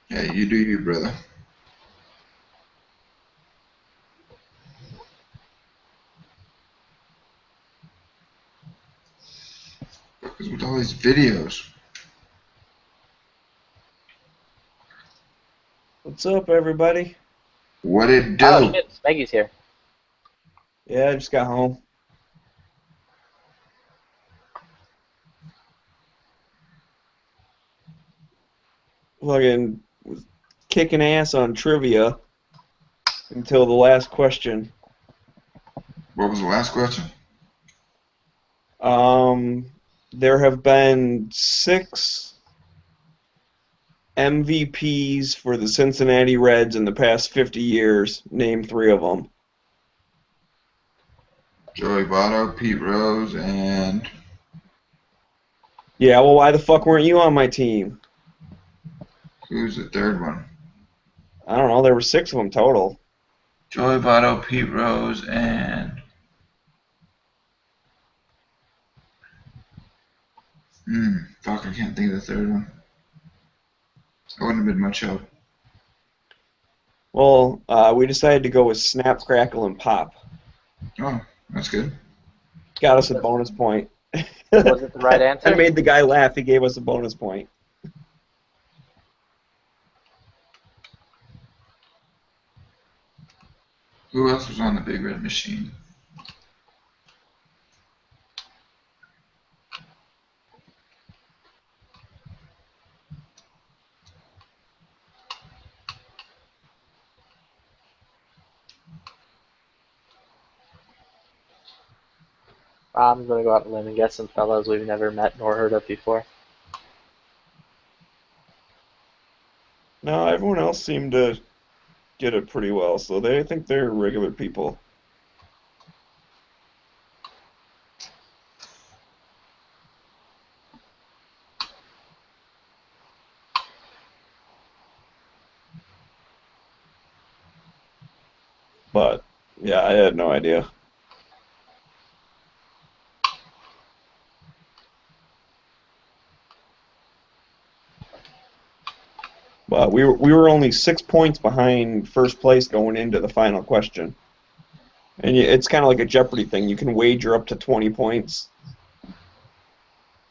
Yeah, you do you, brother. Because with all these videos. What's up, everybody? What it do? Oh shit, Smeggy's here. Yeah, I just got home. Fucking was kicking ass on trivia until the last question. What was the last question? There have been 6 MVPs for the Cincinnati Reds in the past 50 years. Name 3 of them. Joey Votto, Pete Rose, and Yeah, well, why the fuck weren't you on my team? who's the third one? I don't know. There were 6 of them total. Joey Votto, Pete Rose, and fuck, I can't think of the third one. That wouldn't have been much help. Well, we decided to go with Snap, Crackle, and Pop. Oh, that's good. Got us a bonus point. Was it the right answer? I made the guy laugh. He gave us a bonus point. Who else was on the Big Red Machine? I'm gonna go out on a limb and guess some fellows we've never met nor heard of before. No, everyone else seemed to get it pretty well, so they think they're regular people. But, yeah, I had no idea. But we were only 6 points behind first place going into the final question. And it's kind of like a Jeopardy thing. You can wager up to 20 points.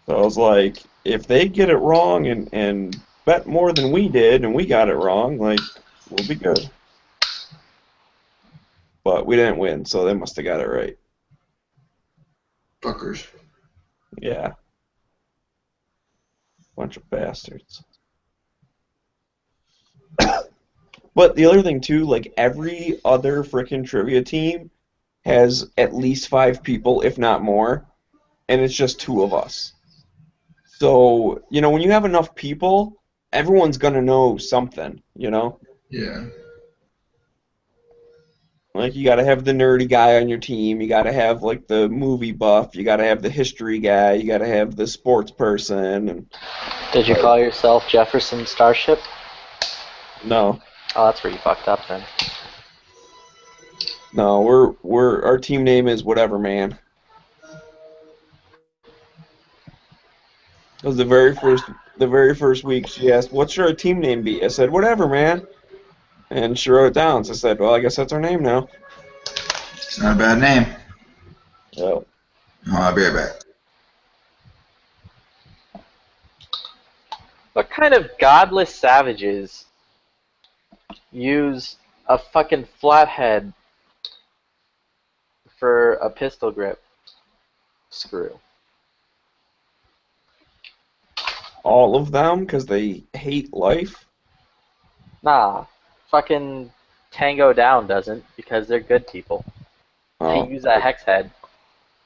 So I was like, if they get it wrong and bet more than we did and we got it wrong, like, we'll be good. But we didn't win, so they must have got it right. Fuckers. Yeah. Bunch of bastards. But the other thing, too, like, every other frickin' trivia team has at least 5 people, if not more, and it's just 2 of us. So, you know, when you have enough people, everyone's gonna know something, you know? Yeah. Like, you gotta have the nerdy guy on your team, you gotta have, like, the movie buff, you gotta have the history guy, you gotta have the sports person, and... Did you call yourself Jefferson Starship? No. Oh, that's where you fucked up then. No, our team name is Whatever Man. It was the very first week she asked, "What should our team name be?" I said, "Whatever, man." And she wrote it down. So I said, "Well, I guess that's our name now." It's not a bad name. Oh. I'll be right back. What kind of godless savages use a fucking flathead for a pistol grip screw? All of them, because they hate life? Nah, fucking Tango Down doesn't, because they're good people. Oh. They use a hex head.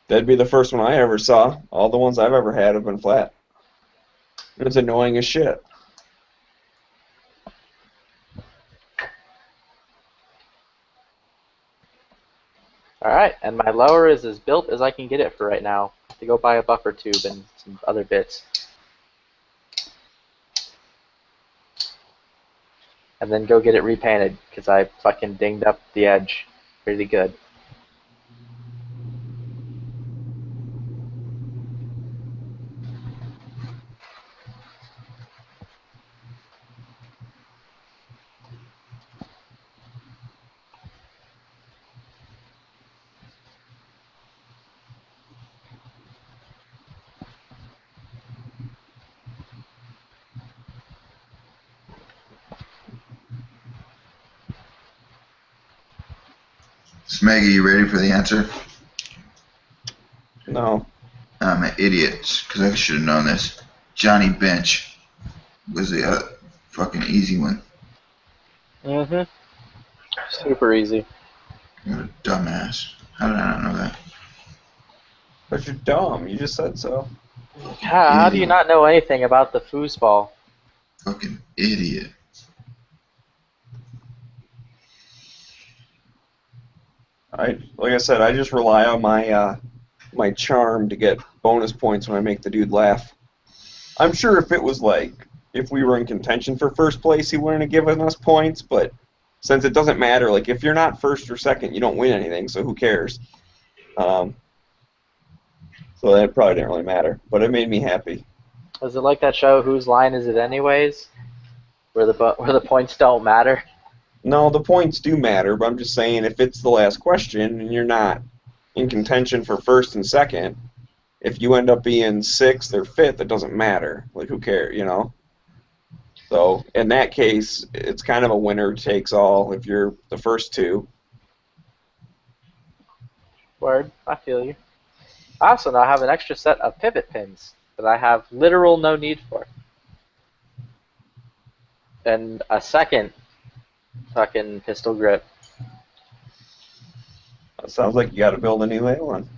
That'd be the first one I ever saw. All the ones I've ever had have been flat. It's annoying as shit. Alright, and my lower is as built as I can get it for right now. To go buy a buffer tube and some other bits. And then go get it repainted, because I fucking dinged up the edge pretty good. Smeggy, you ready for the answer? No. I'm an idiot, because I should have known this. Johnny Bench was the fucking easy one. Mm-hmm. Super easy. What a dumbass. How did I not know that? But you're dumb. You just said so. How do you not know anything about the foosball? Fucking idiot. Like I said, I just rely on my my charm to get bonus points when I make the dude laugh. I'm sure if it was like, if we were in contention for first place, he wouldn't have given us points, but since it doesn't matter, like if you're not first or second, you don't win anything, so who cares? So that probably didn't really matter, but it made me happy. Is it like that show, Whose Line Is It Anyways? Where the points don't matter? No, the points do matter, but I'm just saying if it's the last question and you're not in contention for first and second, if you end up being sixth or fifth, it doesn't matter. Like, who cares, you know? So, in that case, it's kind of a winner takes all if you're the first two. Word, I feel you. I also now have an extra set of pivot pins that I have literal no need for. And a second fucking pistol grip. That sounds like you got to build a new one.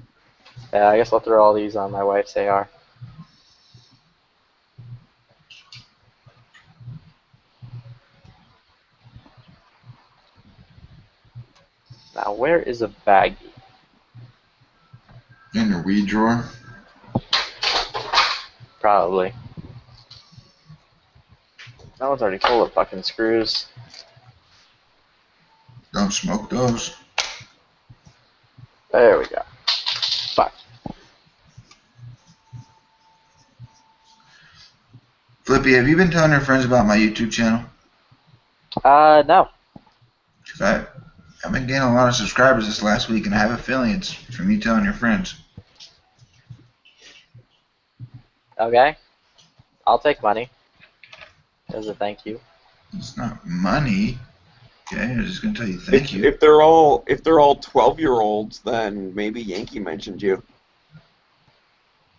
Yeah, I guess I'll throw all these on my wife's AR. Now, where is a baggie? In your weed drawer? Probably. That one's already full of fucking screws. Don't smoke those. There we go. Fuck. Flippy, have you been telling your friends about my YouTube channel? No. Because I've been getting a lot of subscribers this last week, and I have a feeling it's from you telling your friends. Okay. I'll take money. As a thank you. It's not money. Okay, I'm just gonna tell you thank you. If they're all 12-year-olds, then maybe Yankee mentioned you.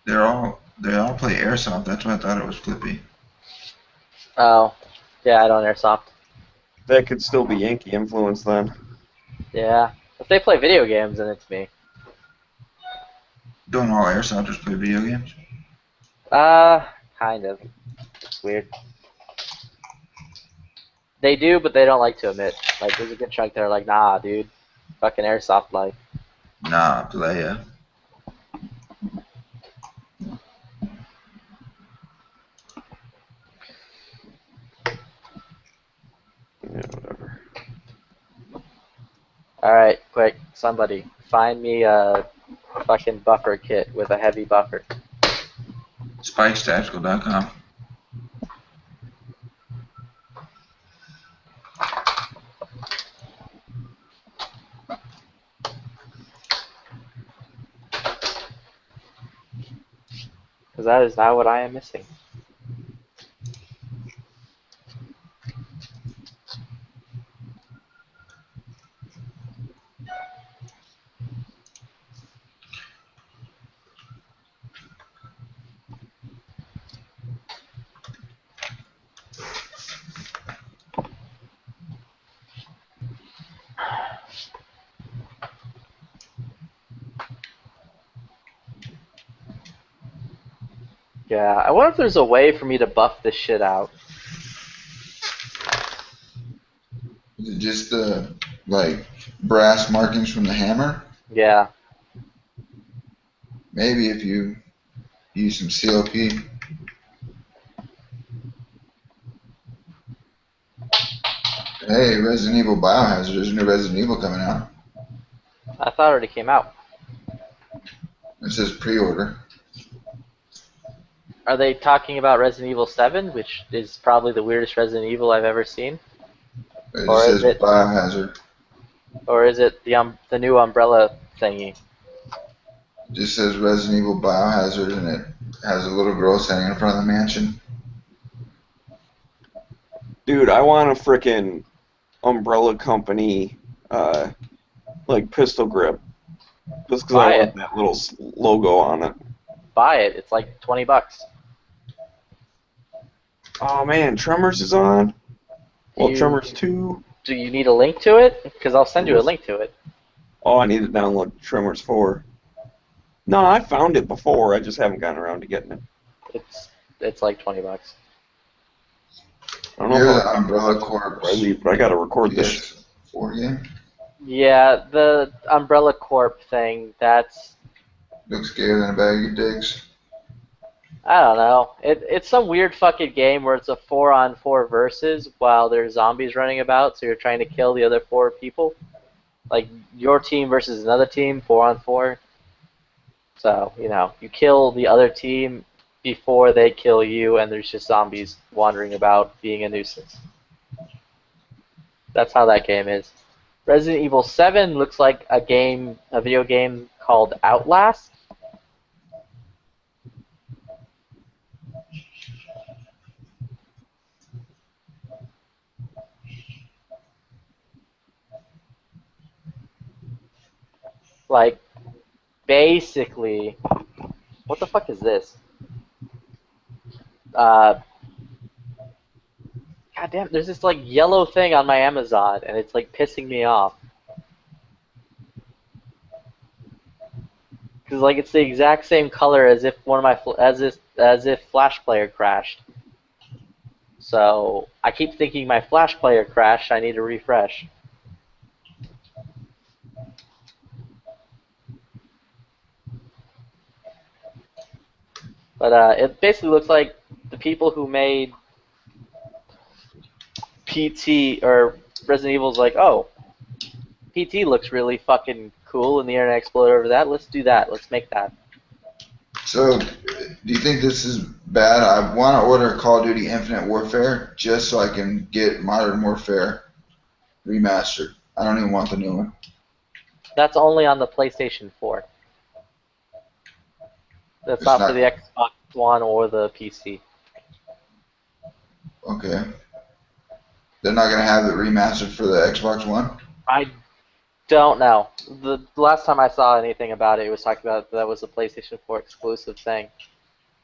They all play airsoft. That's why I thought it was Flippy. Oh. Yeah, I don't airsoft. That could still be Yankee influence then. Yeah. If they play video games, then it's me. Don't all airsofters play video games? Kind of. It's weird. They do, but they don't like to admit. Like, there's a good chunk there like, nah, dude. Fucking airsoft life. Nah, playa. Yeah, whatever. Alright, quick. Somebody. Find me a fucking buffer kit with a heavy buffer. SpikesTactical.com. Because that is not what I am missing. Yeah, I wonder if there's a way for me to buff this shit out. Is it just the like brass markings from the hammer? Yeah. Maybe if you use some COP. Hey, Resident Evil Biohazard. There's a new Resident Evil coming out. I thought it already came out. It says pre-order. Are they talking about Resident Evil 7, which is probably the weirdest Resident Evil I've ever seen? It Or says is it, Biohazard. or is it the new Umbrella thingy? It just says Resident Evil Biohazard, and it has a little girl standing in front of the mansion. Dude, I want a frickin' Umbrella Company, like pistol grip, just because I want that little logo on it. Buy it. It's like $20. Oh man, Tremors is on. Well, Tremors 2. Do you need a link to it? Because I'll send you a link to it. Oh, I need to download Tremors 4. No, I found it before. I just haven't gotten around to getting it. It's like $20. I don't know Here's if the Umbrella Corp. but I gotta record this. PS4 game. Yeah, the Umbrella Corp thing, that's... Looks scarier than a bag of dicks. I don't know. It's some weird fucking game where it's a 4-on-4 versus while there's zombies running about, so you're trying to kill the other 4 people. Like, your team versus another team, 4-on-4. So, you know, you kill the other team before they kill you, and there's just zombies wandering about being a nuisance. That's how that game is. Resident Evil 7 looks like a video game called Outlast. Like, basically, what the fuck is this? God damn, there's this like yellow thing on my Amazon, and it's like pissing me off. Cause like it's the exact same color as if as if Flash Player crashed. So I keep thinking my Flash Player crashed. I need to refresh. But it basically looks like the people who made PT or Resident Evil's like, oh, PT looks really fucking cool, and the internet exploded over that. Let's do that. Let's make that. So, do you think this is bad? I want to order Call of Duty Infinite Warfare just so I can get Modern Warfare remastered. I don't even want the new one. That's only on the PlayStation 4. That's not for the Xbox One or the PC. Okay. They're not going to have it remastered for the Xbox One? I don't know. The last time I saw anything about it, it was talking about that was a PlayStation 4 exclusive thing.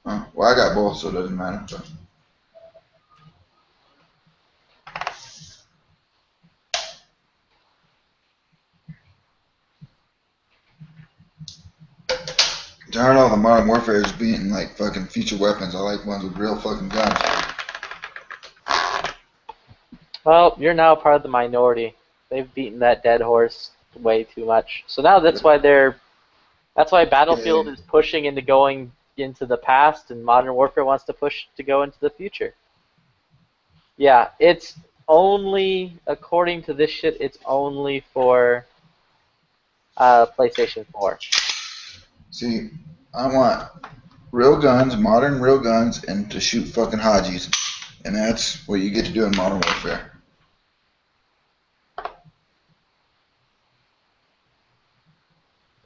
Oh, well, I got both, so it doesn't matter. So. Tired of all the Modern Warfare's being like fucking future weapons. I like ones with real fucking guns. Well, you're now part of the minority. They've beaten that dead horse way too much. So now that's why Battlefield is pushing into going into the past, and Modern Warfare wants to push to go into the future. Yeah, it's only, according to this shit, it's only for PlayStation 4. See, I want real guns, modern real guns, and to shoot fucking Hajis. And that's what you get to do in Modern Warfare.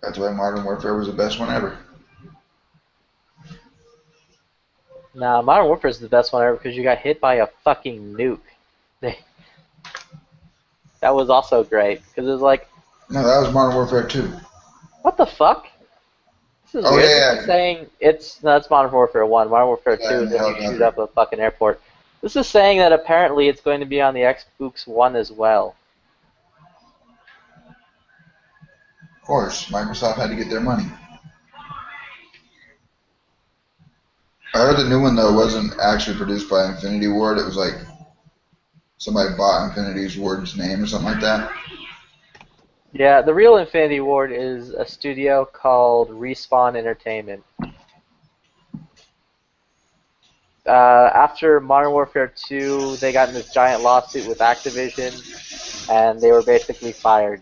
That's why Modern Warfare was the best one ever. Nah, Modern Warfare is the best one ever because you got hit by a fucking nuke. That was also great because it was like... No, that was Modern Warfare 2. What the fuck? This is weird. This is saying that's Modern Warfare 1. Modern Warfare 2 is when you shoot up a fucking airport. This is saying that apparently it's going to be on the Xbox One as well. Of course, Microsoft had to get their money. I heard the new one, though, wasn't actually produced by Infinity Ward. It was like somebody bought Infinity Ward's name or something like that. Yeah, the real Infinity Ward is a studio called Respawn Entertainment. After Modern Warfare 2, they got in this giant lawsuit with Activision, and they were basically fired.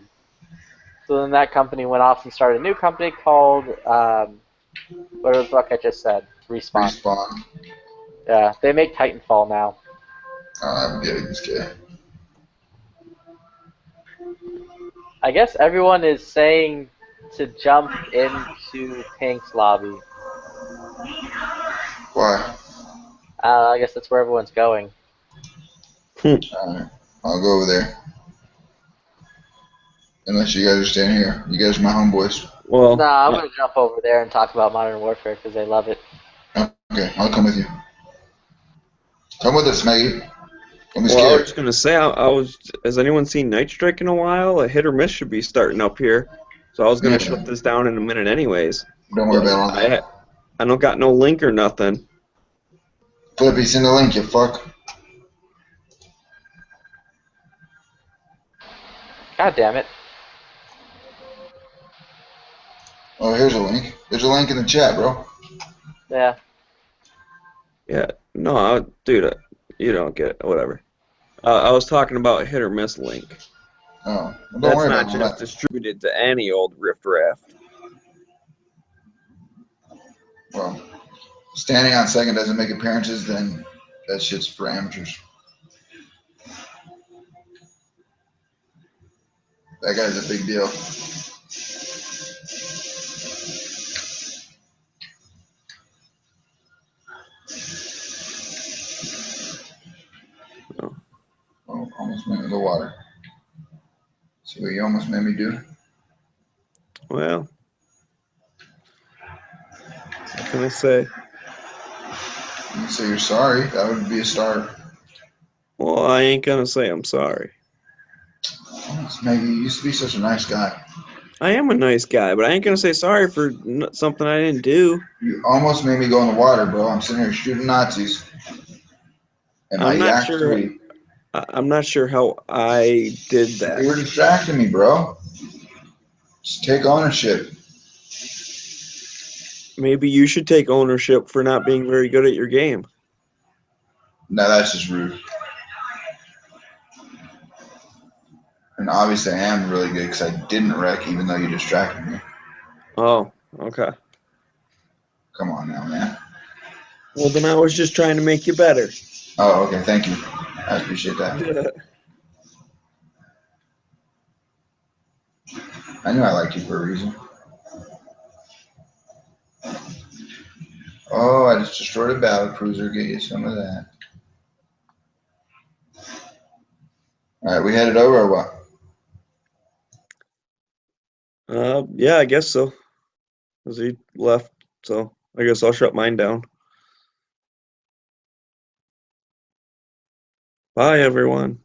So then that company went off and started a new company called, what the fuck I just said? Respawn. Respawn. Yeah, they make Titanfall now. I'm getting this guy. I guess everyone is saying to jump into Pink's lobby. Why? I guess that's where everyone's going. Alright, I'll go over there. Unless you guys are staying here. You guys are my homeboys. Well, Nah, I'm gonna jump over there and talk about Modern Warfare because they love it. Okay, I'll come with you. Come with us, Maggie. Don't be well, I scared. was just gonna say, has anyone seen Night Strike in a while? A hit or miss should be starting up here. So I was gonna shut this down in a minute, anyways. Don't worry about it. I don't got no link or nothing. Flippy, send the link, you fuck. God damn it. Oh, here's a link. There's a link in the chat, bro. Yeah. Yeah, no, dude, you don't get it. Whatever. I was talking about hit or miss link. Oh, well, don't That's worry not about just that. distributed to any old riffraff. Well, standing on second doesn't make appearances, then that shit's for amateurs. That guy's a big deal. Oh, almost went into the water. See what you almost made me do? Well, what can I say? You can say you're sorry. That would be a start. Well, I ain't gonna say I'm sorry. Maggie, you used to be such a nice guy. I am a nice guy, but I ain't gonna say sorry for something I didn't do. You almost made me go in the water, bro. I'm sitting here shooting Nazis. And my I'm not Yak sure. 3. I'm not sure how I did that. You were distracting me, bro. Just take ownership. Maybe you should take ownership for not being very good at your game. No, that's just rude. And obviously I am really good because I didn't wreck even though you distracted me. Oh, okay. Come on now, man. Well, then I was just trying to make you better. Oh, okay. Thank you. I appreciate that. I knew I liked you for a reason. Oh, I just destroyed a battle cruiser. Get you some of that. All right, we headed over or what? Yeah, I guess so. 'Cause he left, so I guess I'll shut mine down. Bye, everyone.